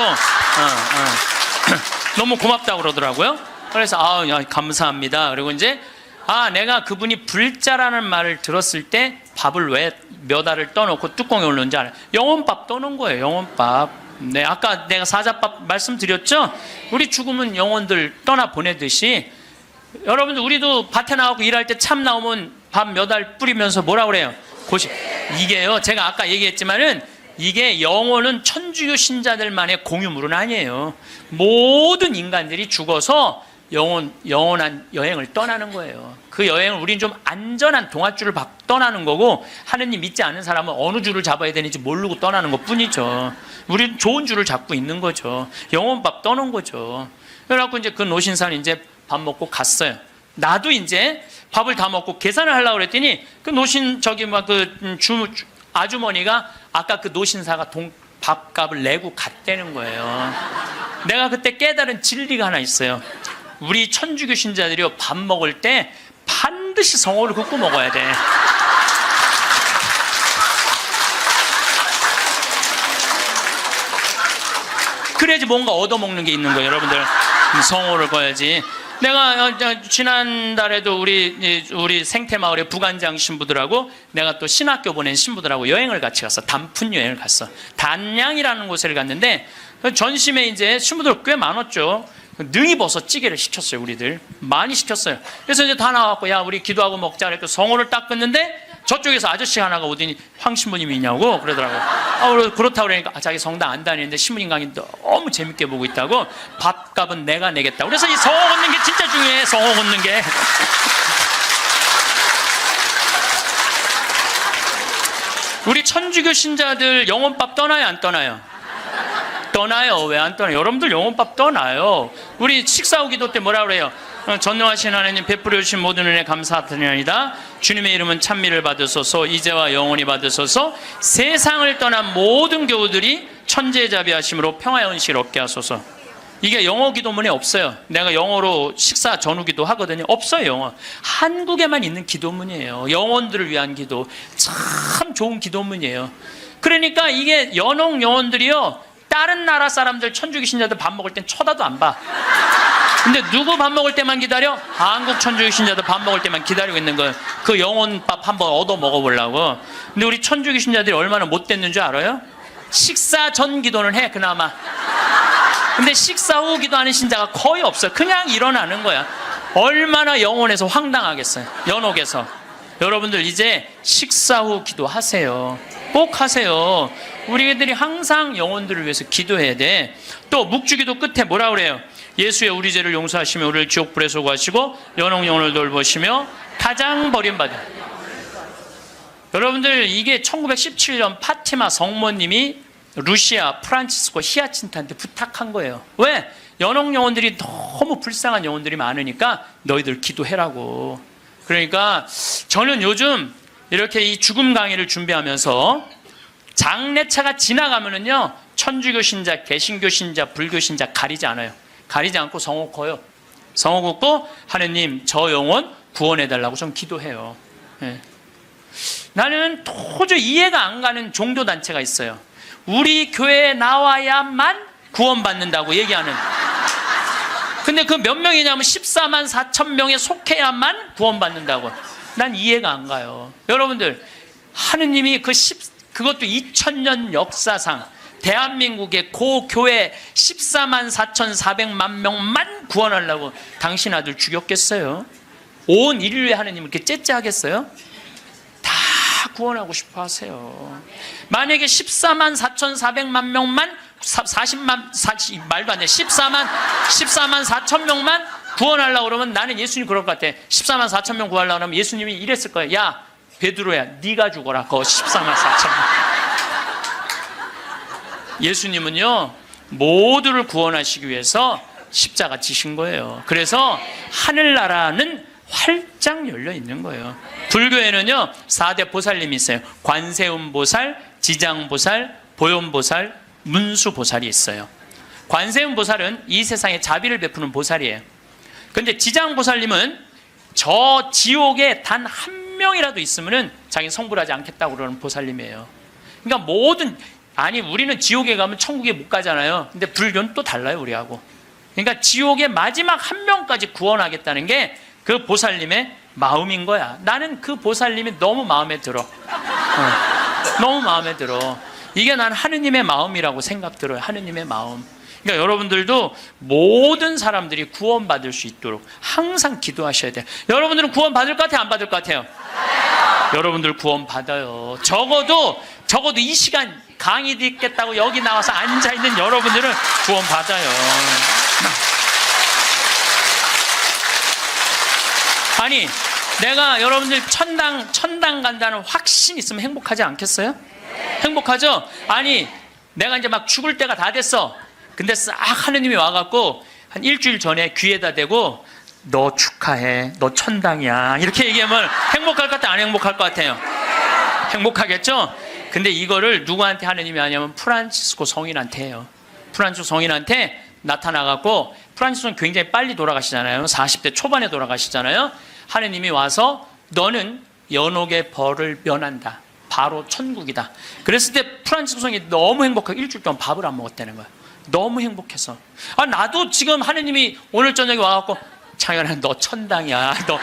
너무 고맙다고 그러더라고요. 그래서 감사합니다. 그리고 이제 내가 그분이 불자라는 말을 들었을 때 밥을 왜 몇 알을 떠놓고 뚜껑에 올렸는지 알아요. 영혼밥 떠놓은 거예요. 영혼밥. 네, 아까 내가 사자밥 말씀드렸죠? 우리 죽으면 영혼들 떠나 보내듯이 여러분들 우리도 밭에 나가고 일할 때 참 나오면 밥 몇 알 뿌리면서 뭐라 그래요? 이게요, 제가 아까 얘기했지만은 이게 영혼은 천주교 신자들만의 공유물은 아니에요. 모든 인간들이 죽어서 영원한 여행을 떠나는 거예요. 그 여행을 우리는 좀 안전한 동아줄을 떠나는 거고, 하느님 믿지 않은 사람은 어느 줄을 잡아야 되는지 모르고 떠나는 것 뿐이죠. 우리는 좋은 줄을 잡고 있는 거죠. 영혼밥 떠는 거죠. 그래갖고 이제 그 노신사는 이제 밥 먹고 갔어요. 나도 이제 밥을 다 먹고 계산을 하려고 그랬더니 그 노신 아주머니가 아까 그 노신사가 밥값을 내고 갔다는 거예요. 내가 그때 깨달은 진리가 하나 있어요. 우리 천주교 신자들이 밥 먹을 때 반드시 성호를 긋고 먹어야 돼. 그래야지 뭔가 얻어먹는 게 있는 거예요. 여러분들 성호를 꺼야지. 내가 지난달에도 우리 생태마을의 부관장 신부들하고 내가 또 신학교 보낸 신부들하고 여행을 같이 갔어. 단풍 여행을 갔어. 단양이라는 곳을 갔는데 전심에 이제 신부들 꽤 많았죠. 능이버섯 찌개를 시켰어요. 우리들 많이 시켰어요. 그래서 이제 다 나왔고, 야 우리 기도하고 먹자 그랬고 성호를 딱 끊는데 저쪽에서 아저씨 하나가 오더니 황 신부님이 있냐고 그러더라고. 그렇다고 그러니까 자기 성당 안 다니는데 신부님 강의 너무 재밌게 보고 있다고, 밥값은 내가 내겠다고. 그래서 이 성호 걷는 게 진짜 중요해. 성호 걷는 게. 우리 천주교 신자들 영혼밥 떠나요, 안 떠나요? 떠나요. 왜 안 떠나요? 여러분들 영혼밥 떠나요. 우리 식사 후 기도 때 뭐라 그래요? 전능하신 하나님 베풀어 주신 모든 은혜 감사드리나이다. 주님의 이름은 찬미를 받으소서, 이제와 영원히 받으소서. 세상을 떠난 모든 교우들이 천재자비하심으로 평화의 은식을 얻게 하소서. 이게 영어 기도문에 없어요. 내가 영어로 식사 전후 기도 하거든요. 없어요, 영어. 한국에만 있는 기도문이에요. 영혼들을 위한 기도. 참 좋은 기도문이에요. 그러니까 이게 연옥 영혼들이요, 다른 나라 사람들 천주교 신자들 밥 먹을 땐 쳐다도 안 봐. 근데 누구 밥 먹을 때만 기다려? 한국 천주교 신자들 밥 먹을 때만 기다리고 있는 거예요. 그 영혼밥 한번 얻어 먹어보려고. 근데 우리 천주교 신자들이 얼마나 못됐는 줄 알아요? 식사 전 기도는 해, 그나마. 근데 식사 후 기도하는 신자가 거의 없어요. 그냥 일어나는 거야. 얼마나 영혼에서 황당하겠어요. 연옥에서. 여러분들 이제 식사 후 기도하세요. 꼭 하세요. 우리들이 항상 영혼들을 위해서 기도해야 돼. 또 묵주기도 끝에 뭐라 그래요? 예수의 우리 죄를 용서하시며 우리를 지옥불에 소구하시고 연옥 영혼을 돌보시며 가장 버림받은. 여러분들 이게 1917년 파티마 성모님이 루시아 프란치스코 히아친트한테 부탁한 거예요. 왜? 연옥 영혼들이 너무 불쌍한 영혼들이 많으니까 너희들 기도해라고. 그러니까 저는 요즘 이렇게 이 죽음 강의를 준비하면서 장례차가 지나가면은요, 천주교 신자, 개신교 신자, 불교 신자 가리지 않아요. 가리지 않고 성호 커요. 성호 긋고 하느님 저 영혼 구원해달라고 좀 기도해요. 네. 나는 도저히 이해가 안 가는 종교단체가 있어요. 우리 교회에 나와야만 구원받는다고 얘기하는. 근데 그 몇 명이냐면 14만 4천 명에 속해야만 구원받는다고. 난 이해가 안 가요. 여러분들, 하느님이 그것도 2000년 역사상 대한민국의 고교회 14만 4,400만 명만 구원하려고 당신 아들 죽였겠어요? 온 인류의 하느님을 이렇게 째째하겠어요? 다 구원하고 싶어 하세요. 만약에 14만 4,400만 명만 14만 4천 명만 구원하려고 그러면 나는 예수님 그럴 것 같아. 14만 4천 명 구하려고 하면 예수님이 이랬을 거예요. 야, 베드로야, 네가 죽어라. 그거 14만 4천 명. 예수님은요, 모두를 구원하시기 위해서 십자가 지신 거예요. 그래서 하늘나라는 활짝 열려 있는 거예요. 불교에는요 4대 보살님이 있어요. 관세음보살, 지장보살, 보현보살, 문수보살이 있어요. 관세음보살은 이 세상에 자비를 베푸는 보살이에요. 근데 지장보살님은 저 지옥에 단 한 명이라도 있으면은 자기 성불하지 않겠다고 그러는 보살님이에요. 그러니까 우리는 지옥에 가면 천국에 못 가잖아요. 근데 불교는 또 달라요, 우리하고. 그러니까 지옥의 마지막 한 명까지 구원하겠다는 게 그 보살님의 마음인 거야. 나는 그 보살님이 너무 마음에 들어. 너무 마음에 들어. 이게 난 하느님의 마음이라고 생각 들어요. 하느님의 마음. 그러니까 여러분들도 모든 사람들이 구원받을 수 있도록 항상 기도하셔야 돼요. 여러분들은 구원받을 것 같아요? 안 받을 것 같아요? 여러분들 구원받아요. 적어도 이 시간 강의 듣겠다고 여기 나와서 앉아있는 여러분들은 구원받아요. 아니, 내가 여러분들 천당 간다는 확신 있으면 행복하지 않겠어요? 행복하죠? 아니, 내가 이제 막 죽을 때가 다 됐어. 근데 싹 하느님이 와갖고 한 일주일 전에 귀에다 대고 너 축하해, 너 천당이야, 이렇게 얘기하면 행복할 것 같아요? 안 행복할 것 같아요? 행복하겠죠? 근데 이거를 누구한테 하느님이 하냐면 프란치스코 성인한테 해요. 프란치스코 성인한테 나타나갖고, 프란치스코는 굉장히 빨리 돌아가시잖아요. 40대 초반에 돌아가시잖아요. 하느님이 와서 너는 연옥의 벌을 면한다, 바로 천국이다. 그랬을 때 프란치스코 성인이 너무 행복하게 일주일 동안 밥을 안 먹었다는 거야. 너무 행복해서. 나도 지금 하느님이 오늘 저녁에 와갖고 창현아 너 천당이야, 너.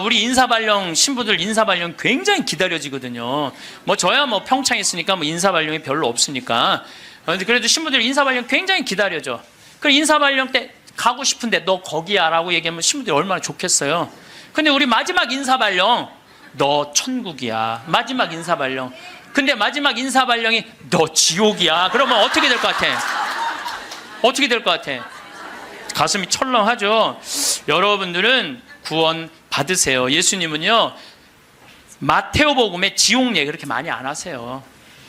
우리 인사발령 신부들 인사발령 굉장히 기다려지거든요. 저야 평창에 있으니까 인사발령이 별로 없으니까. 그래도 신부들 인사발령 굉장히 기다려져. 그 인사발령 때 가고 싶은데 너 거기야 라고 얘기하면 신부들이 얼마나 좋겠어요. 근데 우리 마지막 인사발령 너 천국이야, 마지막 인사발령. 근데 마지막 인사발령이 너 지옥이야. 그러면 어떻게 될 것 같아? 어떻게 될 것 같아? 가슴이 철렁하죠. 여러분들은 구원 받으세요. 예수님은요 마테오복음에 지옥 얘기 그렇게 많이 안 하세요.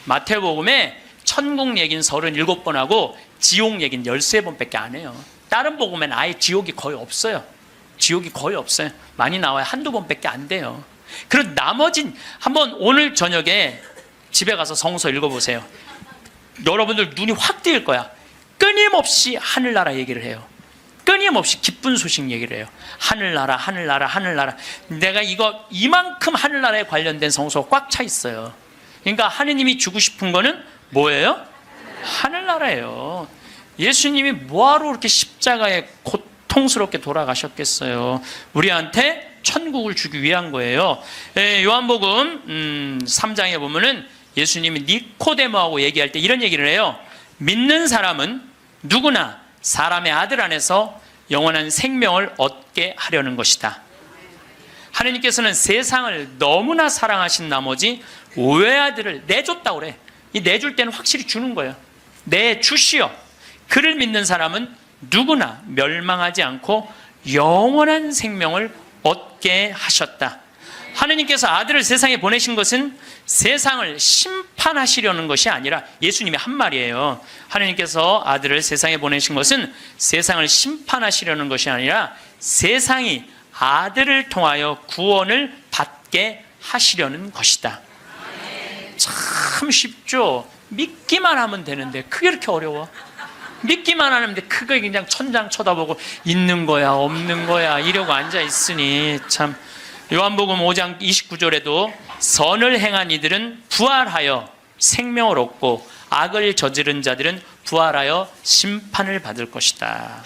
마테오복음에 천국 얘기는 37번 하고 지옥 얘기는 13번밖에 안 해요. 다른 복음에는 아예 지옥이 거의 없어요. 지옥이 거의 없어요. 많이 나와요. 한두 번밖에 안 돼요. 그리고 나머진 한번 오늘 저녁에 집에 가서 성서 읽어보세요. 여러분들 눈이 확 뜨일 거야. 끊임없이 하늘나라 얘기를 해요. 끊임없이 기쁜 소식 얘기를 해요. 하늘나라, 하늘나라, 하늘나라. 내가 이만큼 하늘나라에 관련된 성서가 꽉 차 있어요. 그러니까 하느님이 주고 싶은 거는 뭐예요? 하늘나라예요. 예수님이 뭐하러 그렇게 십자가에 고통스럽게 돌아가셨겠어요? 우리한테 천국을 주기 위한 거예요. 요한복음 3장에 보면은 예수님이 니코데모하고 얘기할 때 이런 얘기를 해요. 믿는 사람은 누구나 사람의 아들 안에서 영원한 생명을 얻게 하려는 것이다. 하느님께서는 세상을 너무나 사랑하신 나머지 외아들을 내줬다고 그래. 이 내줄 때는 확실히 주는 거예요. 내주시어 그를 믿는 사람은 누구나 멸망하지 않고 영원한 생명을 얻게 하셨다. 하느님께서 아들을 세상에 보내신 것은 세상을 심판하시려는 것이 아니라, 예수님이 한 말이에요. 하느님께서 아들을 세상에 보내신 것은 세상을 심판하시려는 것이 아니라 세상이 아들을 통하여 구원을 받게 하시려는 것이다. 참 쉽죠? 믿기만 하면 되는데 그게 그렇게 어려워? 믿기만 하는데 그게 그냥 천장 쳐다보고 있는 거야 없는 거야 이러고 앉아있으니 참. 요한복음 5장 29절에도 선을 행한 이들은 부활하여 생명을 얻고 악을 저지른 자들은 부활하여 심판을 받을 것이다.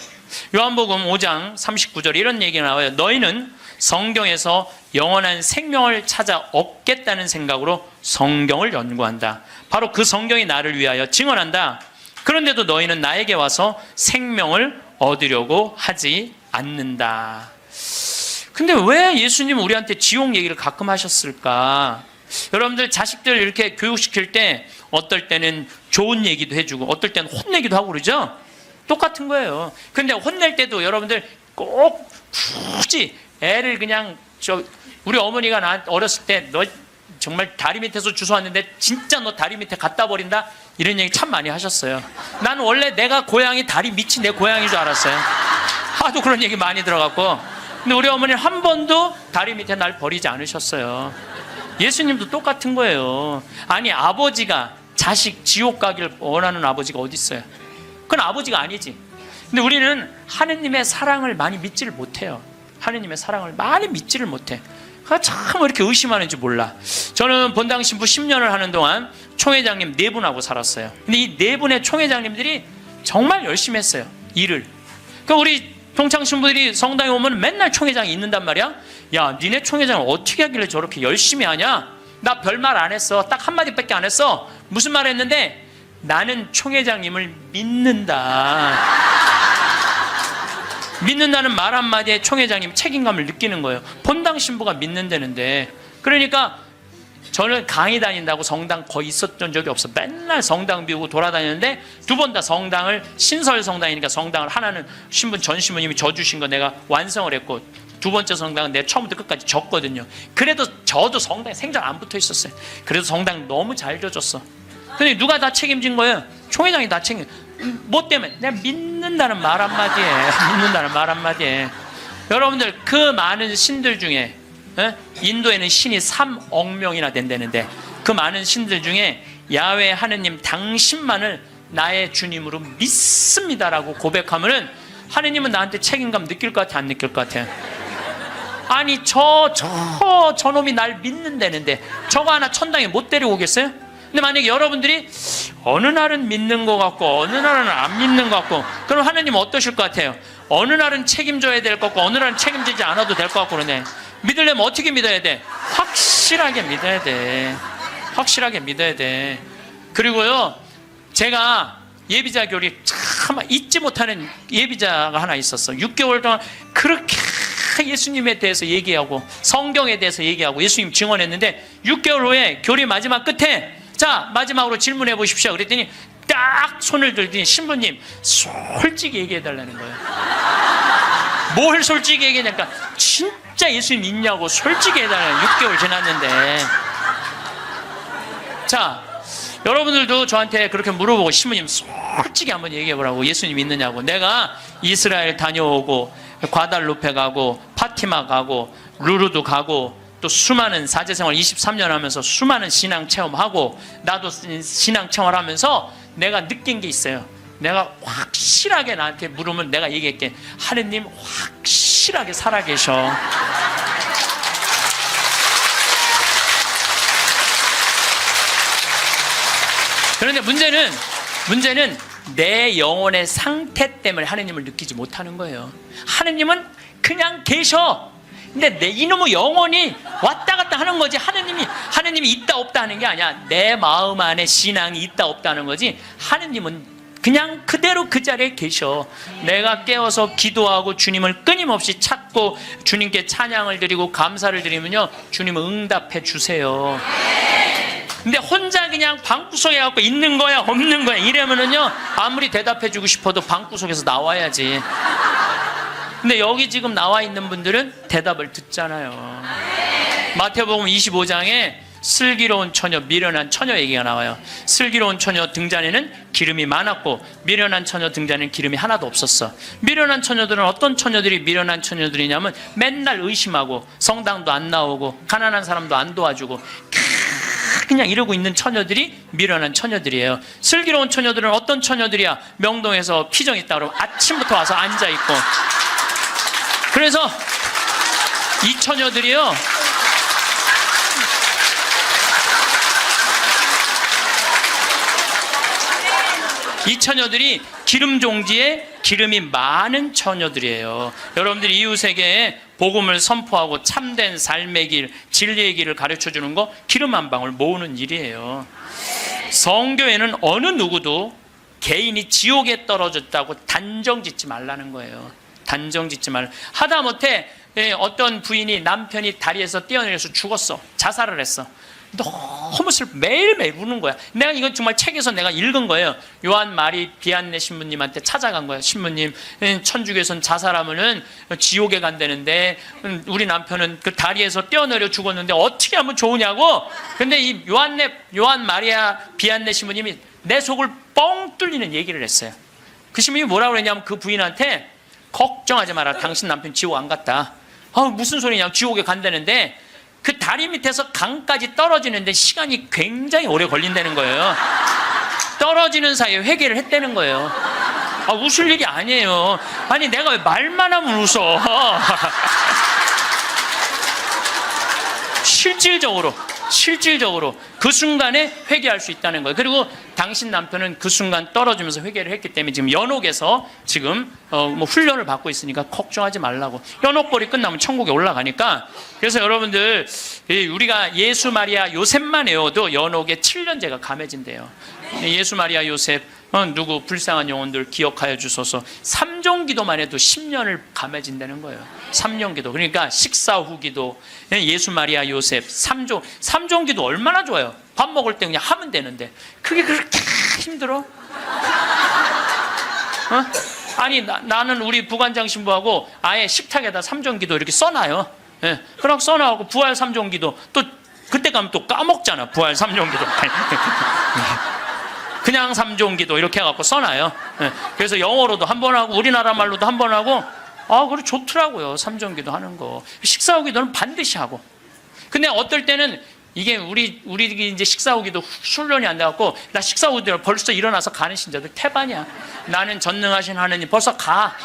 요한복음 5장 39절에 이런 얘기가 나와요. 너희는 성경에서 영원한 생명을 찾아 얻겠다는 생각으로 성경을 연구한다. 바로 그 성경이 나를 위하여 증언한다. 그런데도 너희는 나에게 와서 생명을 얻으려고 하지 않는다. 근데 왜 예수님은 우리한테 지옥 얘기를 가끔 하셨을까? 여러분들 자식들 이렇게 교육시킬 때 어떨 때는 좋은 얘기도 해주고 어떨 때는 혼내기도 하고 그러죠? 똑같은 거예요. 근데 혼낼 때도 여러분들 꼭 굳이 애를 그냥 우리 어머니가 나 어렸을 때 너 정말 다리 밑에서 주워왔는데 진짜 너 다리 밑에 갖다 버린다? 이런 얘기 참 많이 하셨어요. 난 원래 내가 고향이 다리 밑이 내 고향인 줄 알았어요. 하도 그런 얘기 많이 들어갔고. 근데 우리 어머니는 한 번도 다리 밑에 날 버리지 않으셨어요. 예수님도 똑같은 거예요. 아니 아버지가 자식 지옥 가길 원하는 아버지가 어디 있어요? 그건 아버지가 아니지. 근데 우리는 하느님의 사랑을 많이 믿지를 못해요. 하느님의 사랑을 많이 믿지를 못해. 참 왜 이렇게 의심하는지 몰라. 저는 본당 신부 10년을 하는 동안 총회장님 4분하고 살았어요. 근데 이 4분의 총회장님들이 정말 열심히 했어요. 일을. 그러니까 우리 평창 신부들이 성당에 오면 맨날 총회장이 있는단 말이야. 야, 니네 총회장을 어떻게 하길래 저렇게 열심히 하냐? 나 별말 안 했어. 딱 한마디밖에 안 했어. 무슨 말 했는데? 나는 총회장님을 믿는다. 믿는다는 말 한마디에 총회장님 책임감을 느끼는 거예요. 본당 신부가 믿는다는데. 그러니까 저는 강의 다닌다고 성당 거의 있었던 적이 없어. 맨날 성당 비우고 돌아다녔는데 2번 다 성당을, 신설 성당이니까 성당을 하나는 신분 전 신부님이 져주신 거 내가 완성을 했고 2번째 성당은 내가 처음부터 끝까지 졌거든요. 그래도 저도 성당에 생전 안 붙어 있었어요. 그래도 성당 너무 잘 져줬어. 근데 누가 다 책임진 거예요? 총회장이 다 책임. 뭐 때문에? 내가 믿는다는 말 한마디에 믿는다는 말 한마디에. 여러분들 그 많은 신들 중에 인도에는 신이 3억 명이나 된다는데 그 많은 신들 중에 야훼 하느님 당신만을 나의 주님으로 믿습니다라고 고백하면은 하느님은 나한테 책임감 느낄 것 같아 안 느낄 것 같아? 아니 저놈이 날 믿는다는데 저거 하나 천당에 못 데려오겠어요? 근데 만약에 여러분들이 어느 날은 믿는 것 같고 어느 날은 안 믿는 것 같고, 그럼 하느님 어떠실 것 같아요? 어느 날은 책임져야 될 것 같고 어느 날은 책임지지 않아도 될 것 같고 그러네. 믿으려면 어떻게 믿어야 돼? 확실하게 믿어야 돼. 확실하게 믿어야 돼. 그리고요, 제가 예비자 교리 참 잊지 못하는 예비자가 하나 있었어. 6개월 동안 그렇게 예수님에 대해서 얘기하고 성경에 대해서 얘기하고 예수님 증언했는데 6개월 후에 교리 마지막 끝에 자 마지막으로 질문해 보십시오 그랬더니 딱 손을 들더니 신부님 솔직히 얘기해 달라는 거예요. 뭘 솔직히 얘기하냐니까 진짜 진짜 예수님 있냐고 솔직히 해달라요. 6개월 지났는데. 자, 여러분들도 저한테 그렇게 물어보고, 신부님 솔직히 한번 얘기해보라고. 예수님 있느냐고. 내가 이스라엘 다녀오고 과달루페 가고 파티마 가고 루르도 가고 또 수많은 사제생활 23년 하면서 수많은 신앙 체험하고, 나도 신앙 체험을 하면서 내가 느낀 게 있어요. 내가 확실하게 나한테 물으면 내가 얘기할게. 하느님 확실하게 살아계셔. 그런데 문제는 내 영혼의 상태 때문에 하느님을 느끼지 못하는 거예요. 하느님은 그냥 계셔. 근데 내 이놈의 영혼이 왔다 갔다 하는 거지. 하느님이 있다 없다 하는 게 아니야. 내 마음 안에 신앙이 있다 없다 하는 거지. 하느님은 그냥 그대로 그 자리에 계셔. 내가 깨어서 기도하고 주님을 끊임없이 찾고 주님께 찬양을 드리고 감사를 드리면요, 주님은 응답해 주세요. 근데 혼자 그냥 방구석에 갖고 있는 거야 없는 거야 이러면은요, 아무리 대답해 주고 싶어도 방구석에서 나와야지. 근데 여기 지금 나와 있는 분들은 대답을 듣잖아요. 마태복음 25장에 슬기로운 처녀, 미련한 처녀 얘기가 나와요. 슬기로운 처녀 등잔에는 기름이 많았고 미련한 처녀 등잔에는 기름이 하나도 없었어. 미련한 처녀들은 어떤 처녀들이 미련한 처녀들이냐면 맨날 의심하고 성당도 안 나오고 가난한 사람도 안 도와주고 그냥 이러고 있는 처녀들이 미련한 처녀들이에요. 슬기로운 처녀들은 어떤 처녀들이야? 명동에서 피정 있다 그러면 아침부터 와서 앉아있고. 그래서 이 처녀들이요, 이 처녀들이 기름 종지에 기름이 많은 처녀들이에요. 여러분들이 이웃에게 복음을 선포하고 참된 삶의 길, 진리의 길을 가르쳐주는 거 기름 한 방울 모으는 일이에요. 성교회는 어느 누구도 개인이 지옥에 떨어졌다고 단정 짓지 말라는 거예요. 단정 짓지 말라. 하다못해 어떤 부인이 남편이 다리에서 뛰어내려서 죽었어. 자살을 했어. 너무 슬퍼. 매일매일 우는 거야. 내가 이건 정말 책에서 내가 읽은 거예요. 요한 마리 비안네 신부님한테 찾아간 거예요. 신부님, 천주교에서는 자살하면은 지옥에 간다는데 우리 남편은 그 다리에서 뛰어내려 죽었는데 어떻게 하면 좋으냐고. 근데 이 요한 마리아 비안네 신부님이 내 속을 뻥 뚫리는 얘기를 했어요. 그 신부님이 뭐라고 그랬냐면 그 부인한테 걱정하지 마라. 당신 남편 지옥 안 갔다. 무슨 소리냐. 지옥에 간다는데 그 다리 밑에서 강까지 떨어지는데 시간이 굉장히 오래 걸린다는 거예요. 떨어지는 사이에 회개를 했다는 거예요. 웃을 일이 아니에요. 아니 내가 왜 말만 하면 웃어. 실질적으로 그 순간에 회개할 수 있다는 거예요. 그리고 당신 남편은 그 순간 떨어지면서 회개를 했기 때문에 지금 연옥에서 지금 훈련을 받고 있으니까 걱정하지 말라고. 연옥벌이 끝나면 천국에 올라가니까. 그래서 여러분들 우리가 예수 마리아 요셉만 외워도 연옥에 7년제가 감해진대요. 예수 마리아 요셉 누구 불쌍한 영혼들 기억하여 주소서. 3종 기도만 해도 10년을 감해진다는 거예요. 3년 기도. 그러니까 식사 후 기도, 예수 마리아 요셉 3종 기도 얼마나 좋아요. 밥 먹을 때 그냥 하면 되는데 그게 그렇게 힘들어? 아니 나는 우리 부관장 신부하고 아예 식탁에다 3종 기도 이렇게 써놔요. 그럼 써놔갖고 부활 3종 기도 또 그때 가면 또 까먹잖아. 부활 3종 기도 그냥 3종 기도 이렇게 해갖고 써놔요. 그래서 영어로도 한 번 하고 우리나라 말로도 한 번 하고 그래 좋더라고요. 3종 기도 하는 거. 식사 후 기도는 반드시 하고. 근데 어떨 때는 이게 우리 이제 식사 후 기도 훈련이 안 돼갖고 나 식사 후 기도 벌써 일어나서 가는 신자들 태반이야. 나는 전능하신 하느님 벌써 가.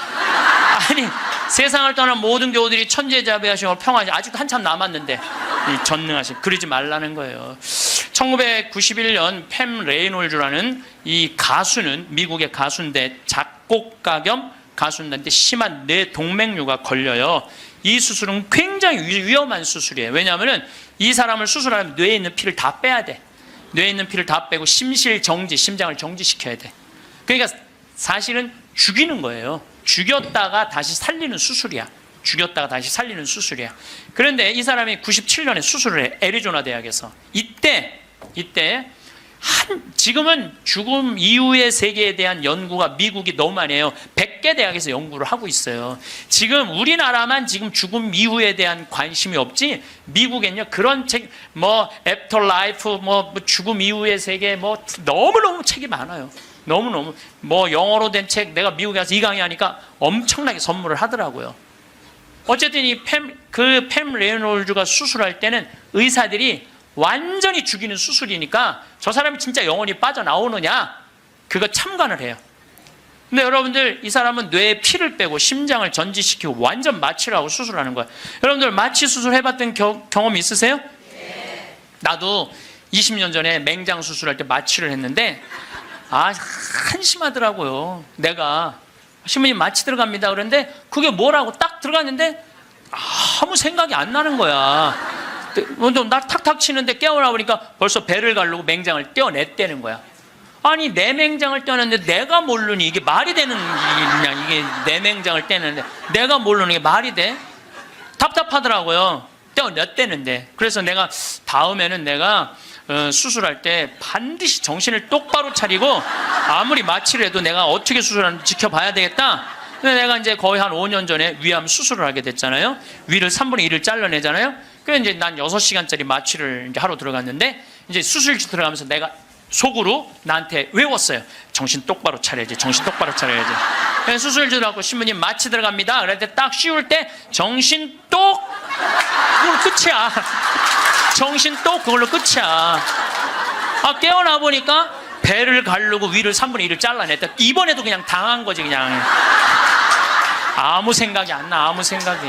아니 세상을 떠난 모든 교우들이 천지자비하시고 평화하시 아직도 한참 남았는데 이 전능하신 그러지 말라는 거예요. 1991년 팸 레이놀즈라는 이 가수는 미국의 가수인데 작곡가 겸 가수인데 심한 뇌 동맥류가 걸려요. 이 수술은 굉장히 위험한 수술이에요. 왜냐하면 이 사람을 수술하면 뇌에 있는 피를 다 빼야 돼. 뇌에 있는 피를 다 빼고 심실 정지, 심장을 정지시켜야 돼. 그러니까 사실은 죽이는 거예요. 죽였다가 다시 살리는 수술이야. 그런데 이 사람이 97년에 수술을 해. 애리조나 대학에서. 이때 지금은 죽음 이후의 세계에 대한 연구가 미국이 너무 많이 해요. 100개 대학에서 연구를 하고 있어요. 지금 우리나라만 지금 죽음 이후에 대한 관심이 없지, 미국엔요 그런 책, 뭐 애프터 라이프, 뭐 죽음 이후의 세계, 뭐 너무너무 책이 많아요. 너무너무 뭐 영어로 된 책, 내가 미국에 가서 이 강의하니까 엄청나게 선물을 하더라고요. 어쨌든 이 팸 레이놀즈가 수술할 때는 의사들이 완전히 죽이는 수술이니까 저 사람이 진짜 영혼이 빠져나오느냐, 그거 참관을 해요. 근데 여러분들, 이 사람은 뇌에 피를 빼고 심장을 전지시키고 완전 마취를 하고 수술하는 거야. 여러분들 마취 수술 해봤던 경험 있으세요? 네. 나도 20년 전에 맹장 수술할 때 마취를 했는데 한심하더라고요. 내가 신부님 마취 들어갑니다 그런데 그게 뭐라고 딱 들어갔는데 아무 생각이 안 나는 거야. 나 탁탁 치는데 깨어나 보니까 벌써 배를 가르고 맹장을 떼어냈다는 거야. 아니 내 맹장을 떼어냈는데 내가 모르니 이게 말이 되는 일이냐, 이게 내 맹장을 떼는데 내가 모르는 게 말이 돼? 답답하더라고요. 떼어냈다는데. 그래서 내가 다음에는 내가 수술할 때 반드시 정신을 똑바로 차리고 아무리 마취를 해도 내가 어떻게 수술하는지 지켜봐야 되겠다. 근데 내가 이제 거의 한 5년 전에 위암 수술을 하게 됐잖아요. 위를 3분의 1을 잘라내잖아요. 그래서 이제 난 6시간짜리 마취를 이제 하러 들어갔는데, 이제 수술실 들어가면서 내가 속으로 나한테 외웠어요. 정신 똑바로 차려야지, 정신 똑바로 차려야지. 그래서 수술실 들어가고 신부님 마취 들어갑니다. 그럴 때 딱 씌울 때 정신 똑, 그걸로 끝이야. 정신 똑, 그걸로 끝이야. 깨어나 보니까 배를 가르고 위를 3분의 1을 잘라냈다. 이번에도 그냥 당한 거지, 그냥. 아무 생각이 안 나, 아무 생각이.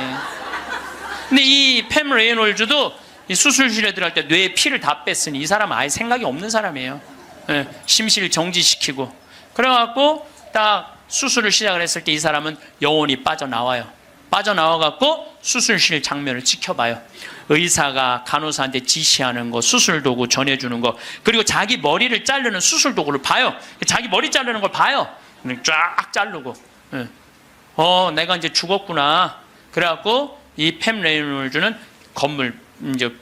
근데 이 팸 레이놀즈도 이 수술실에 들어갈 때 뇌에 피를 다 뺐으니 이 사람은 아예 생각이 없는 사람이에요. 예, 심실 정지시키고. 그래갖고 딱 수술을 시작을 했을 때 이 사람은 영혼이 빠져나와요. 빠져나와갖고 수술실 장면을 지켜봐요. 의사가 간호사한테 지시하는 거, 수술 도구 전해주는 거, 그리고 자기 머리를 자르는 수술 도구를 봐요. 자기 머리 자르는 걸 봐요. 쫙 자르고. 예. 내가 이제 죽었구나. 그래갖고 이 팸 레이놀즈는 건물, 이제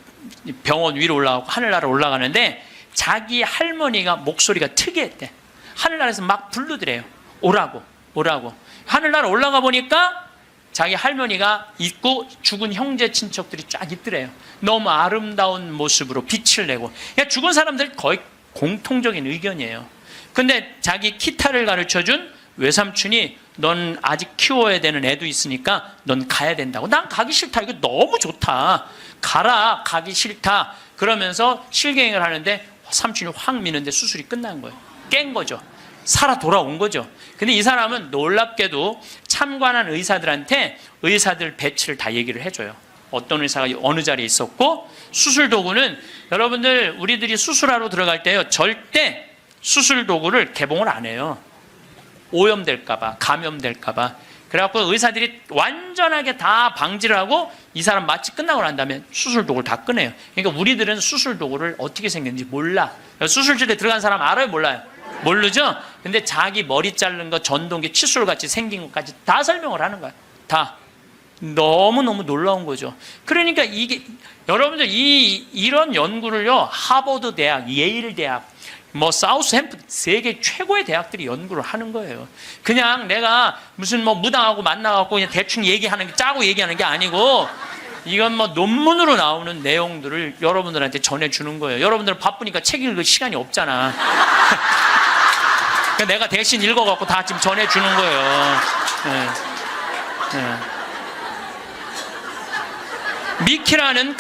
병원 위로 올라가고 하늘나라 올라가는데 자기 할머니가 목소리가 특이했대. 하늘나라에서 막 부르더래요. 오라고, 오라고. 하늘나라 올라가 보니까 자기 할머니가 있고 죽은 형제 친척들이 쫙 있더래요. 너무 아름다운 모습으로 빛을 내고. 그러니까 죽은 사람들 거의 공통적인 의견이에요. 근데 자기 기타를 가르쳐준 외삼촌이 넌 아직 키워야 되는 애도 있으니까 넌 가야 된다고. 난 가기 싫다. 이거 너무 좋다. 가라. 가기 싫다. 그러면서 실갱이를 하는데 삼촌이 확 미는데 수술이 끝난 거예요. 깬 거죠. 살아 돌아온 거죠. 근데 이 사람은 놀랍게도 참관한 의사들한테 의사들 배치를 다 얘기를 해줘요. 어떤 의사가 어느 자리에 있었고, 수술 도구는 여러분들 우리들이 수술하러 들어갈 때요 절대 수술 도구를 개봉을 안 해요. 오염될까봐, 감염될까봐. 그래갖고 의사들이 완전하게 다 방지를 하고 이 사람 마취 끝나고 난 다음에 수술 도구를 다 꺼내요. 그러니까 우리들은 수술 도구를 어떻게 생겼는지 몰라. 수술실에 들어간 사람 알아요, 몰라요? 모르죠? 근데 자기 머리 자른 거, 전동기, 칫솔같이 생긴 것까지 다 설명을 하는 거야. 다. 너무너무 놀라운 거죠. 그러니까 이게 여러분들 이런 연구를요 하버드 대학, 예일 대학, 뭐 사우스햄프턴, 세계 최고의 대학들이 연구를 하는 거예요. 그냥 내가 무슨 뭐 무당하고 만나갖고 그냥 대충 얘기하는 게, 짜고 얘기하는 게 아니고 이건 뭐 논문으로 나오는 내용들을 여러분들한테 전해주는 거예요. 여러분들은 바쁘니까 책 읽을 시간이 없잖아. 그러니까 내가 대신 읽어갖고 다 지금 전해주는 거예요. 네. 네. 미키라는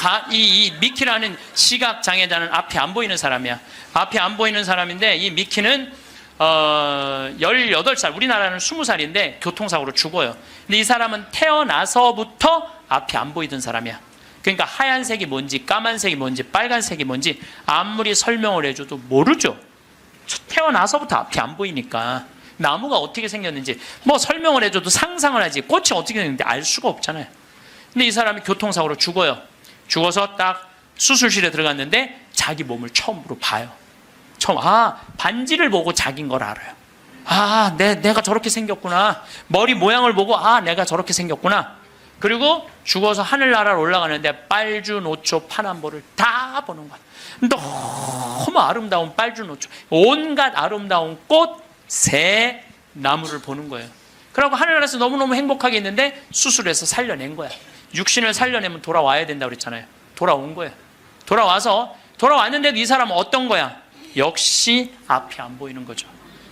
미키라는 시각 장애자는 앞이 안 보이는 사람이야. 앞이 안 보이는 사람인데 이 미키는 18살, 우리나라는 20살인데 교통사고로 죽어요. 근데 이 사람은 태어나서부터 앞이 안 보이던 사람이야. 그러니까 하얀색이 뭔지, 까만색이 뭔지, 빨간색이 뭔지 아무리 설명을 해줘도 모르죠. 태어나서부터 앞이 안 보이니까. 나무가 어떻게 생겼는지 뭐 설명을 해줘도 상상을 하지, 꽃이 어떻게 생겼는지 알 수가 없잖아요. 근데 이 사람이 교통사고로 죽어요. 죽어서 딱 수술실에 들어갔는데 자기 몸을 처음으로 봐요. 반지를 보고 자기인 걸 알아요. 내가 저렇게 생겼구나. 머리 모양을 보고 내가 저렇게 생겼구나. 그리고 죽어서 하늘나라로 올라가는데 빨주노초 파남보를 다 보는 거야. 너무 아름다운 빨주노초, 온갖 아름다운 꽃, 새, 나무를 보는 거예요. 그러고 하늘나라에서 너무너무 행복하게 있는데 수술해서 살려낸 거야. 육신을 살려내면 돌아와야 된다고 그랬잖아요. 돌아온 거예요. 돌아왔는데도 이 사람은 어떤 거야? 역시 앞이 안 보이는 거죠.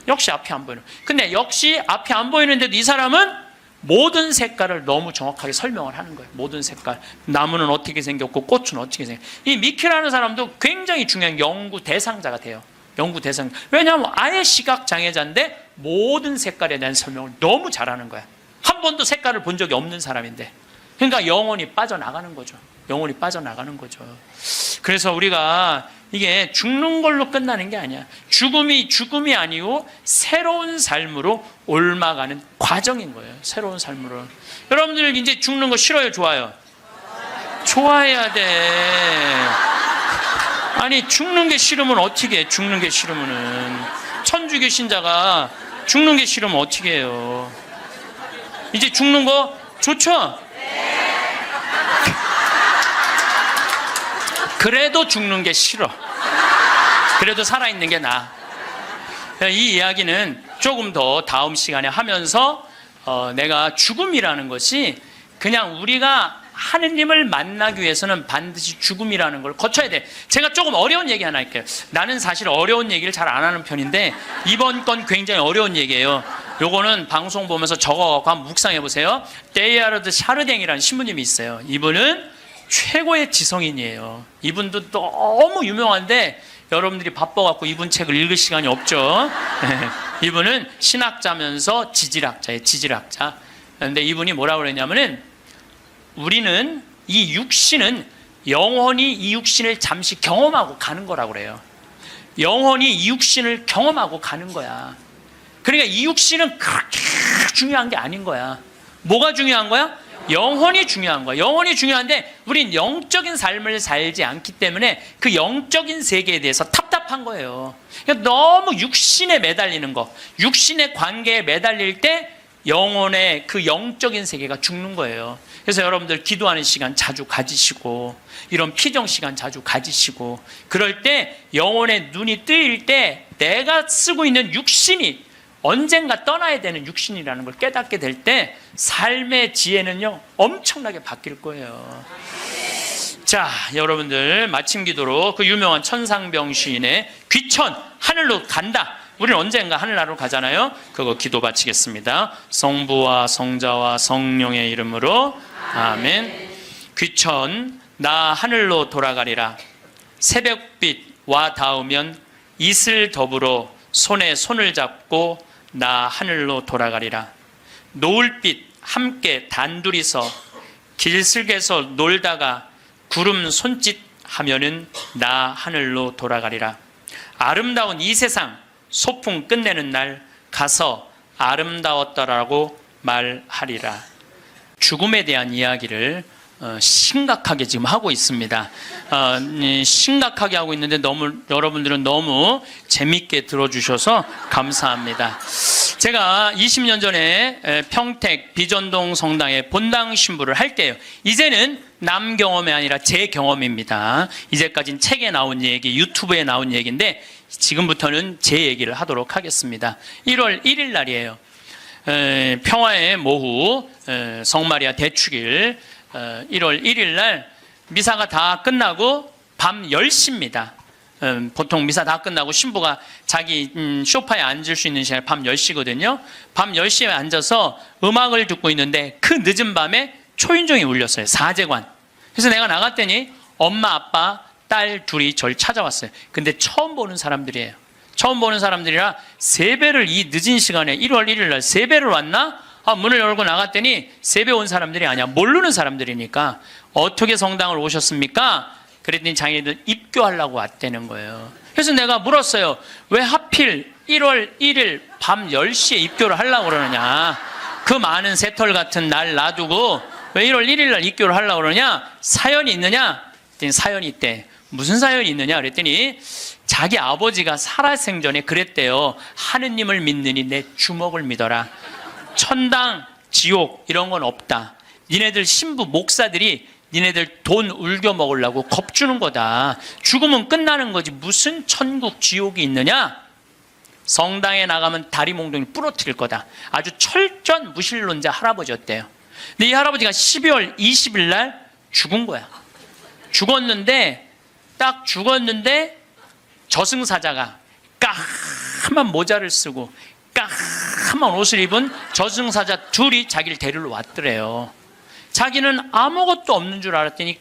역시 앞이 안 보이는. 근데 역시 앞이 안 보이는데도 이 사람은 모든 색깔을 너무 정확하게 설명을 하는 거예요. 모든 색깔. 나무는 어떻게 생겼고 꽃은 어떻게 생겼고. 이 미키라는 사람도 굉장히 중요한 연구 대상자가 돼요. 연구 대상. 왜냐하면 아예 시각장애자인데 모든 색깔에 대한 설명을 너무 잘하는 거야. 한 번도 색깔을 본 적이 없는 사람인데. 그러니까 영혼이 빠져나가는 거죠. 영혼이 빠져나가는 거죠. 그래서 우리가 이게 죽는 걸로 끝나는 게 아니야. 죽음이 아니고 새로운 삶으로 옮아가는 과정인 거예요. 새로운 삶으로. 여러분들 이제 죽는 거 싫어요? 좋아요? 좋아해야 돼. 아니 죽는 게 싫으면 어떻게 해? 죽는 게 싫으면은 천주교 신자가 죽는 게 싫으면 어떻게 해요? 이제 죽는 거 좋죠? 그래도 죽는 게 싫어. 그래도 살아있는 게 나아. 이 이야기는 조금 더 다음 시간에 하면서 내가 죽음이라는 것이 그냥 우리가 하느님을 만나기 위해서는 반드시 죽음이라는 걸 거쳐야 돼. 제가 조금 어려운 얘기 하나 할게요. 나는 사실 어려운 얘기를 잘 안 하는 편인데 이번 건 굉장히 어려운 얘기예요. 요거는 방송 보면서 적어갖고 한번 묵상해 보세요. 데이아르드 샤르댕이라는 신부님이 있어요. 이분은 최고의 지성인이에요. 이분도 너무 유명한데 여러분들이 바빠갖고 이분 책을 읽을 시간이 없죠. 이분은 신학자면서 지질학자예요. 지질학자. 그런데 이분이 뭐라고 그랬냐면은 우리는 이 육신은 영원히 이 육신을 잠시 경험하고 가는 거라고 그래요. 영원히 이 육신을 경험하고 가는 거야. 그러니까 이 육신은 그렇게 중요한 게 아닌 거야. 뭐가 중요한 거야? 영혼이 중요한 거야. 영혼이 중요한데 우린 영적인 삶을 살지 않기 때문에 그 영적인 세계에 대해서 답답한 거예요. 그러니까 너무 육신에 매달리는 거, 육신의 관계에 매달릴 때 영혼의 그 영적인 세계가 죽는 거예요. 그래서 여러분들 기도하는 시간 자주 가지시고 이런 피정 시간 자주 가지시고 그럴 때 영혼의 눈이 뜨일 때 내가 쓰고 있는 육신이 언젠가 떠나야 되는 육신이라는 걸 깨닫게 될 때 삶의 지혜는요 엄청나게 바뀔 거예요. 자, 여러분들 마침 기도로 그 유명한 천상병 시인의 귀천 하늘로 간다. 우리는 언젠가 하늘나라로 가잖아요. 그거 기도 바치겠습니다. 성부와 성자와 성령의 이름으로 아멘. 귀천 나 하늘로 돌아가리라. 새벽빛 와 닿으면 이슬 더불어 손에 손을 잡고 나 하늘로 돌아가리라. 노을빛 함께 단둘이서 길슬개서 놀다가 구름 손짓하면은 나 하늘로 돌아가리라. 아름다운 이 세상 소풍 끝내는 날 가서 아름다웠더라고 말하리라. 죽음에 대한 이야기를 심각하게 지금 하고 있습니다. 심각하게 하고 있는데 여러분들은 너무 재밌게 들어주셔서 감사합니다. 제가 20년 전에 평택 비전동 성당에 본당 신부를 할 때요. 이제는 남 경험이 아니라 제 경험입니다. 이제까지는 책에 나온 얘기, 유튜브에 나온 얘기인데 지금부터는 제 얘기를 하도록 하겠습니다. 1월 1일 날이에요. 평화의 모후 성마리아 대축일 1월 1일 날 미사가 다 끝나고 밤 10시입니다. 보통 미사 다 끝나고 신부가 자기 소파에 앉을 수 있는 시간이 밤 10시거든요. 밤 10시에 앉아서 음악을 듣고 있는데 그 늦은 밤에 초인종이 울렸어요. 사제관. 그래서 내가 나갔더니 엄마, 아빠, 딸 둘이 저를 찾아왔어요. 근데 처음 보는 사람들이에요. 처음 보는 사람들이라 세배를 이 늦은 시간에 1월 1일 날 세배를 왔나? 문을 열고 나갔더니 세배 온 사람들이 아니야. 모르는 사람들이니까 어떻게 성당을 오셨습니까? 그랬더니 자기들 입교하려고 왔다는 거예요. 그래서 내가 물었어요. 왜 하필 1월 1일 밤 10시에 입교를 하려고 그러느냐. 그 많은 새털 같은 날 놔두고 왜 1월 1일 날 입교를 하려고 그러냐. 사연이 있느냐? 그랬더니 사연이 있대. 무슨 사연이 있느냐 그랬더니 자기 아버지가 살아생전에 그랬대요. 하느님을 믿느니 내 주먹을 믿어라. 천당, 지옥 이런 건 없다. 니네들 신부 목사들이 니네들 돈 울겨 먹으려고 겁주는 거다. 죽으면 끝나는 거지 무슨 천국 지옥이 있느냐. 성당에 나가면 다리 몽둥이 부러뜨릴 거다. 아주 철저한 무신론자 할아버지였대요. 근데 이 할아버지가 12월 20일 날 죽은 거야. 죽었는데 딱 죽었는데 저승사자가 까만 모자를 쓰고 까만 옷을 입은 저승사자 둘이 자기를 데리러 왔더래요. 자기는 아무것도 없는 줄 알았더니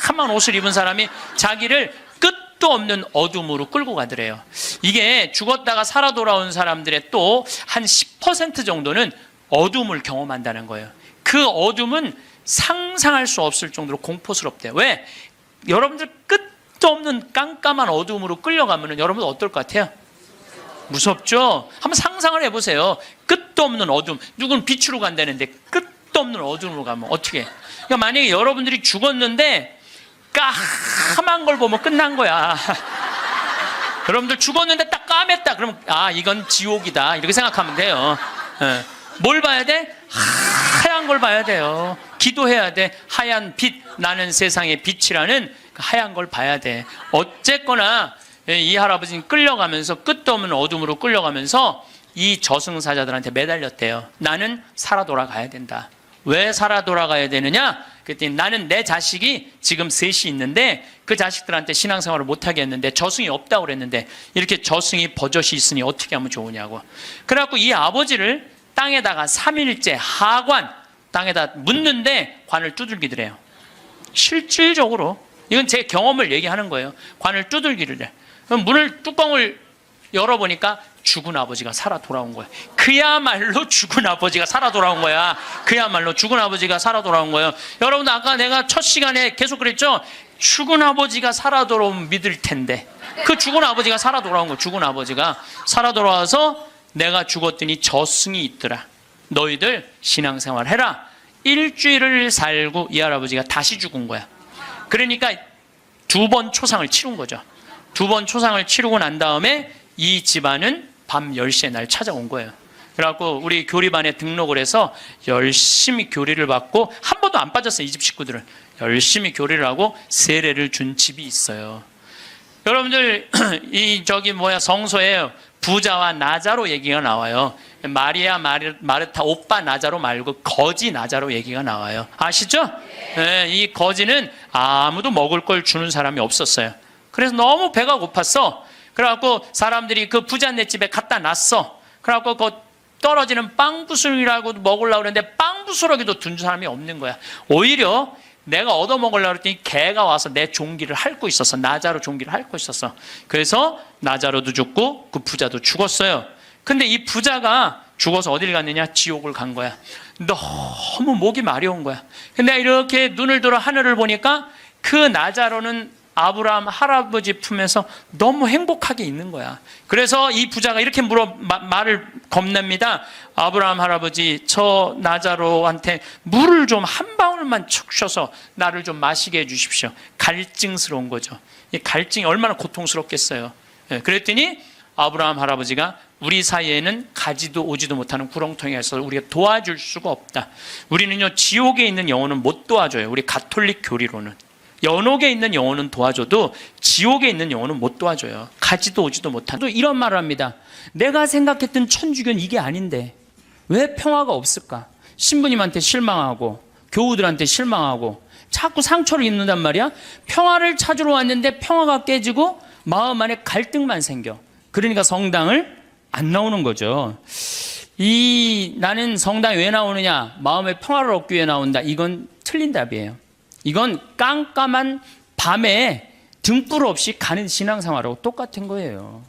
까만 옷을 입은 사람이 자기를 끝도 없는 어둠으로 끌고 가더래요. 이게 죽었다가 살아 돌아온 사람들의 또 한 10% 정도는 어둠을 경험한다는 거예요. 그 어둠은 상상할 수 없을 정도로 공포스럽대요. 왜? 여러분들 끝도 없는 깜깜한 어둠으로 끌려가면 여러분 어떨 것 같아요? 무섭죠? 한번 상상을 해보세요. 끝도 없는 어둠. 누구는 빛으로 간다는데 끝도 없는 어둠으로 가면 어떻게? 그러니까 만약에 여러분들이 죽었는데 까만 걸 보면 끝난 거야. 여러분들 죽었는데 딱 까맸다. 그러면 아 이건 지옥이다. 이렇게 생각하면 돼요. 네. 뭘 봐야 돼? 하얀 걸 봐야 돼요. 기도해야 돼. 하얀 빛, 나는 세상의 빛이라는 하얀 걸 봐야 돼. 어쨌거나 이 할아버지는 끌려가면서 끝도 없는 어둠으로 끌려가면서 이 저승사자들한테 매달렸대요. 나는 살아 돌아가야 된다. 왜 살아 돌아가야 되느냐? 그랬더니 나는 내 자식이 지금 셋이 있는데 그 자식들한테 신앙생활을 못하게 했는데 저승이 없다고 그랬는데 이렇게 저승이 버젓이 있으니 어떻게 하면 좋으냐고. 그래갖고 이 아버지를 땅에다가 3일째 하관 땅에다 묻는데 관을 두들기더래요. 실질적으로 이건 제 경험을 얘기하는 거예요. 관을 두들기를 해. 그럼 뚜껑을 열어보니까 죽은 아버지가 살아 돌아온 거야. 그야말로 죽은 아버지가 살아 돌아온 거야. 그야말로 죽은 아버지가 살아 돌아온 거예요. 여러분 아까 내가 첫 시간에 계속 그랬죠. 죽은 아버지가 살아 돌아오면 믿을 텐데 그 죽은 아버지가 살아 돌아온 거야. 죽은 아버지가 살아 돌아와서 내가 죽었더니 저승이 있더라. 너희들 신앙생활 해라. 일주일을 살고 이 할아버지가 다시 죽은 거야. 그러니까 2번 초상을 치른 거죠. 2번 초상을 치르고 난 다음에 이 집안은 밤 10시에 날 찾아온 거예요. 그래갖고 우리 교리반에 등록을 해서 열심히 교리를 받고 한 번도 안 빠졌어요. 이 집 식구들은 열심히 교리를 하고 세례를 준 집이 있어요. 여러분들 성서에 부자와 나자로 얘기가 나와요. 마리아, 마르타, 오빠 나자로 말고 거지 나자로 얘기가 나와요. 아시죠? 네, 이 거지는 아무도 먹을 걸 주는 사람이 없었어요. 그래서 너무 배가 고팠어. 그래갖고 사람들이 그 부자네 집에 갖다 놨어. 그래갖고 그 떨어지는 빵 부스러기라고 먹으려고 그랬는데 빵 부스러기도 둔 사람이 없는 거야. 오히려 내가 얻어먹으려고 그랬더니 개가 와서 내 종기를 핥고 있었어. 나자로 종기를 핥고 있었어. 그래서 나자로도 죽고 그 부자도 죽었어요. 근데 이 부자가 죽어서 어딜 갔느냐? 지옥을 간 거야. 너무 목이 마려운 거야. 근데 이렇게 눈을 들어 하늘을 보니까 그 나자로는 아브라함 할아버지 품에서 너무 행복하게 있는 거야. 그래서 이 부자가 이렇게 말을 겁냅니다. 아브라함 할아버지, 저 나자로한테 물을 좀 한 방울만 축셔서 나를 좀 마시게 해주십시오. 갈증스러운 거죠. 이 갈증이 얼마나 고통스럽겠어요. 그랬더니 아브라함 할아버지가 우리 사이에는 가지도 오지도 못하는 구렁텅이에서 우리가 도와줄 수가 없다. 우리는요 지옥에 있는 영혼은 못 도와줘요. 우리 가톨릭 교리로는. 연옥에 있는 영혼은 도와줘도 지옥에 있는 영혼은 못 도와줘요. 가지도 오지도 못한. 또 이런 말을 합니다. 내가 생각했던 천주교는 이게 아닌데 왜 평화가 없을까? 신부님한테 실망하고 교우들한테 실망하고 자꾸 상처를 입는단 말이야. 평화를 찾으러 왔는데 평화가 깨지고 마음 안에 갈등만 생겨. 그러니까 성당을 안 나오는 거죠. 나는 성당에 왜 나오느냐? 마음의 평화를 얻기 위해 나온다. 이건 틀린 답이에요. 이건 깜깜한 밤에 등불 없이 가는 신앙생활하고 똑같은 거예요.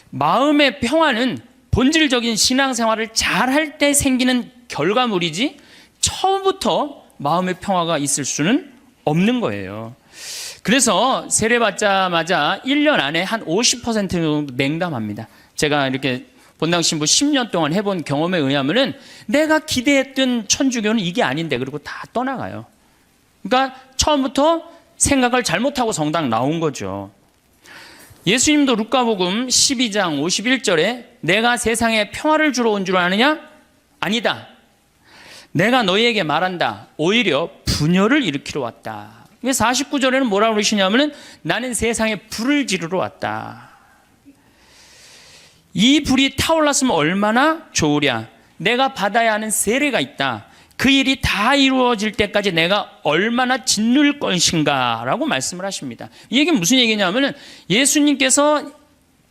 마음의 평화는 본질적인 신앙생활을 잘할 때 생기는 결과물이지 처음부터 마음의 평화가 있을 수는 없는 거예요. 그래서 세례 받자마자 1년 안에 한 50% 정도 냉담합니다. 제가 이렇게 본당 신부 10년 동안 해본 경험에 의하면은 내가 기대했던 천주교는 이게 아닌데 그리고 다 떠나가요. 그러니까 처음부터 생각을 잘못하고 성당 나온 거죠. 예수님도 루카복음 12장 51절에 내가 세상에 평화를 주러 온 줄 아느냐? 아니다. 내가 너희에게 말한다. 오히려 분열을 일으키러 왔다. 49절에는 뭐라고 그러시냐면은 나는 세상에 불을 지르러 왔다. 이 불이 타올랐으면 얼마나 좋으랴. 내가 받아야 하는 세례가 있다. 그 일이 다 이루어질 때까지 내가 얼마나 짓눌 것인가 라고 말씀을 하십니다. 이 얘기는 무슨 얘기냐면은 예수님께서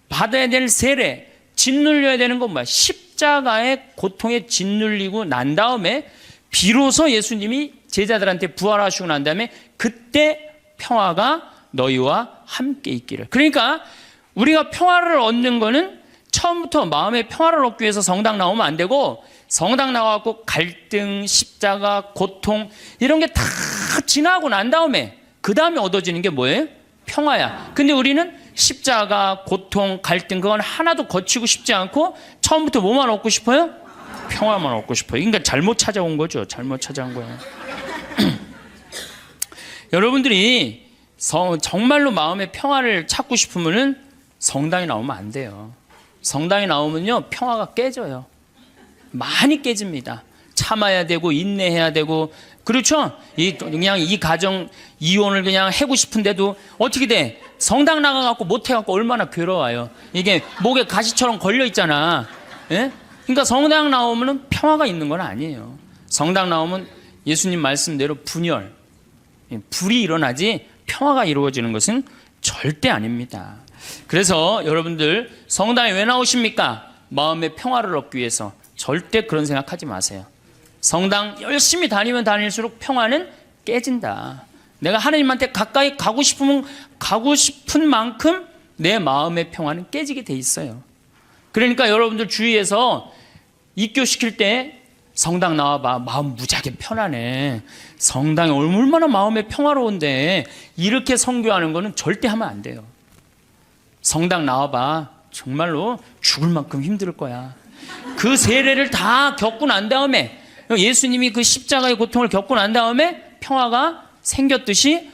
받아야 될 세례, 짓눌려야 되는 건 뭐야? 십자가의 고통에 짓눌리고 난 다음에 비로소 예수님이 제자들한테 부활하시고 난 다음에 그때 평화가 너희와 함께 있기를. 그러니까 우리가 평화를 얻는 거는 처음부터 마음의 평화를 얻기 위해서 성당 나오면 안 되고, 성당 나와갖고 갈등, 십자가, 고통 이런 게 다 지나고 난 다음에 그 다음에 얻어지는 게 뭐예요? 평화야. 근데 우리는 십자가, 고통, 갈등 그건 하나도 거치고 싶지 않고 처음부터 뭐만 얻고 싶어요? 평화만 얻고 싶어요. 그러니까 잘못 찾아온 거죠. 잘못 찾아온 거예요. 여러분들이 정말로 마음의 평화를 찾고 싶으면은 성당에 나오면 안 돼요. 성당에 나오면요 평화가 깨져요. 많이 깨집니다. 참아야 되고 인내해야 되고, 그렇죠? 그냥 이 가정 이혼을 그냥 하고 싶은데도 어떻게 돼? 성당 나가갖고 못해갖고 얼마나 괴로워요. 이게 목에 가시처럼 걸려 있잖아. 예? 그러니까 성당 나오면은 평화가 있는 건 아니에요. 성당 나오면 예수님 말씀대로 분열, 불이 일어나지 평화가 이루어지는 것은 절대 아닙니다. 그래서 여러분들 성당에 왜 나오십니까? 마음의 평화를 얻기 위해서. 절대 그런 생각하지 마세요. 성당 열심히 다니면 다닐수록 평화는 깨진다. 내가 하나님한테 가까이 가고 싶으면 가고 싶은 만큼 내 마음의 평화는 깨지게 돼 있어요. 그러니까 여러분들 주위에서 입교시킬 때 성당 나와봐. 마음 무지하게 편하네. 성당이 얼마나 마음의 평화로운데 이렇게 선교하는 거는 절대 하면 안 돼요. 성당 나와봐. 정말로 죽을 만큼 힘들 거야. 그 세례를 다 겪고 난 다음에, 예수님이 그 십자가의 고통을 겪고 난 다음에 평화가 생겼듯이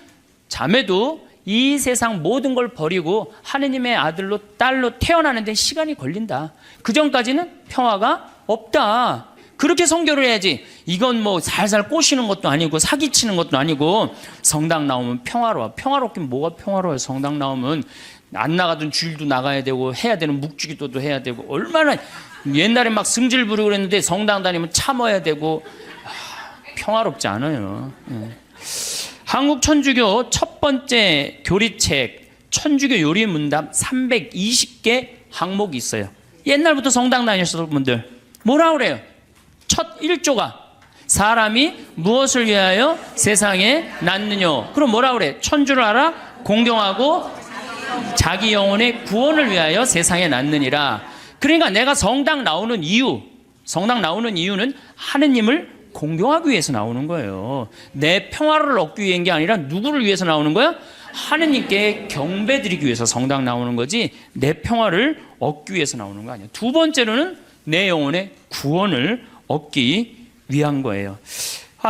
자매도 이 세상 모든 걸 버리고 하느님의 아들로 딸로 태어나는 데 시간이 걸린다. 그 전까지는 평화가 없다. 그렇게 선교를 해야지. 이건 뭐 살살 꼬시는 것도 아니고 사기치는 것도 아니고, 성당 나오면 평화로워. 평화롭긴 뭐가 평화로워요. 성당 나오면 안 나가던 주일도 나가야 되고 해야 되는 묵주기도도 해야 되고, 얼마나 옛날에 막 승질 부리고 그랬는데 성당 다니면 참아야 되고, 평화롭지 않아요. 한국 천주교 첫 번째 교리책 천주교 요리 문답 320개 항목이 있어요. 옛날부터 성당 다니셨던 분들 뭐라 그래요? 첫 1조가 사람이 무엇을 위하여 세상에 낳느뇨. 그럼 뭐라 그래? 천주를 알아? 공경하고 자기 영혼의 구원을 위하여 세상에 낳느니라. 그러니까 내가 성당 나오는 이유는 하느님을 공경하기 위해서 나오는 거예요. 내 평화를 얻기 위한 게 아니라 누구를 위해서 나오는 거야? 하느님께 경배드리기 위해서 성당 나오는 거지, 내 평화를 얻기 위해서 나오는 거 아니에요. 두 번째로는 내 영혼의 구원을 얻기 위한 거예요.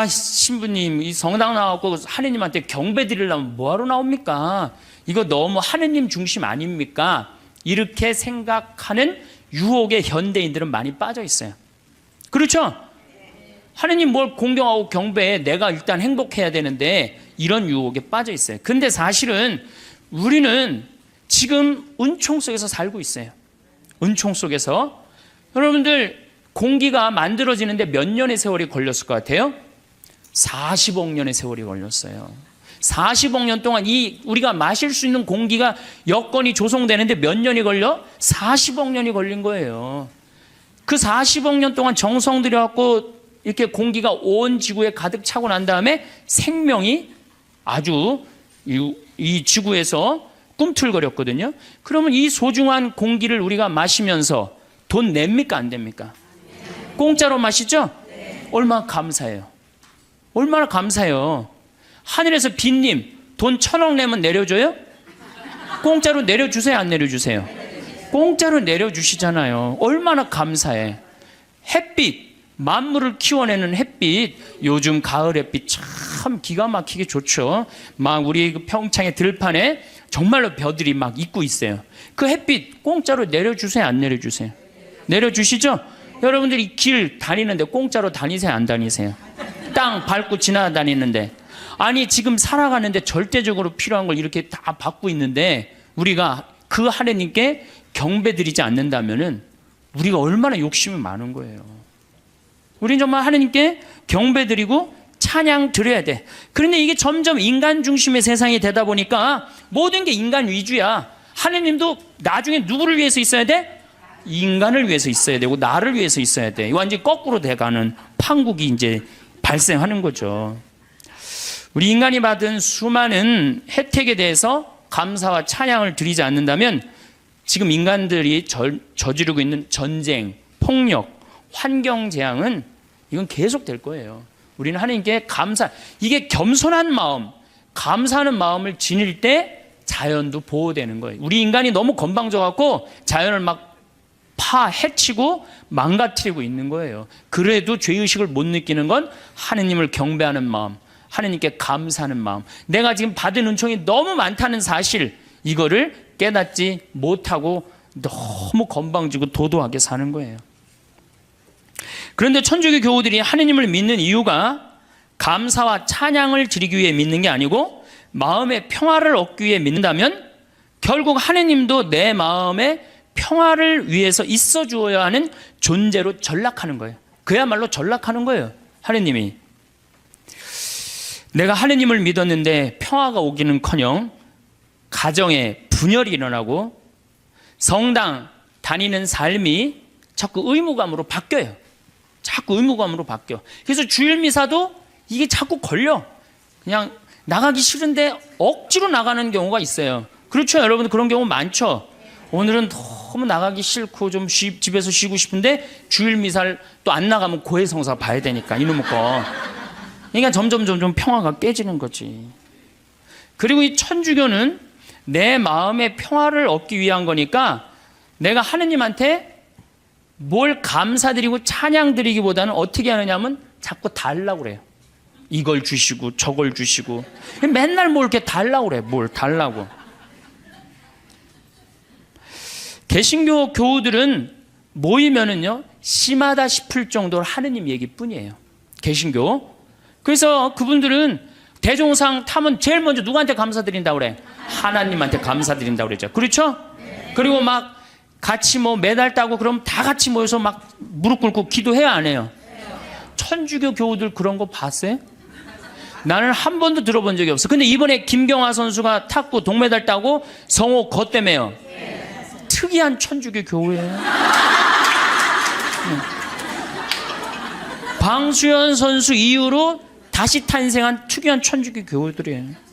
신부님, 이 성당 나와서 하느님한테 경배드리려면 뭐하러 나옵니까? 이거 너무 하느님 중심 아닙니까? 이렇게 생각하는 유혹에 현대인들은 많이 빠져 있어요. 그렇죠? 하느님 뭘 공경하고 경배해. 내가 일단 행복해야 되는데, 이런 유혹에 빠져 있어요. 근데 사실은 우리는 지금 은총 속에서 살고 있어요. 은총 속에서. 여러분들 공기가 만들어지는데 몇 년의 세월이 걸렸을 것 같아요? 40억 년의 세월이 걸렸어요. 40억 년 동안 우리가 마실 수 있는 공기가 여건이 조성되는데 몇 년이 걸려? 40억 년이 걸린 거예요. 그 40억 년 동안 정성 들여갖고 이렇게 공기가 온 지구에 가득 차고 난 다음에 생명이 아주 이 지구에서 꿈틀거렸거든요. 그러면 이 소중한 공기를 우리가 마시면서 돈 냅니까 안 됩니까? 공짜로 마시죠? 얼마나 감사해요. 얼마나 감사해요. 하늘에서 빈님 돈 1,000억 내면 내려줘요? 공짜로 내려주세요 안 내려주세요? 공짜로 내려주시잖아요. 얼마나 감사해. 햇빛, 만물을 키워내는 햇빛, 요즘 가을 햇빛 참 기가 막히게 좋죠. 막 우리 평창의 들판에 정말로 벼들이 막 있고 있어요. 그 햇빛 공짜로 내려주세요 안 내려주세요? 내려주시죠? 여러분들이 길 다니는데 공짜로 다니세요, 안 다니세요? 땅 밟고 지나다니는데, 아니 지금 살아가는데 절대적으로 필요한 걸 이렇게 다 받고 있는데 우리가 그 하나님께 경배드리지 않는다면은 우리가 얼마나 욕심이 많은 거예요. 우리는 정말 하나님께 경배드리고 찬양 드려야 돼. 그런데 이게 점점 인간 중심의 세상이 되다 보니까 모든 게 인간 위주야. 하나님도 나중에 누구를 위해서 있어야 돼? 인간을 위해서 있어야 되고 나를 위해서 있어야 돼. 완전히 거꾸로 돼가는 판국이 이제 발생하는 거죠. 우리 인간이 받은 수많은 혜택에 대해서 감사와 찬양을 드리지 않는다면 지금 인간들이 저지르고 있는 전쟁, 폭력, 환경 재앙은 이건 계속 될 거예요. 우리는 하나님께 이게 겸손한 마음, 감사하는 마음을 지닐 때 자연도 보호되는 거예요. 우리 인간이 너무 건방져갖고 자연을 막 해치고 망가뜨리고 있는 거예요. 그래도 죄의식을 못 느끼는 건 하느님을 경배하는 마음, 하느님께 감사하는 마음, 내가 지금 받은 은총이 너무 많다는 사실, 이거를 깨닫지 못하고 너무 건방지고 도도하게 사는 거예요. 그런데 천주교 교우들이 하느님을 믿는 이유가 감사와 찬양을 드리기 위해 믿는 게 아니고 마음의 평화를 얻기 위해 믿는다면 결국 하느님도 내 마음의 평화를 위해서 있어 주어야 하는 존재로 전락하는 거예요. 그야말로 전락하는 거예요. 하느님이. 내가 하느님을 믿었는데 평화가 오기는커녕 가정에 분열이 일어나고 성당 다니는 삶이 자꾸 의무감으로 바뀌어요. 자꾸 의무감으로 바뀌어. 그래서 주일 미사도 이게 자꾸 걸려. 그냥 나가기 싫은데 억지로 나가는 경우가 있어요. 그렇죠, 여러분? 그런 경우 많죠. 오늘은 너무 나가기 싫고 좀 집에서 쉬고 싶은데 주일 미사를 또 안 나가면 고해성사 봐야 되니까 이놈의 거. 그러니까 점점 평화가 깨지는 거지. 그리고 이 천주교는 내 마음의 평화를 얻기 위한 거니까 내가 하느님한테 뭘 감사드리고 찬양드리기보다는 어떻게 하느냐면 자꾸 달라고 그래요. 이걸 주시고 저걸 주시고 맨날 뭘 이렇게 달라고 그래. 뭘 달라고. 개신교 교우들은 모이면은요 심하다 싶을 정도로 하느님 얘기뿐이에요. 개신교. 그래서 그분들은 대종상 타면 제일 먼저 누구한테 감사드린다고 그래? 하나님한테 감사드린다고 그러죠. 그렇죠? 그리고 막 같이 뭐 메달 따고 그럼 다 같이 모여서 막 무릎 꿇고 기도해야 안 해요? 천주교 교우들 그런 거 봤어요? 나는 한 번도 들어본 적이 없어. 근데 이번에 김경화 선수가 탁구 동메달 따고 성호 거 때문에요. 특이한 천주교 교우예요. 방수현 선수 이후로 다시 탄생한 특이한 천주교 교우들이에요.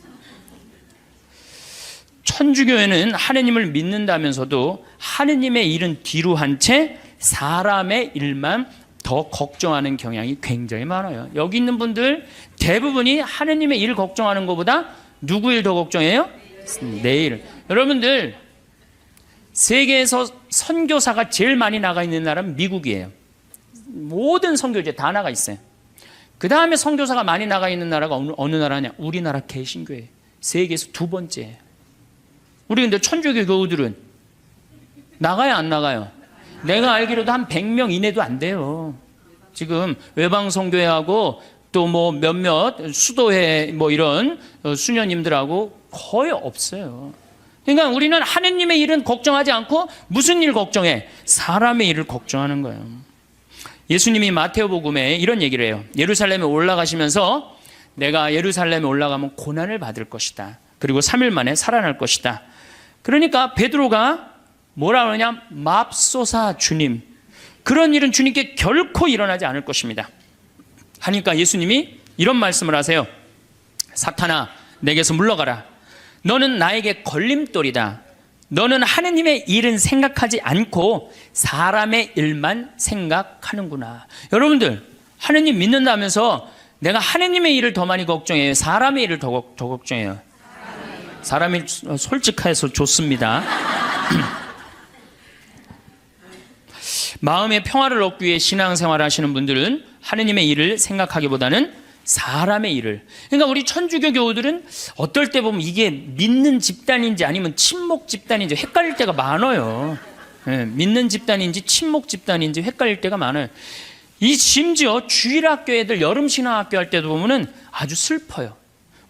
천주교에는 하느님을 믿는다면서도 하느님의 일은 뒤로 한 채 사람의 일만 더 걱정하는 경향이 굉장히 많아요. 여기 있는 분들 대부분이 하느님의 일 걱정하는 것보다 누구 일 더 걱정해요? 내일. 여러분들 세계에서 선교사가 제일 많이 나가 있는 나라는 미국이에요. 모든 선교지에 다 나가 있어요. 그 다음에 선교사가 많이 나가 있는 나라가 어느 나라냐? 우리나라 개신교예요. 세계에서 두 번째예요. 우리 근데 천주교 교우들은 나가요, 안 나가요? 내가 알기로도 한 100명 이내도 안 돼요. 지금 외방선교회하고 또 뭐 몇몇 수도회 뭐 이런 수녀님들하고 거의 없어요. 그러니까 우리는 하느님의 일은 걱정하지 않고 무슨 일 걱정해? 사람의 일을 걱정하는 거예요. 예수님이 마태오복음에 이런 얘기를 해요. 예루살렘에 올라가시면서 내가 예루살렘에 올라가면 고난을 받을 것이다. 그리고 3일 만에 살아날 것이다. 그러니까 베드로가 뭐라 그러냐? 맙소사 주님. 그런 일은 주님께 결코 일어나지 않을 것입니다. 하니까 예수님이 이런 말씀을 하세요. 사탄아, 내게서 물러가라. 너는 나에게 걸림돌이다. 너는 하느님의 일은 생각하지 않고 사람의 일만 생각하는구나. 여러분들, 하느님 믿는다면서 내가 하느님의 일을 더 많이 걱정해요? 사람의 일을 더 걱정해요? 사람이 솔직해서 좋습니다. 마음의 평화를 얻기 위해 신앙생활을 하시는 분들은 하느님의 일을 생각하기보다는 사람의 일을. 그러니까 우리 천주교 교우들은 어떨 때 보면 이게 믿는 집단인지 아니면 친목 집단인지 헷갈릴 때가 많아요. 예, 믿는 집단인지 침묵 집단인지 헷갈릴 때가 많아요. 이 심지어 주일학교 애들 여름신앙학교 할 때도 보면은 아주 슬퍼요.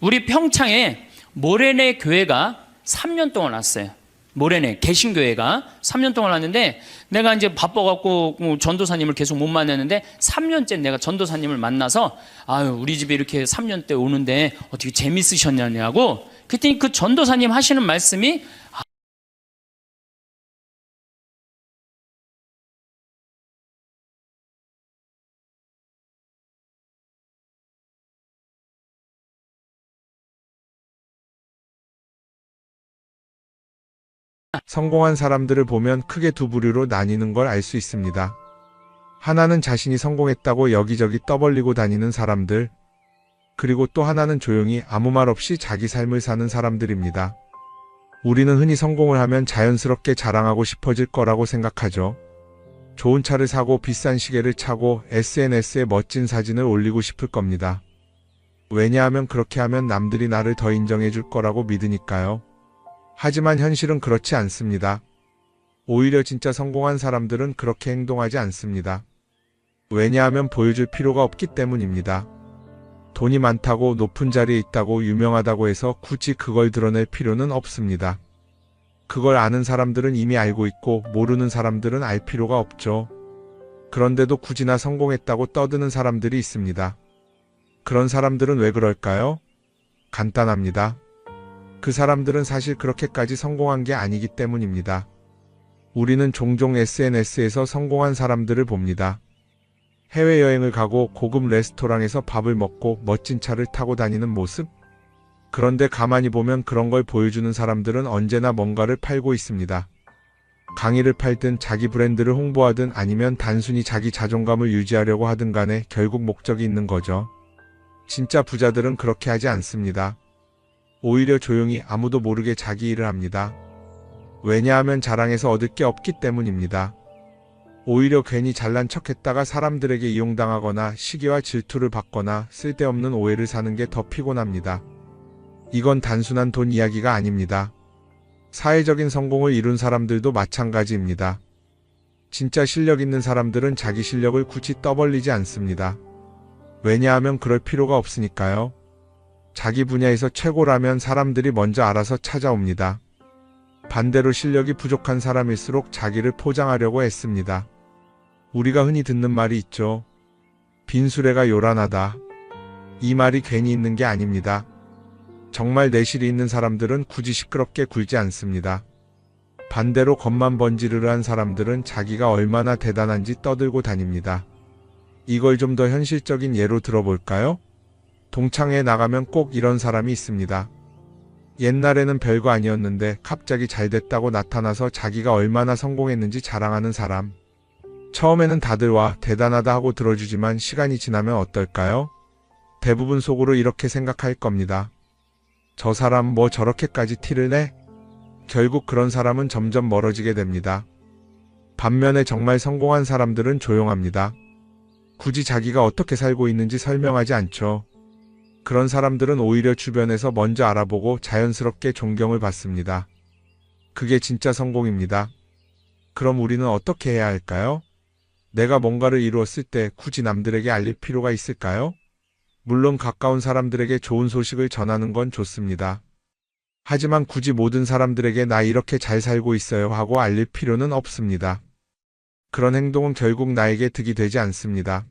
우리 평창에 모래내 교회가 3년 동안 왔어요. 모래내 개신교회가 3년 동안 왔는데 내가 이제 바빠갖고 전도사님을 계속 못 만났는데 3년째 내가 전도사님을 만나서 아유 우리 집에 이렇게 3년 때 오는데 어떻게 재밌으셨냐고 그랬더니 그 전도사님 하시는 말씀이 성공한 사람들을 보면 크게 두 부류로 나뉘는 걸 알 수 있습니다. 하나는 자신이 성공했다고 여기저기 떠벌리고 다니는 사람들, 그리고 또 하나는 조용히 아무 말 없이 자기 삶을 사는 사람들입니다. 우리는 흔히 성공을 하면 자연스럽게 자랑하고 싶어질 거라고 생각하죠. 좋은 차를 사고 비싼 시계를 차고 SNS에 멋진 사진을 올리고 싶을 겁니다. 왜냐하면 그렇게 하면 남들이 나를 더 인정해 줄 거라고 믿으니까요. 하지만 현실은 그렇지 않습니다. 오히려 진짜 성공한 사람들은 그렇게 행동하지 않습니다. 왜냐하면 보여줄 필요가 없기 때문입니다. 돈이 많다고 높은 자리에 있다고 유명하다고 해서 굳이 그걸 드러낼 필요는 없습니다. 그걸 아는 사람들은 이미 알고 있고 모르는 사람들은 알 필요가 없죠. 그런데도 굳이나 성공했다고 떠드는 사람들이 있습니다. 그런 사람들은 왜 그럴까요? 간단합니다. 그 사람들은 사실 그렇게까지 성공한 게 아니기 때문입니다. 우리는 종종 SNS에서 성공한 사람들을 봅니다. 해외여행을 가고 고급 레스토랑에서 밥을 먹고 멋진 차를 타고 다니는 모습? 그런데 가만히 보면 그런 걸 보여주는 사람들은 언제나 뭔가를 팔고 있습니다. 강의를 팔든 자기 브랜드를 홍보하든 아니면 단순히 자기 자존감을 유지하려고 하든 간에 결국 목적이 있는 거죠. 진짜 부자들은 그렇게 하지 않습니다. 오히려 조용히 아무도 모르게 자기 일을 합니다. 왜냐하면 자랑해서 얻을 게 없기 때문입니다. 오히려 괜히 잘난 척했다가 사람들에게 이용당하거나 시기와 질투를 받거나 쓸데없는 오해를 사는 게 더 피곤합니다. 이건 단순한 돈 이야기가 아닙니다. 사회적인 성공을 이룬 사람들도 마찬가지입니다. 진짜 실력 있는 사람들은 자기 실력을 굳이 떠벌리지 않습니다. 왜냐하면 그럴 필요가 없으니까요. 자기 분야에서 최고라면 사람들이 먼저 알아서 찾아옵니다. 반대로 실력이 부족한 사람일수록 자기를 포장하려고 애씁니다. 우리가 흔히 듣는 말이 있죠. 빈수레가 요란하다. 이 말이 괜히 있는 게 아닙니다. 정말 내실이 있는 사람들은 굳이 시끄럽게 굴지 않습니다. 반대로 겉만 번지르르한 사람들은 자기가 얼마나 대단한지 떠들고 다닙니다. 이걸 좀 더 현실적인 예로 들어볼까요? 동창회에 나가면 꼭 이런 사람이 있습니다. 옛날에는 별거 아니었는데 갑자기 잘 됐다고 나타나서 자기가 얼마나 성공했는지 자랑하는 사람. 처음에는 다들 와 대단하다 하고 들어주지만 시간이 지나면 어떨까요? 대부분 속으로 이렇게 생각할 겁니다. 저 사람 뭐 저렇게까지 티를 내? 결국 그런 사람은 점점 멀어지게 됩니다. 반면에 정말 성공한 사람들은 조용합니다. 굳이 자기가 어떻게 살고 있는지 설명하지 않죠. 그런 사람들은 오히려 주변에서 먼저 알아보고 자연스럽게 존경을 받습니다. 그게 진짜 성공입니다. 그럼 우리는 어떻게 해야 할까요? 내가 뭔가를 이루었을 때 굳이 남들에게 알릴 필요가 있을까요? 물론 가까운 사람들에게 좋은 소식을 전하는 건 좋습니다. 하지만 굳이 모든 사람들에게 나 이렇게 잘 살고 있어요 하고 알릴 필요는 없습니다. 그런 행동은 결국 나에게 득이 되지 않습니다.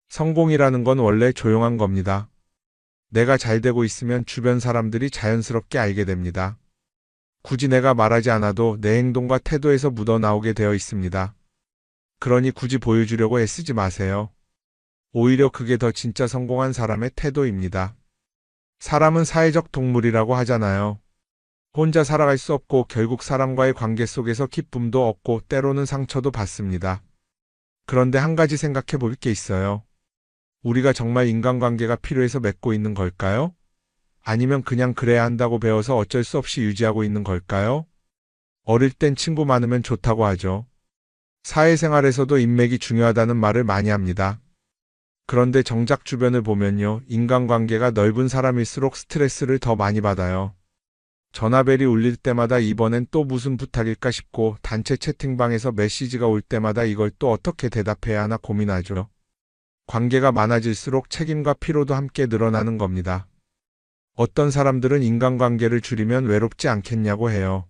성공이라는 건 원래 조용한 겁니다. 내가 잘 되고 있으면 주변 사람들이 자연스럽게 알게 됩니다. 굳이 내가 말하지 않아도 내 행동과 태도에서 묻어나오게 되어 있습니다. 그러니 굳이 보여주려고 애쓰지 마세요. 오히려 그게 더 진짜 성공한 사람의 태도입니다. 사람은 사회적 동물이라고 하잖아요. 혼자 살아갈 수 없고 결국 사람과의 관계 속에서 기쁨도 얻고 때로는 상처도 받습니다. 그런데 한 가지 생각해 볼 게 있어요. 우리가 정말 인간관계가 필요해서 맺고 있는 걸까요? 아니면 그냥 그래야 한다고 배워서 어쩔 수 없이 유지하고 있는 걸까요? 어릴 땐 친구 많으면 좋다고 하죠. 사회생활에서도 인맥이 중요하다는 말을 많이 합니다. 그런데 정작 주변을 보면요. 인간관계가 넓은 사람일수록 스트레스를 더 많이 받아요. 전화벨이 울릴 때마다 이번엔 또 무슨 부탁일까 싶고 단체 채팅방에서 메시지가 올 때마다 이걸 또 어떻게 대답해야 하나 고민하죠. 관계가 많아질수록 책임과 피로도 함께 늘어나는 겁니다. 어떤 사람들은 인간관계를 줄이면 외롭지 않겠냐고 해요.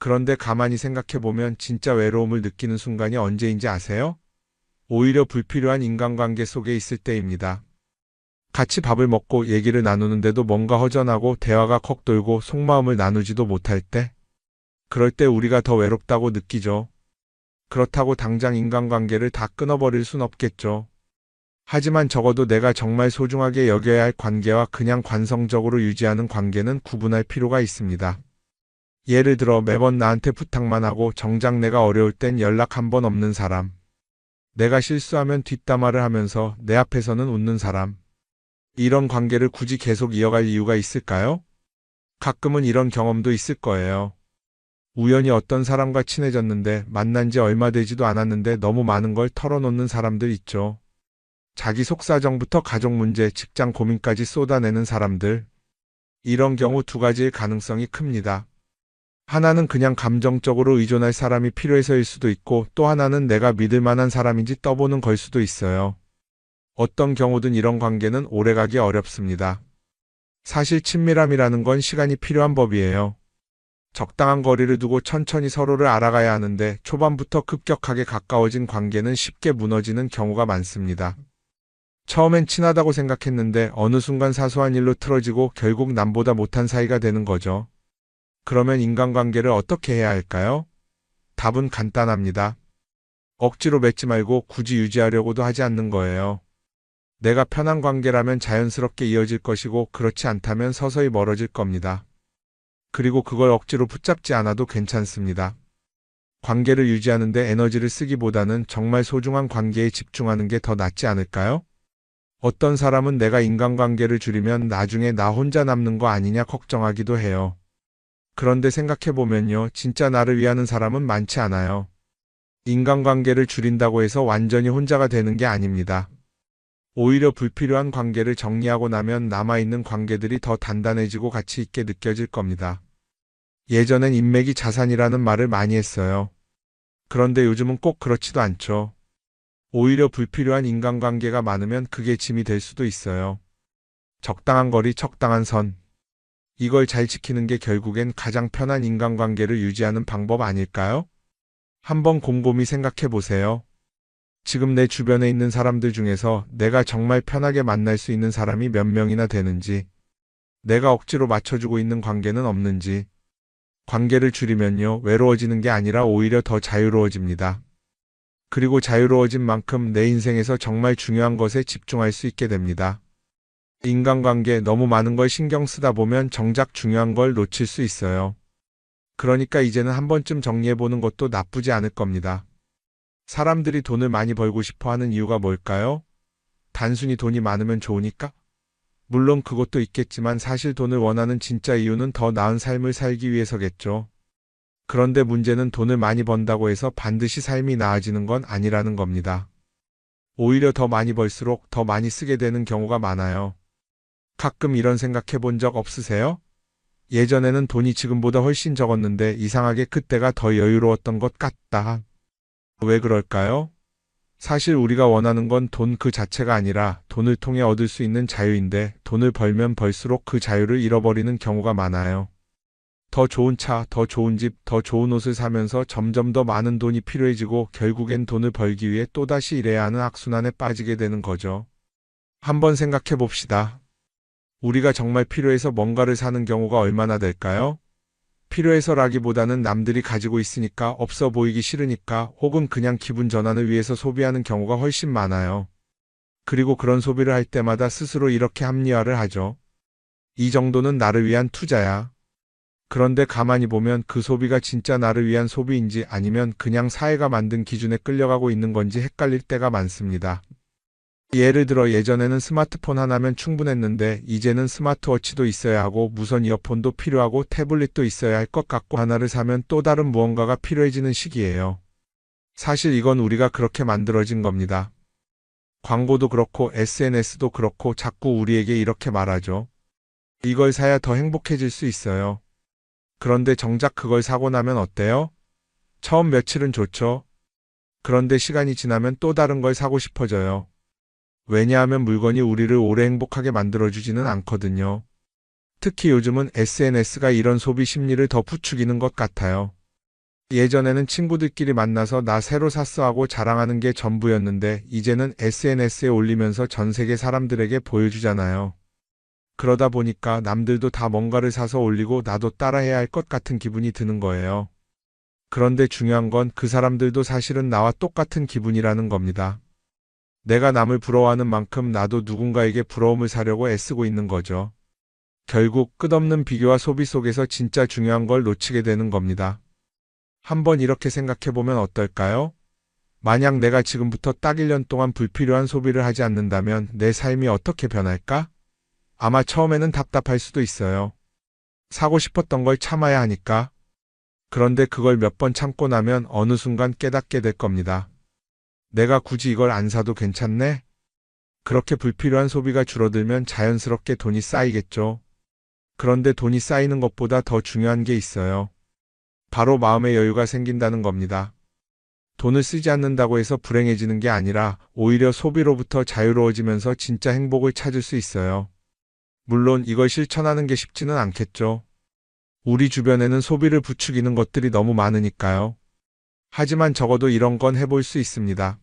그런데 가만히 생각해보면 진짜 외로움을 느끼는 순간이 언제인지 아세요? 오히려 불필요한 인간관계 속에 있을 때입니다. 같이 밥을 먹고 얘기를 나누는데도 뭔가 허전하고 대화가 컥 돌고 속마음을 나누지도 못할 때, 그럴 때 우리가 더 외롭다고 느끼죠. 그렇다고 당장 인간관계를 다 끊어버릴 순 없겠죠. 하지만 적어도 내가 정말 소중하게 여겨야 할 관계와 그냥 관성적으로 유지하는 관계는 구분할 필요가 있습니다. 예를 들어 매번 나한테 부탁만 하고 정작 내가 어려울 땐 연락 한 번 없는 사람. 내가 실수하면 뒷담화를 하면서 내 앞에서는 웃는 사람. 이런 관계를 굳이 계속 이어갈 이유가 있을까요? 가끔은 이런 경험도 있을 거예요. 우연히 어떤 사람과 친해졌는데 만난 지 얼마 되지도 않았는데 너무 많은 걸 털어놓는 사람들 있죠. 자기 속사정부터 가족 문제, 직장 고민까지 쏟아내는 사람들. 이런 경우 두 가지의 가능성이 큽니다. 하나는 그냥 감정적으로 의존할 사람이 필요해서일 수도 있고 또 하나는 내가 믿을 만한 사람인지 떠보는 걸 수도 있어요. 어떤 경우든 이런 관계는 오래가기 어렵습니다. 사실 친밀함이라는 건 시간이 필요한 법이에요. 적당한 거리를 두고 천천히 서로를 알아가야 하는데 초반부터 급격하게 가까워진 관계는 쉽게 무너지는 경우가 많습니다. 처음엔 친하다고 생각했는데 어느 순간 사소한 일로 틀어지고 결국 남보다 못한 사이가 되는 거죠. 그러면 인간관계를 어떻게 해야 할까요? 답은 간단합니다. 억지로 맺지 말고 굳이 유지하려고도 하지 않는 거예요. 내가 편한 관계라면 자연스럽게 이어질 것이고 그렇지 않다면 서서히 멀어질 겁니다. 그리고 그걸 억지로 붙잡지 않아도 괜찮습니다. 관계를 유지하는데 에너지를 쓰기보다는 정말 소중한 관계에 집중하는 게 더 낫지 않을까요? 어떤 사람은 내가 인간관계를 줄이면 나중에 나 혼자 남는 거 아니냐 걱정하기도 해요. 그런데 생각해보면요, 진짜 나를 위하는 사람은 많지 않아요. 인간관계를 줄인다고 해서 완전히 혼자가 되는 게 아닙니다. 오히려 불필요한 관계를 정리하고 나면 남아있는 관계들이 더 단단해지고 가치 있게 느껴질 겁니다. 예전엔 인맥이 자산이라는 말을 많이 했어요. 그런데 요즘은 꼭 그렇지도 않죠. 오히려 불필요한 인간관계가 많으면 그게 짐이 될 수도 있어요. 적당한 거리, 적당한 선. 이걸 잘 지키는 게 결국엔 가장 편한 인간관계를 유지하는 방법 아닐까요? 한번 곰곰이 생각해 보세요. 지금 내 주변에 있는 사람들 중에서 내가 정말 편하게 만날 수 있는 사람이 몇 명이나 되는지, 내가 억지로 맞춰주고 있는 관계는 없는지. 관계를 줄이면요, 외로워지는 게 아니라 오히려 더 자유로워집니다. 그리고 자유로워진 만큼 내 인생에서 정말 중요한 것에 집중할 수 있게 됩니다. 인간관계 너무 많은 걸 신경 쓰다 보면 정작 중요한 걸 놓칠 수 있어요. 그러니까 이제는 한 번쯤 정리해보는 것도 나쁘지 않을 겁니다. 사람들이 돈을 많이 벌고 싶어 하는 이유가 뭘까요? 단순히 돈이 많으면 좋으니까? 물론 그것도 있겠지만 사실 돈을 원하는 진짜 이유는 더 나은 삶을 살기 위해서겠죠. 그런데 문제는 돈을 많이 번다고 해서 반드시 삶이 나아지는 건 아니라는 겁니다. 오히려 더 많이 벌수록 더 많이 쓰게 되는 경우가 많아요. 가끔 이런 생각해 본 적 없으세요? 예전에는 돈이 지금보다 훨씬 적었는데 이상하게 그때가 더 여유로웠던 것 같다. 왜 그럴까요? 사실 우리가 원하는 건 돈 그 자체가 아니라 돈을 통해 얻을 수 있는 자유인데 돈을 벌면 벌수록 그 자유를 잃어버리는 경우가 많아요. 더 좋은 차, 더 좋은 집, 더 좋은 옷을 사면서 점점 더 많은 돈이 필요해지고 결국엔 돈을 벌기 위해 또다시 일해야 하는 악순환에 빠지게 되는 거죠. 한번 생각해 봅시다. 우리가 정말 필요해서 뭔가를 사는 경우가 얼마나 될까요? 필요해서라기보다는 남들이 가지고 있으니까, 없어 보이기 싫으니까, 혹은 그냥 기분 전환을 위해서 소비하는 경우가 훨씬 많아요. 그리고 그런 소비를 할 때마다 스스로 이렇게 합리화를 하죠. 이 정도는 나를 위한 투자야. 그런데 가만히 보면 그 소비가 진짜 나를 위한 소비인지 아니면 그냥 사회가 만든 기준에 끌려가고 있는 건지 헷갈릴 때가 많습니다. 예를 들어 예전에는 스마트폰 하나면 충분했는데 이제는 스마트워치도 있어야 하고 무선 이어폰도 필요하고 태블릿도 있어야 할 것 같고 하나를 사면 또 다른 무언가가 필요해지는 시기예요. 사실 이건 우리가 그렇게 만들어진 겁니다. 광고도 그렇고 SNS도 그렇고 자꾸 우리에게 이렇게 말하죠. 이걸 사야 더 행복해질 수 있어요. 그런데 정작 그걸 사고 나면 어때요? 처음 며칠은 좋죠. 그런데 시간이 지나면 또 다른 걸 사고 싶어져요. 왜냐하면 물건이 우리를 오래 행복하게 만들어주지는 않거든요. 특히 요즘은 SNS가 이런 소비 심리를 더 부추기는 것 같아요. 예전에는 친구들끼리 만나서 나 새로 샀어 하고 자랑하는 게 전부였는데 이제는 SNS에 올리면서 전 세계 사람들에게 보여주잖아요. 그러다 보니까 남들도 다 뭔가를 사서 올리고 나도 따라해야 할 것 같은 기분이 드는 거예요. 그런데 중요한 건 그 사람들도 사실은 나와 똑같은 기분이라는 겁니다. 내가 남을 부러워하는 만큼 나도 누군가에게 부러움을 사려고 애쓰고 있는 거죠. 결국 끝없는 비교와 소비 속에서 진짜 중요한 걸 놓치게 되는 겁니다. 한번 이렇게 생각해보면 어떨까요? 만약 내가 지금부터 딱 1년 동안 불필요한 소비를 하지 않는다면 내 삶이 어떻게 변할까? 아마 처음에는 답답할 수도 있어요. 사고 싶었던 걸 참아야 하니까. 그런데 그걸 몇 번 참고 나면 어느 순간 깨닫게 될 겁니다. 내가 굳이 이걸 안 사도 괜찮네? 그렇게 불필요한 소비가 줄어들면 자연스럽게 돈이 쌓이겠죠. 그런데 돈이 쌓이는 것보다 더 중요한 게 있어요. 바로 마음의 여유가 생긴다는 겁니다. 돈을 쓰지 않는다고 해서 불행해지는 게 아니라 오히려 소비로부터 자유로워지면서 진짜 행복을 찾을 수 있어요. 물론 이걸 실천하는 게 쉽지는 않겠죠. 우리 주변에는 소비를 부추기는 것들이 너무 많으니까요. 하지만 적어도 이런 건 해볼 수 있습니다.